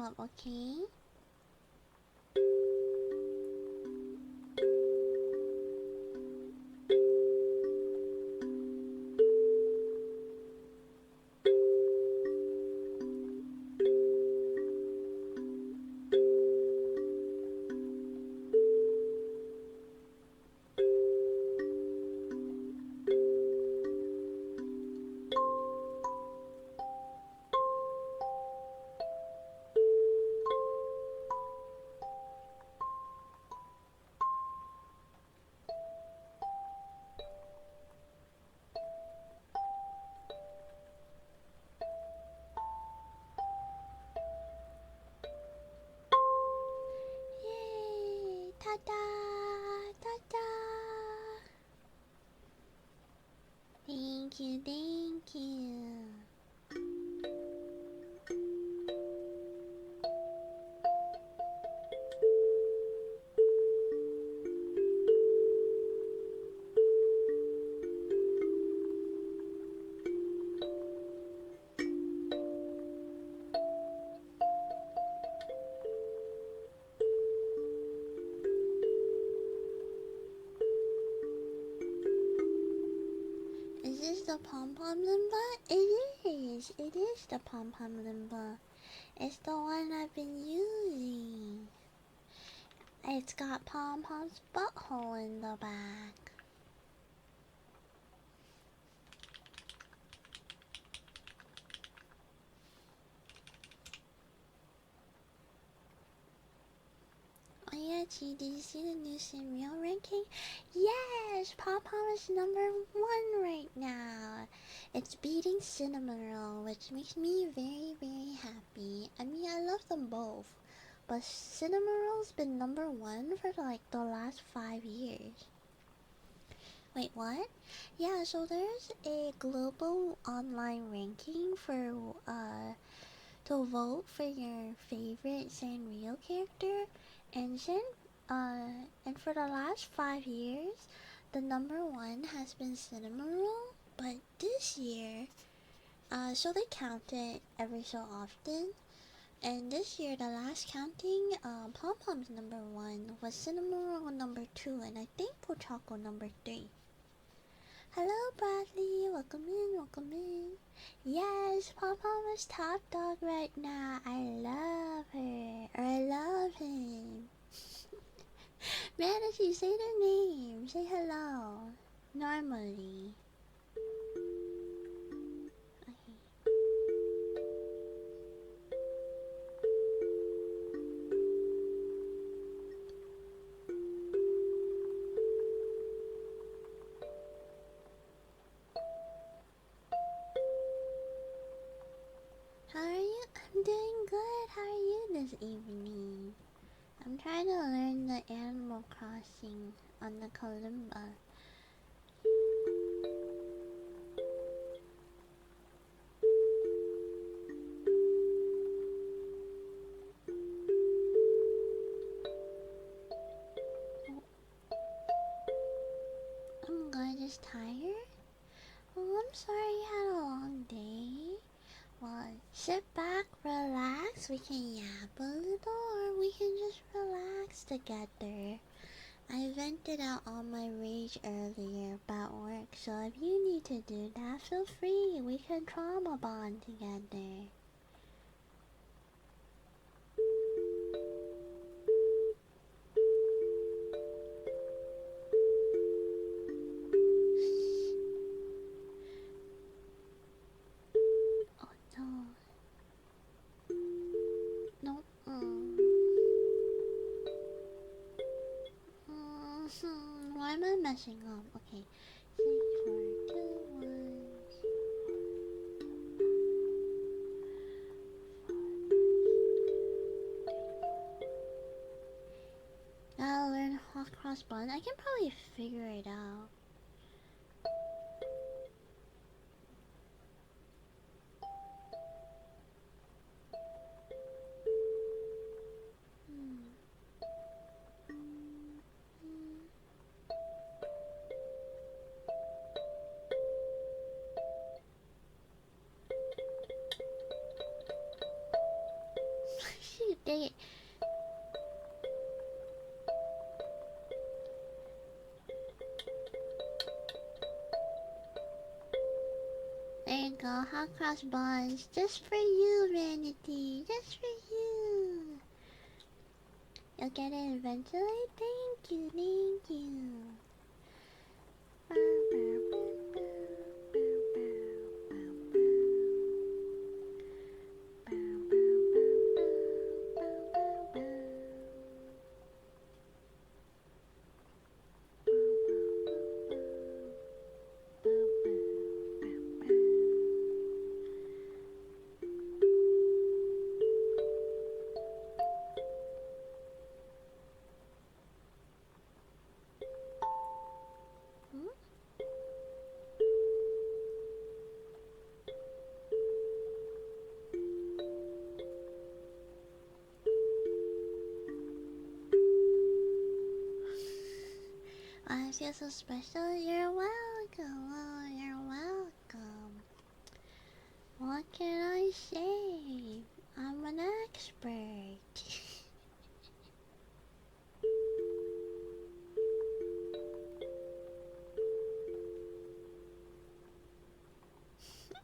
up, okay? Yay! Ta-da! Ta-da! Thank you, thank you. Is this the pom-pom limba? It is! It is the pom-pom limba. It's the one I've been using. It's got pom-pom's butthole in the back. Oh yeah, G, did you see the new cereal ranking? Yes! Pom-pom is #1 right now. It's beating Cinnamon Roll, which makes me very, very happy. I mean, I love them both. But Cinnamon Roll's been #1 for like the last 5 years. Wait, what? Yeah, so there's a global online ranking for to vote for your favorite Sanrio character, and and for the last 5 years, the #1 has been Cinnamon Roll. But this year, so they count it every so often. And this year, the last counting, Pom Pom's #1 was Cinnamon Roll #2, and I think Pochaco #3. Hello, Bradley. Welcome in, welcome in. Yes, Pom Pom is top dog right now. I love her. Or I love him. Manatee, say their name. Say hello. Normally. Okay. How are you? I'm doing good. How are you this evening? I'm trying to learn the Animal Crossing on the Kalimba. I'm good. Just tired? Oh, I'm sorry you had a long day. Well, sit back, relax. We can yap a little, or we can just relax together. I vented out all my rage earlier about work, so if you need to do that, feel free. We can trauma bond together. Oh no. No. Why am I messing up? Okay. 6, 4, 2, 1. Gotta learn hot cross bun. I can probably figure it out. She go. Hot cross buns. Just for you, Vanity. Just for you. You'll get it eventually. Thank you, thank you. I feel so special. You're welcome. Oh, you're welcome. What can I say? I'm an expert.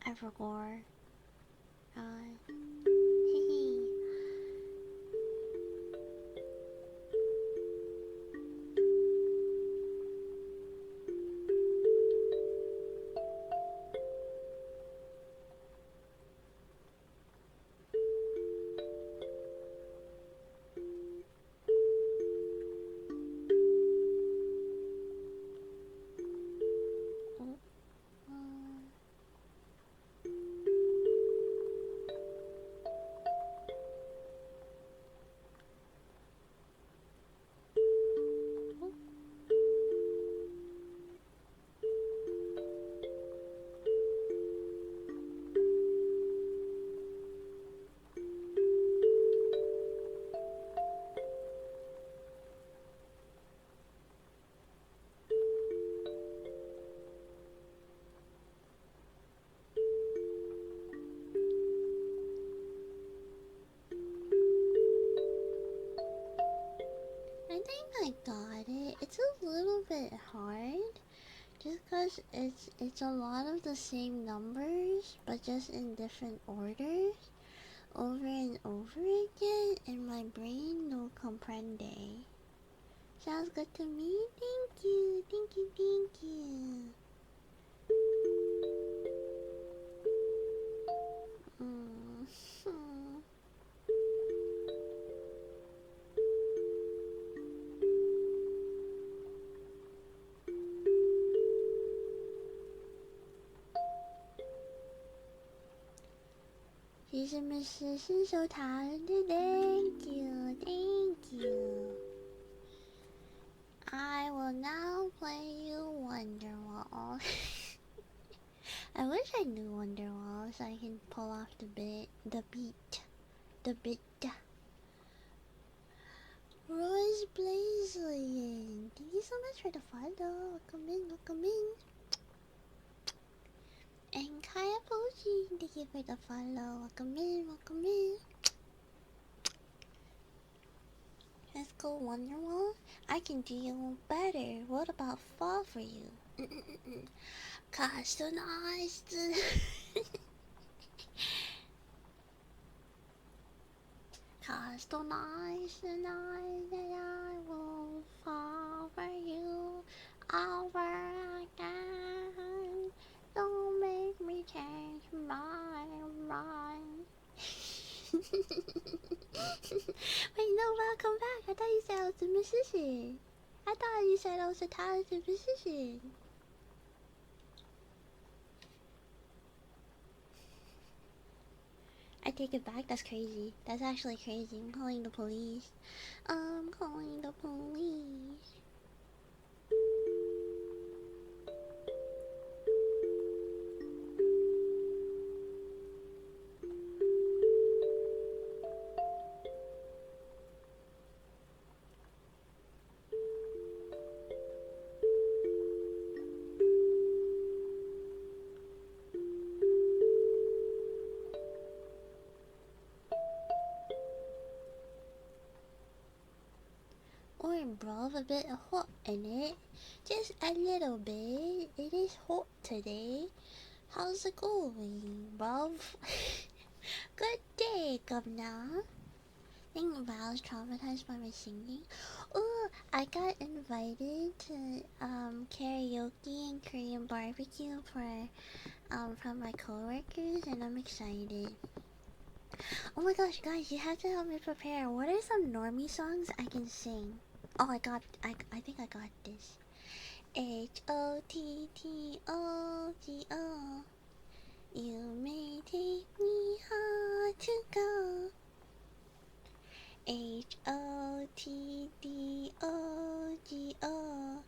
I forgot. Hehe. I think I got it. It's a little bit hard, just cause it's a lot of the same numbers, but just in different orders, over and over again, and my brain no comprende. Sounds good to me. Thank you, thank you, thank you. Mm. She's a musician, so talented. Thank you, thank you. I will now play you Wonderwall. I wish I knew Wonderwall so I can pull off the beat. Rose Blazelian, thank you so much for the follow. Welcome in. And Kaya Fuji, thank you for the follow. Welcome in. Let's go Wonderwall. I can do you better. What about fall for you? Customized. Customized the night that I will fall for you over again. Don't make me change my mind. Wait, no, welcome back. I thought you said I was a musician. I thought you said I was a talented musician. I take it back. That's crazy. That's actually crazy. I'm calling the police. I'm calling the police. Or bro, a bit hot in it. Just a little bit. It is hot today. How's it going, bruv? Good day, governor. Think about I was traumatized by my singing. Ooh, I got invited to karaoke and Korean barbecue for from my coworkers, and I'm excited. Oh my gosh, guys, you have to help me prepare. What are some normie songs I can sing? Oh, I think I got this. Hotttogo. You may take me hard to go. Hottdogo.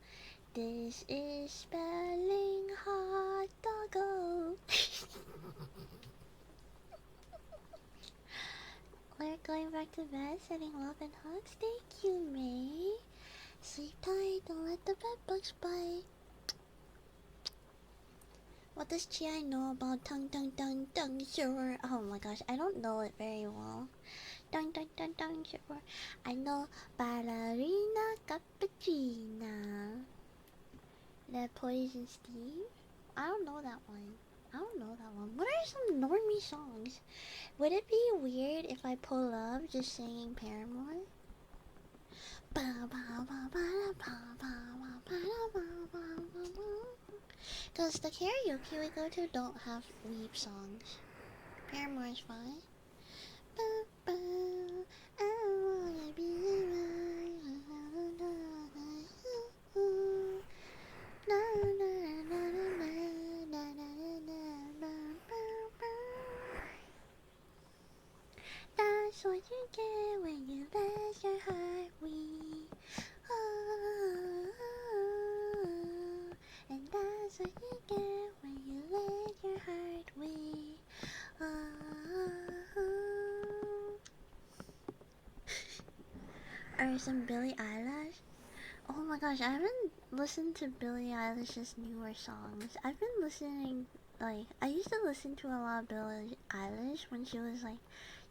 This is spelling hot doggo. We're going back to bed, sending love and hugs. Thank you, May. Sleep tight, don't let the bed bugs bite. What does Chi know about tongue, sure? Oh my gosh, I don't know it very well. Tongue, sure. I know ballerina cappuccina. The Poison Steve? I don't know that one. What are some normie songs? Would it be weird if I pull up just singing Paramore? Because the karaoke we go to don't have weep songs. Paramore is fine. That's what you get when you let your heart weep. And that's what you get when you let your heart weep. Or some Billie Eilish. Oh my gosh, I haven't listened to Billie Eilish's newer songs. I've been listening, like, I used to listen to a lot of Billie Eilish when she was like,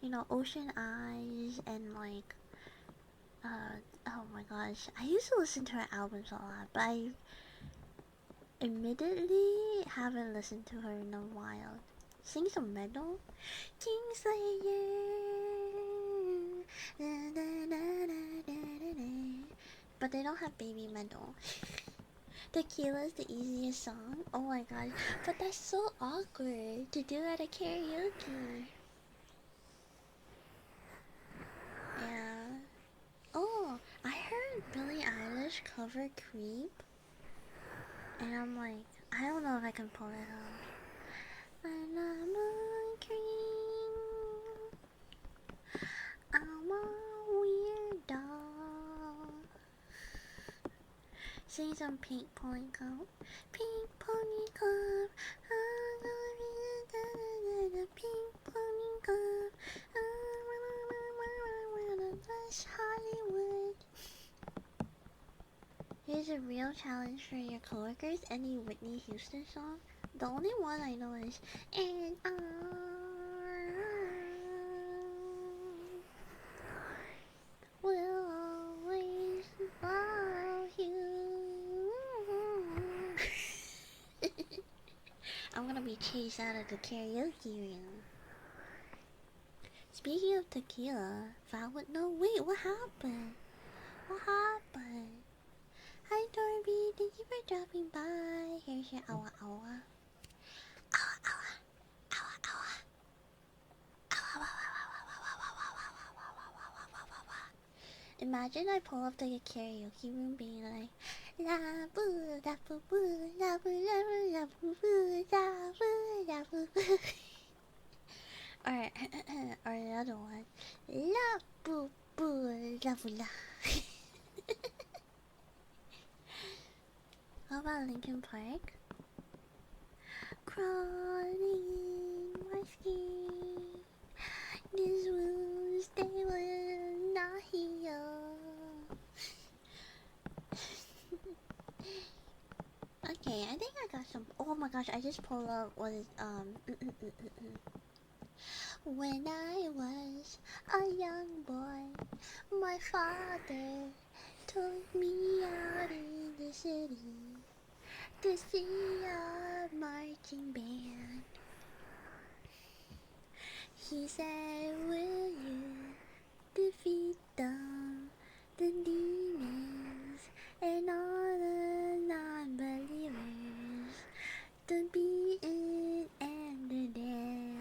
you know, Ocean Eyes and like, oh my gosh. I used to listen to her albums a lot, but I admittedly haven't listened to her in a while. Sing some metal? Kingslayer. But they don't have baby metal. Tequila's the easiest song. Oh my gosh. But that's so awkward to do at a karaoke. Yeah. Oh, I heard Billie Eilish cover Creep. And I'm like, I don't know if I can pull it off. When I'm on Creep, I'm a weird dog. Sing some Pink Pony Club. Pink Pony Club. I'm gonna be the Pink Pony Club. West Hollywood. Here's a real challenge for your coworkers. Any Whitney Houston song? The only one I know is and I will always love you. I'm gonna be chased out of the karaoke room. Speaking of tequila, Val would no wait, what happened? What happened? Hi Dorby, thank you for dropping by. Here's your awa awa. Awa awa. Awa awa. Awa awa. Imagine I pull up to a karaoke room being like la boo la boo boo la boo la boo la boo boo la boo boo. Or the other one. La boo boo la boo la. How about Linkin Park? Crawling my skin. These wounds, they will not heal. Okay, I think I got some. Oh my gosh, I just pulled up what is When I was a young boy, my father took me out in the city. to see a marching band. He said, will you defeat them, the demons, and all the non-believers, the beaten and the damned?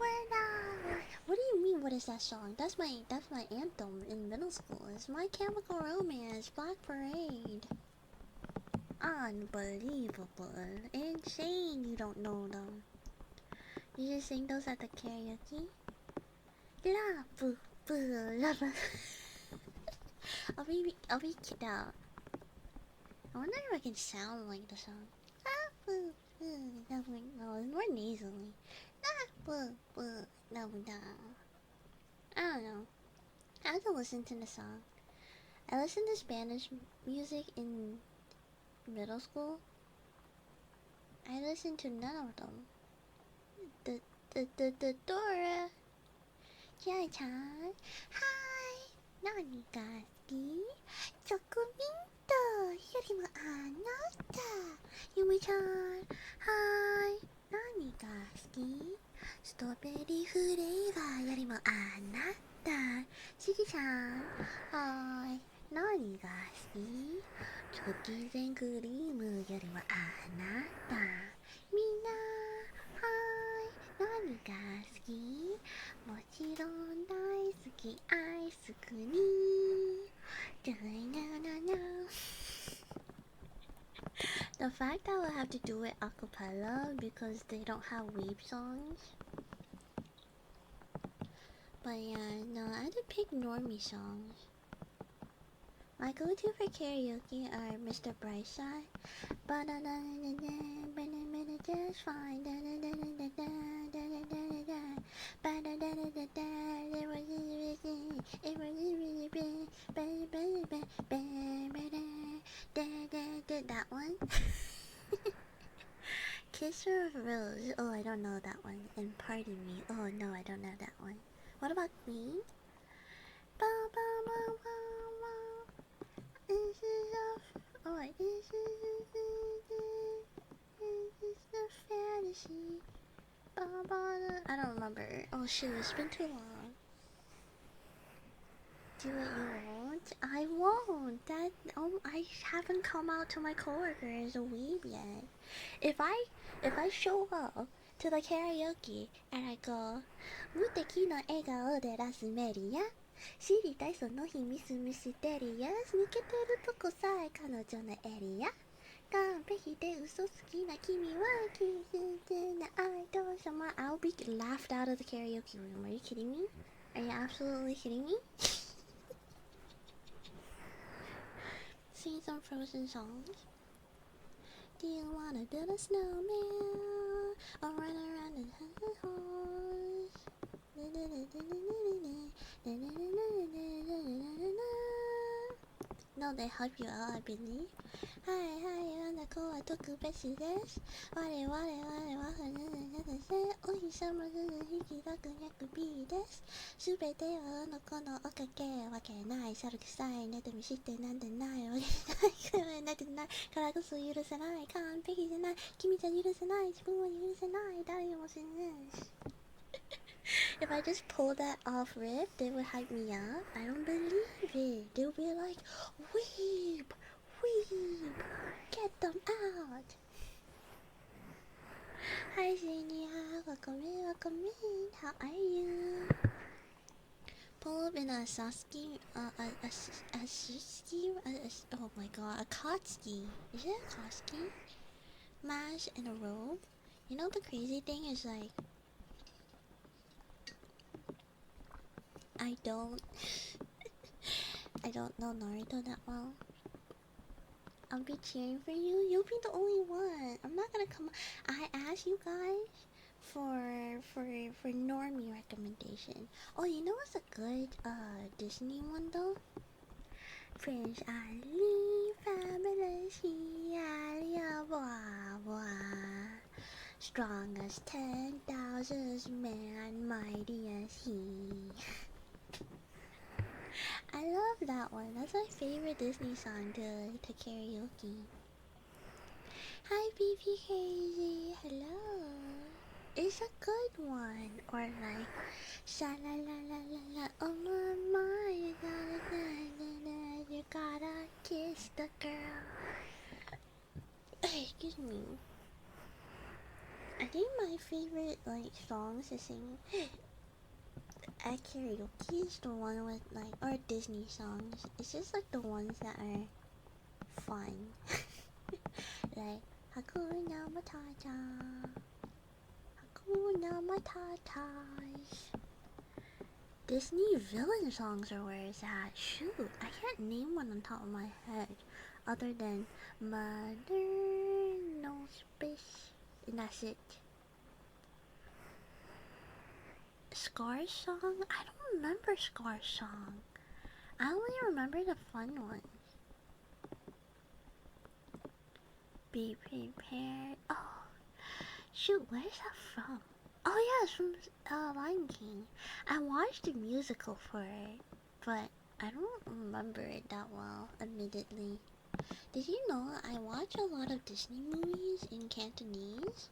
We're not. What do you mean? What is that song? That's my anthem in middle school. It's My Chemical Romance, Black Parade. Unbelievable, insane! You don't know them. You just sing those at the karaoke. La boo boo la boo. I'll be kicked out. I wonder if I can sound like the song. La boo boo la boo. No, it's more nasally. La boo boo la boo da. I don't know. I have to listen to the song. I listened to Spanish music in middle school. I listened to none of them. The Dora. Jai-chan. Hi. Nani ga suki? Chocominto yori mo anata. Yumi-chan. Hi. Nani ga suki? Strawberry flavor yori mo anata. Shiki-chan. Hi. Nani ga suki? Cookies and cream yori mo anata. Minna. Hi. Nani ga suki? もちろん大好きアイスクリーム。The fact that I will have to do it a cappella because they don't have weeb songs. But yeah, no, I had to pick normie songs. My go-to for karaoke are Mr. Brightside. Just fine. That one. Kiss or Rose. Oh, I don't know that one. And Pardon Me. Oh no, I don't know that one. What about Queen? This is a fantasy. I don't remember. Oh shoot, it's been too long. Do what you won't. I won't. I haven't come out to my coworker as a weeb yet. If I show up to the karaoke and I go, 無敵の笑顔でラスメリア。知りたいその秘密ミステリアス抜けてるとこさえ彼女のエリア完璧で嘘好きな君は気づいてないどうしようも I'll be laughed out of the karaoke room. Are you kidding me? Are you absolutely kidding me? Sing some Frozen songs. Do you wanna build a snowman or run around in a horse? No, they help you out, I believe. Hi, I'm the cool, I took a best of this. What, oh, he's summer, he could be this. Super day, I don't know, okay, what can I? Sort of sign, let me sit and undeniable. I did not, Karakusu, you listen, I can't pick it, and I, Kimi-chan, you listen, I, Spoon, you listen, I, Daddy was in this. If I just pull that off rip, they would hype me up. I don't believe it. They'll be like, weeb, get them out. Hi Xenia, welcome in, how are you? Pull up in a Sasuke, oh my god, a Katsuki. Is it a Katsuki? Mash and a robe. You know the crazy thing is like, I don't know Naruto that well. I'll be cheering for you. You'll be the only one. I'm not gonna come. I asked you guys for normie recommendation. Oh, you know what's a good Disney one though? Prince Ali, fabulous, he, Alia, blah blah. Strong as 10,000 man, mighty as he. I love love that one. That's my favorite Disney song to karaoke. Hi, baby crazy. Hello. It's a good one. Or like, sha la la la la la. Oh my my, you you gotta kiss the girl. Excuse me. I think my favorite like songs to sing at karaoke is the one with like, or Disney songs. It's just like the ones that are fun. Like Hakuna Matata, Hakuna Matata. Disney villain songs are where it's at. Shoot, I can't name one on top of my head other than Mother No Space, and that's it. Scar's song? I don't remember Scar's song. I only remember the fun ones. Be prepared. Oh, shoot, where's that from? Oh yeah, it's from Lion King. I watched the musical for it, but I don't remember it that well, admittedly. Did you know I watch a lot of Disney movies in Cantonese?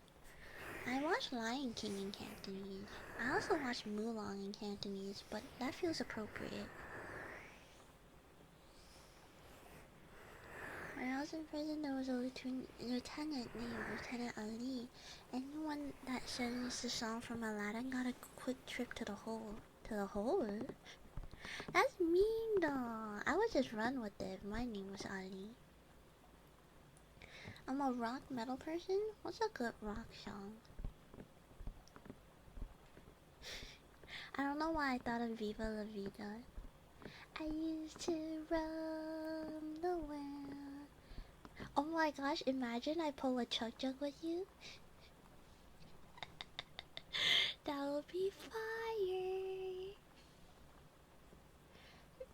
I watch Lion King in Cantonese. I also watch Mulan in Cantonese, but that feels appropriate. When I was in prison, there was a lieutenant named Lieutenant Ali. Anyone that sings the song from Aladdin got a quick trip to the hole. To the hole? That's mean though. I would just run with it if my name was Ali. I'm a rock metal person? What's a good rock song? I don't know why I thought of Viva La Vida. I used to roam the world. Oh my gosh, imagine I pull a chug jug with you. That would be fire.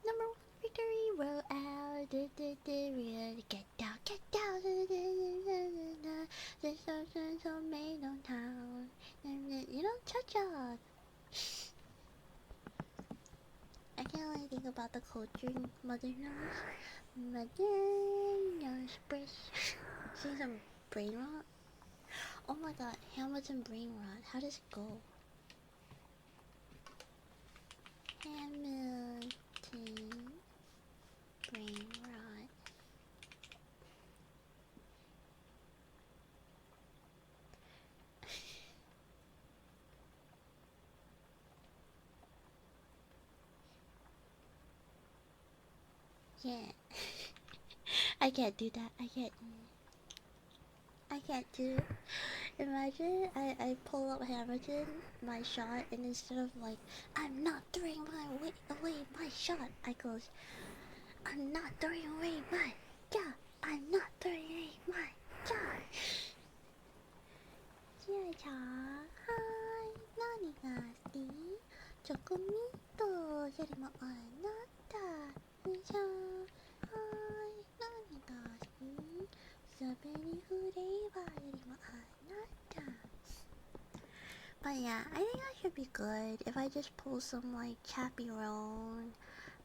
Number one victory, roll out. Get down, get down. This ocean's a made on town. You know, chug jug. I can't really think about the culture in Mother Nose. Mother Nose Brush. See some brain rot? Oh my god, Hamilton brain rot. How does it go? Hamilton brain rot. Yeah. I can't do that. I can't do it. Imagine I pull up Hamilton, my shot, and instead of like, I'm not throwing away my shot, I goes, I'm not throwing away my shot. I'm not throwing away my shot. Chia hi, nani ga suki? Chocolate yorimo anata. Chia hi, nani ga suki? Strawberry flavor yorimo anata. But yeah, I think I should be good if I just pull some like Chappie Roan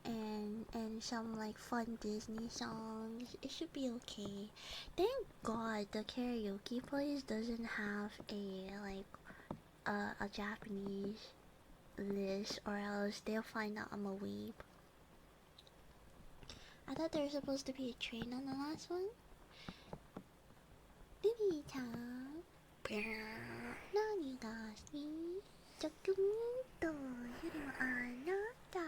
and some like fun Disney songs. It should be okay. Thank God the karaoke place doesn't have a Japanese list, or else they'll find out I'm a weeb. I thought there was supposed to be a train on the last one. Baby-chan. Nani ga suki? Chocolate yorimo anata.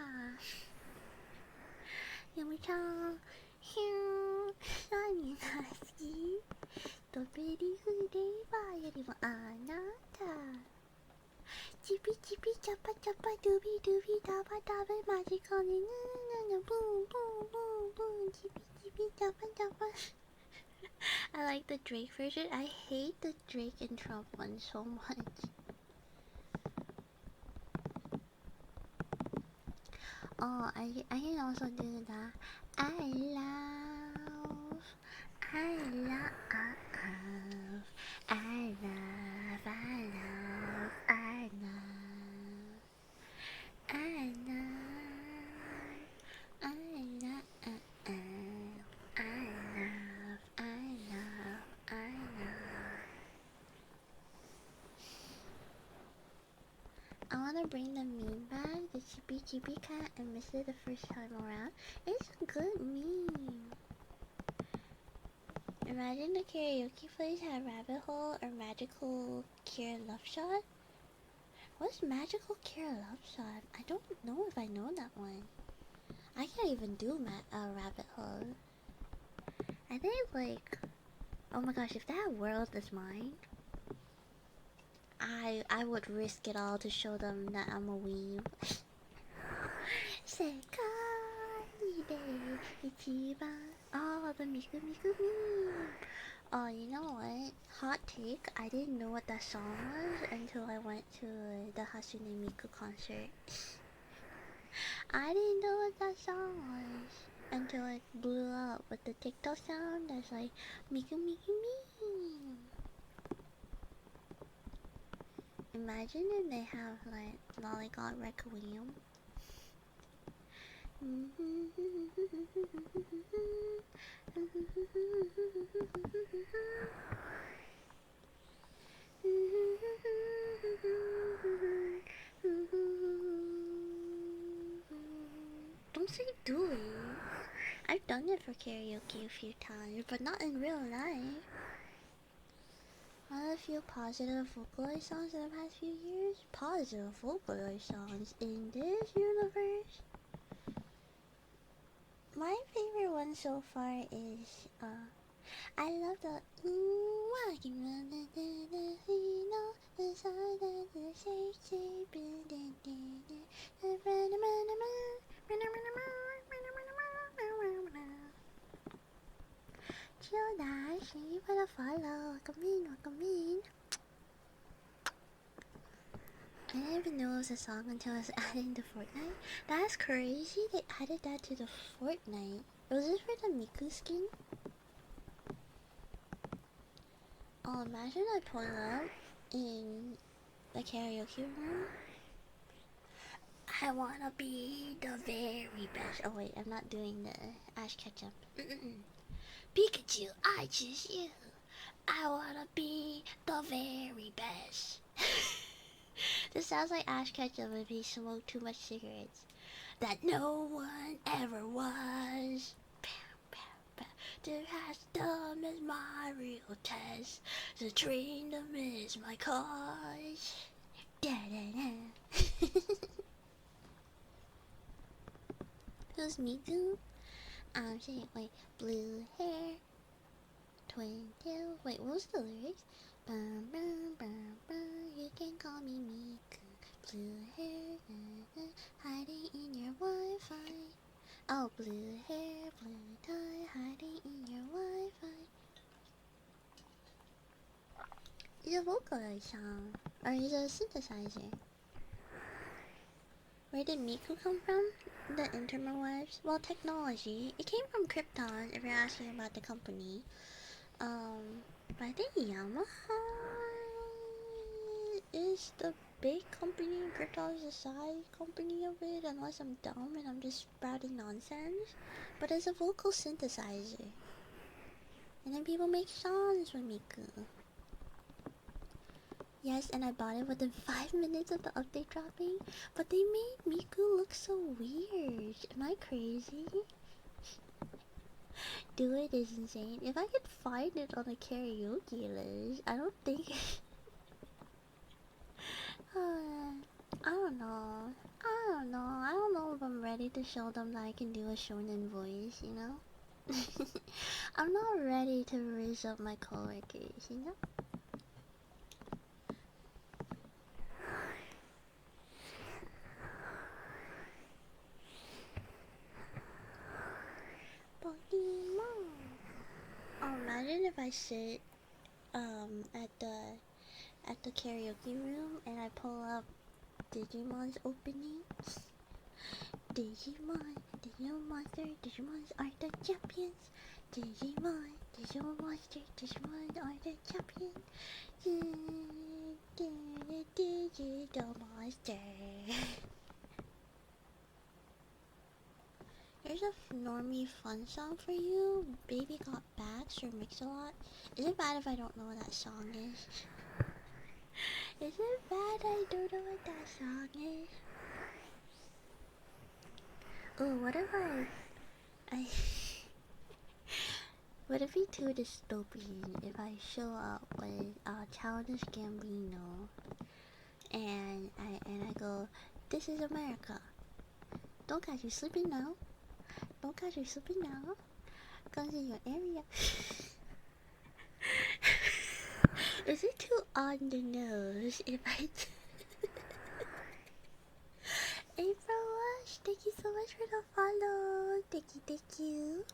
Yami-chan. Nani ga suki? Strawberry flavor yorimo anata. Chippy chippy choppa choppa dooby dooby dabba dabba magical na boom boom boom boom chippy chippy choppa choppa. I like the Drake version. I hate the Drake and Trump one so much. Oh, I can also do that. I love, I love, I love, I love, I love, I love, I bring the meme back, the Chippy Chippy cat. I missed it the first time around. It's a good meme. Imagine the karaoke place had Rabbit Hole or Magical Cure Love Shot. What's Magical Cure Love Shot? I don't know if I know that one. I can't even do Rabbit Hole. I think like, oh my gosh, if that world is mine, I would risk it all to show them that I'm a weeb. Oh, the Miku Miku meme. Oh, you know what? Hot take. I didn't know what that song was until I went to the Hasune Miku concert. I didn't know what that song was until it blew up with the TikTok sound that's like Miku Miku meme. Imagine if they have like Lollygott Requiem. Don't say do it. I've done it for karaoke a few times, but not in real life. What a few positive Vocaloid songs in the past few years? Positive Vocaloid songs in this universe? My favorite one so far is, I love the walking around the side of the shake Chill dash, thank you for the follow. Welcome in. I didn't even know it was a song until I was adding to Fortnite. That's crazy, they added that to the Fortnite. Was this for the Miku skin? Oh, imagine I pull up in the karaoke room. I wanna be the very best. Oh wait, I'm not doing the Ash Ketchum. Pikachu, I choose you. I wanna be the very best. This sounds like Ash Ketchum if he smoked too much cigarettes. That no one ever was. To pass them is my real test. To train them is my cause. Who's Miku? I'm saying, wait, blue hair, twin tail. Wait, what was the lyrics? Bum, bum, bum, bum, you can call me Miku. Blue hair, hiding in your Wi-Fi. Oh, blue hair, blue tie, hiding in your Wi-Fi. It's a Vocaloid song, or is it a synthesizer? Where did Miku come from? The interwebs? Well, technology. It came from Krypton, if you're asking about the company. But I think Yamaha is the big company and Krypton is the side company of it, unless I'm dumb and I'm just sprouting nonsense. But it's a vocal synthesizer. And then people make songs with Miku. Yes, and I bought it within 5 minutes of the update dropping, but they made Miku look so weird. Am I crazy? Do it is insane. If I could find it on a karaoke list, I don't think... I don't know. I don't know if I'm ready to show them that I can do a shonen voice, you know? I'm not ready to raise up my coworkers, you know? Pokemon. Oh, imagine if I sit at the karaoke room and I pull up Digimon's opening. Digimon, Digimons are the champions. Digimon, Monster, Digimon are the champions. Digital monster. Here's a normie fun song for you. Baby Got Backs or Mix-a-Lot. Is it bad if I don't know what that song is? Is it bad I don't know what that song is? Oh, what if I would it be too dystopian if I show up with Childish Gambino and I go, "This is America. Don't catch you sleeping now. Don't catch you sleeping now. Guns in your area." Is it too on the nose if I? April Wash, thank you so much for the follow. Thank you.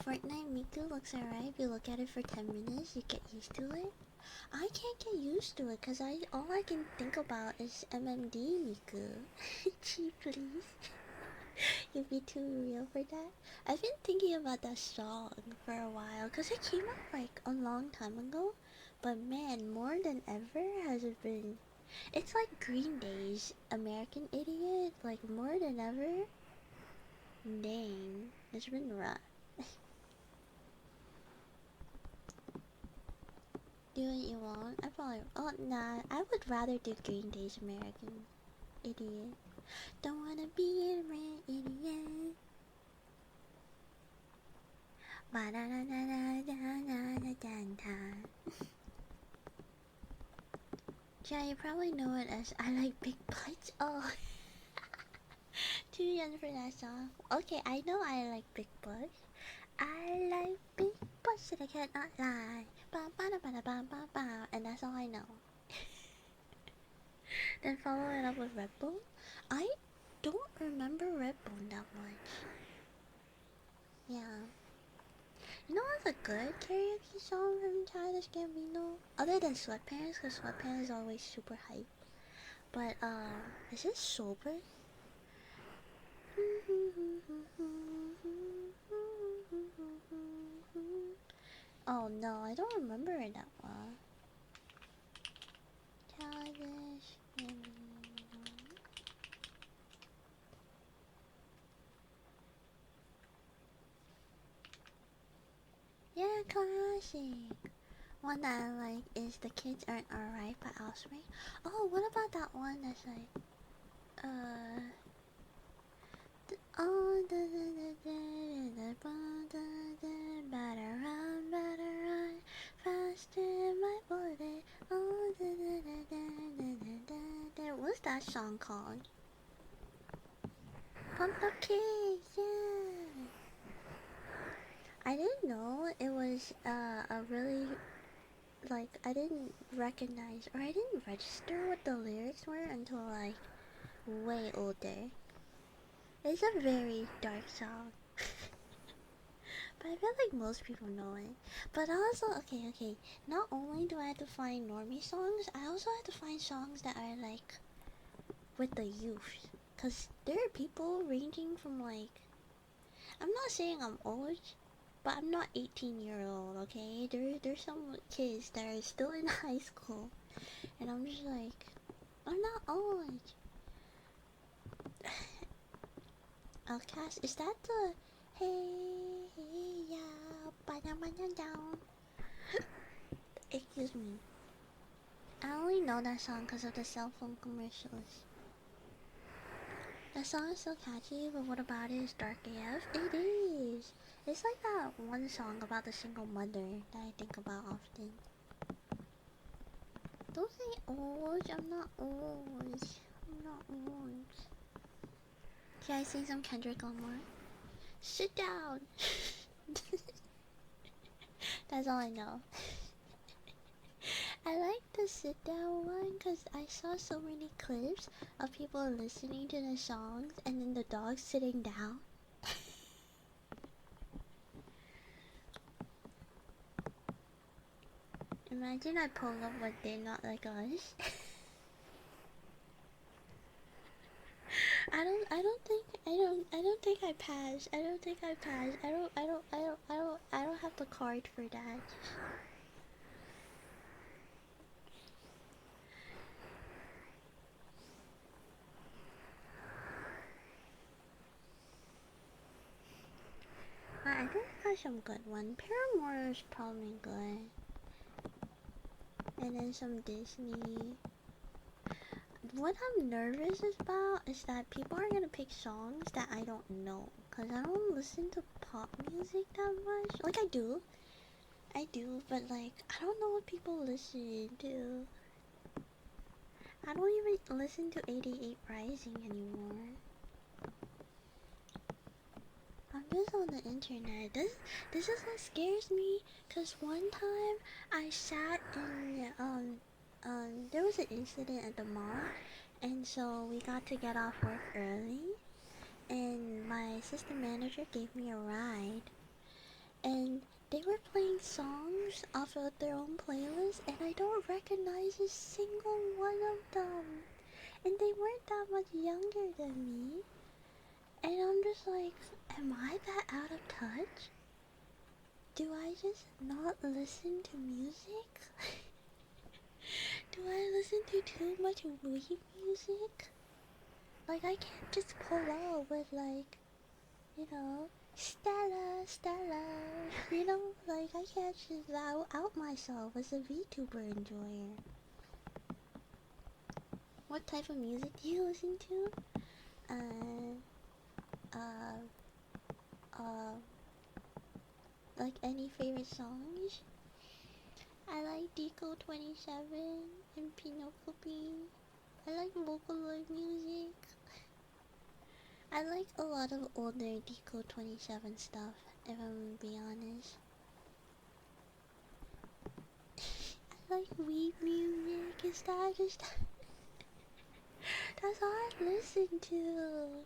Fortnite Miku looks alright. If you look at it for 10 minutes, you get used to it. I can't get used to it because all I can think about is MMD Miku. Gee, please. You'd be too real for that. I've been thinking about that song for a while because it came out like a long time ago. But man, more than ever has it been. It's like Green Day's American Idiot. Like more than ever. Dang, it's been rough. Do what you want? I probably. Oh, nah. I would rather do Green Day's American Idiot. Don't wanna be an American idiot. Ba da da da da da da da da. Yeah, you probably know it as I like big butts. Oh, too young for that song. Okay, I know I like big butts. I like big butts that I cannot lie. Ba ba da ba da ba ba ba, and that's all I know. Then follow it up with Redbone. I don't remember Redbone that much. Yeah. You know what's a good karaoke song from Childish Gambino? Other than Sweatpants, because Sweatpants is always super hype. But, is it Sober? Oh no, I don't remember that one. Childish Gambino. Yeah, classic. One that I like is The Kids Aren't Alright by Offspring. Oh, what about that one that's like, oh, better run, faster, my bullet. Oh, what's that song called? Pump Up Kicks, yeah. I didn't know it was a really like I didn't recognize or I didn't register what the lyrics were until like way older. It's a very dark song. But I feel like most people know it. But also, okay. Not only do I have to find normie songs, I also have to find songs that are like with the youth. Cause there are people ranging from like, I'm not saying I'm old, but I'm not 18-year-old, okay? There's some kids that are still in high school. And I'm just like, I'm not old. Outcast, is that the hey yeah banana down? Excuse me. I only know that song because of the cell phone commercials. That song is so catchy, but what about it is dark AF? It is. It's like that one song about the single mother that I think about often. Don't say old. I'm not old. I'm not old. Can I sing some Kendrick Lamar? Sit down. That's all I know. I like the sit down one because I saw so many clips of people listening to the songs and then the dog sitting down. Imagine I pull up what they're not like us. I don't think I pass. I don't think I pass. I don't have the card for that. I think I got some good one. Paramore is probably good. And then some Disney. What I'm nervous about is that people are gonna pick songs that I don't know. Cause I don't listen to pop music that much. Like I do, but like I don't know what people listen to. I don't even listen to 88 Rising anymore. I'm just on the internet. This is what scares me. Cause one time I sat in there was an incident at the mall, and so we got to get off work early, and my assistant manager gave me a ride, and they were playing songs off of their own playlist, and I don't recognize a single one of them. And they weren't that much younger than me. And I'm just like, am I that out of touch? Do I just not listen to music? Do I listen to too much weed music? Like, I can't just pull out with, like, you know, Stella, Stella, you know, like, I can't just out myself as a VTuber enjoyer. What type of music do you listen to? Like any favorite songs? I like Deco 27 and Pinocchio. I like Vocaloid music. I like a lot of older Deco 27 stuff, if I'm gonna be honest. I like weed music, is that just... That's all I listen to.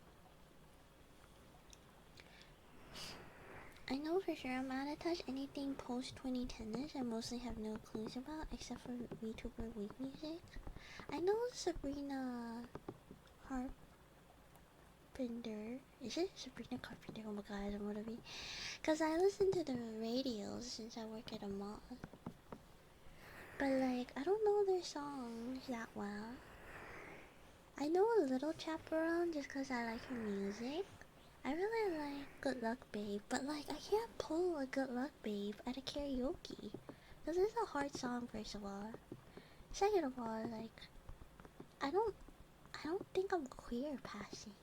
I know for sure I'm out of touch. Anything post 2010ish I mostly have no clues about, except for VTuber weed music. I know Sabrina Carpenter. Is it Sabrina Carpenter? Oh my god, I'm gonna be. Cause I listen to the radio since I work at a mall. But like, I don't know their songs that well. I know a little Chaperone just cause I like her music. I really like Good Luck Babe, but like I can't pull a Good Luck Babe at a karaoke. Cause it's a hard song, first of all. Second of all, like I don't think I'm queer passing.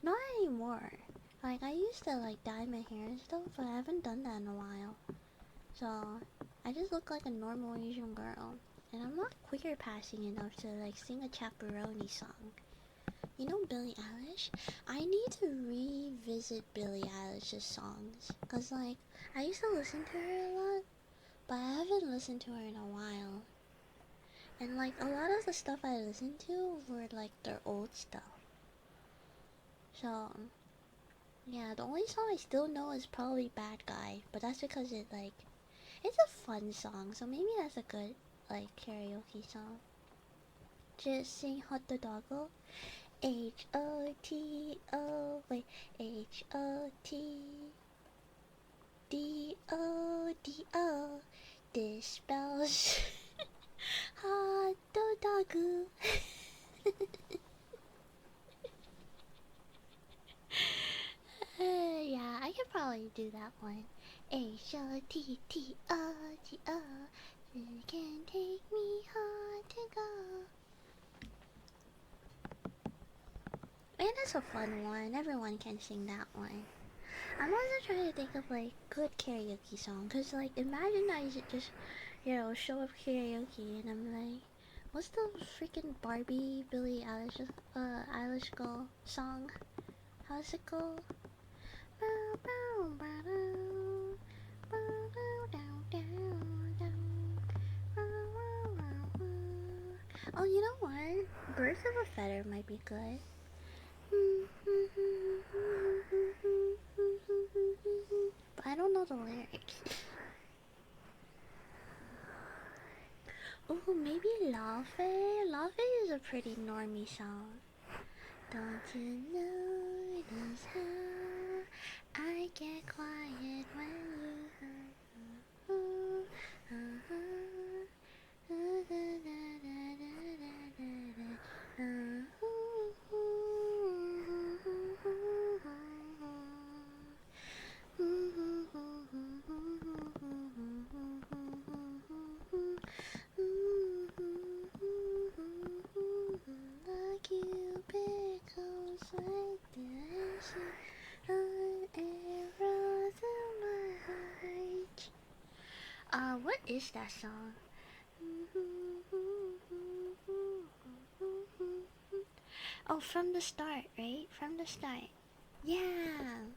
Not anymore. Like I used to like dye my hair and stuff, but I haven't done that in a while. So I just look like a normal Asian girl. And I'm not queer passing enough to like sing a Chaperone song. You know Billie Eilish? I need to revisit Billie Eilish's songs. Cause like, I used to listen to her a lot, but I haven't listened to her in a while. And like, a lot of the stuff I listened to were like their old stuff. So, yeah, the only song I still know is probably Bad Guy. But that's because it like, it's a fun song. So maybe that's a good like karaoke song. Just sing Hot the Doggo. H-O-T-O, wait, H-O-T-D-O-D-O, this spells hot dog. Yeah, I could probably do that one. H-O-T-T-O-D-O, you can take me hot to go. And it's a fun one. Everyone can sing that one. I'm also trying to think of like good karaoke song. Cause like imagine I just, you know, show up karaoke and I'm like, what's the freaking Barbie Billie Eilish girl song? How's it go? Oh, you know what? Birds of a Feather might be good. But I don't know the lyrics. Oh, maybe Lave? Lave is a pretty normie song. Don't you notice how I get quiet when you arrow through my heart. What is that song? Oh, From the Start, right? From the Start. Yeah.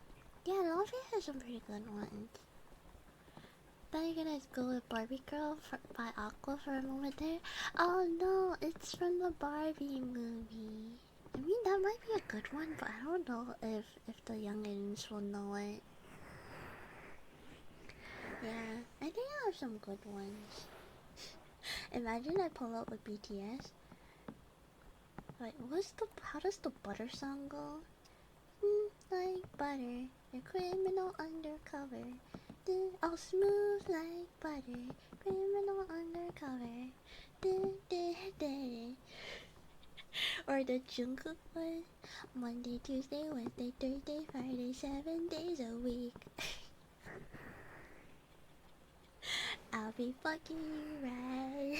Yeah, Luffy has some pretty good ones. Then you're gonna go with Barbie Girl by Aqua for a moment there. Oh no, it's from the Barbie movie. I mean, that might be a good one, but I don't know if the youngins will know it. Yeah, I think I have some good ones. Imagine I pull up with BTS. Like, how does the butter song go? Like butter, a criminal undercover. All smooth like butter, criminal undercover. Or the Jungkook one. Monday, Tuesday, Wednesday, Thursday, Friday, 7 days a week. I'll be fucking you right.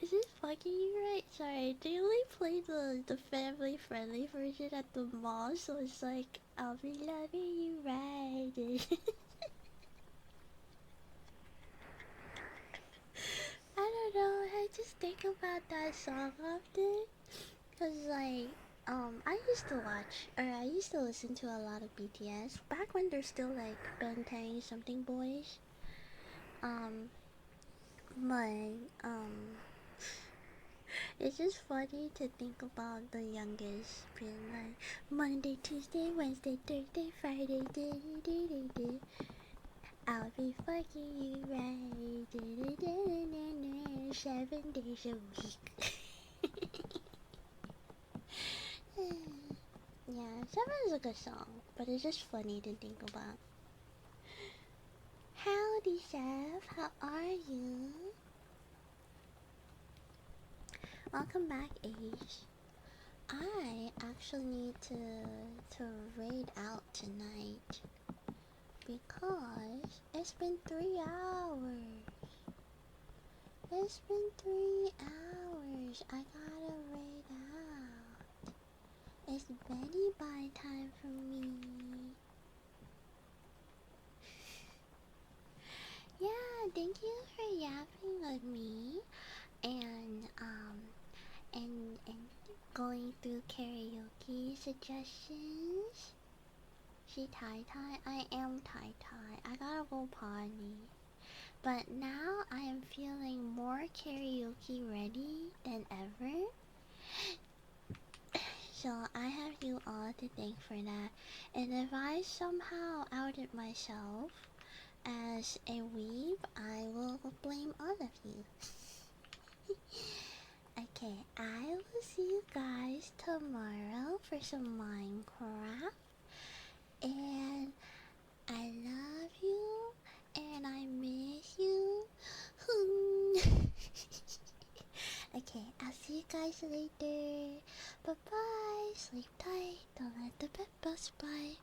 Is it fucking you right? Sorry, they only play the family friendly version at the mall, so it's like, I'll be loving you right. I don't know, I just think about that song often. Cause like, I used to watch, or I used to listen to a lot of BTS back when they're still like Bangtan something boys. Um, but it's just funny to think about the youngest being like Monday, Tuesday, Wednesday, Thursday, Friday, I'll be fucking you right, 7 days a week. Yeah, Seven is a good song, but it's just funny to think about. Howdy, Chef. How are you? Welcome back, Age. I actually need to raid out tonight because it's been 3 hours. It's been 3 hours. I gotta raid out. It's Betty by time for me. Yeah, thank you for yapping with me and and going through karaoke suggestions. She tie tie. I am tie tie. I gotta go party. But now I am feeling more karaoke ready than ever. So I have you all to thank for that. And if I somehow outed myself as a weeb, I will blame all of you. Okay, I will see you guys tomorrow for some Minecraft. And I love you. And I miss you. Okay, I'll see you guys later. Bye bye. Sleep tight. Don't let the bed bugs fly.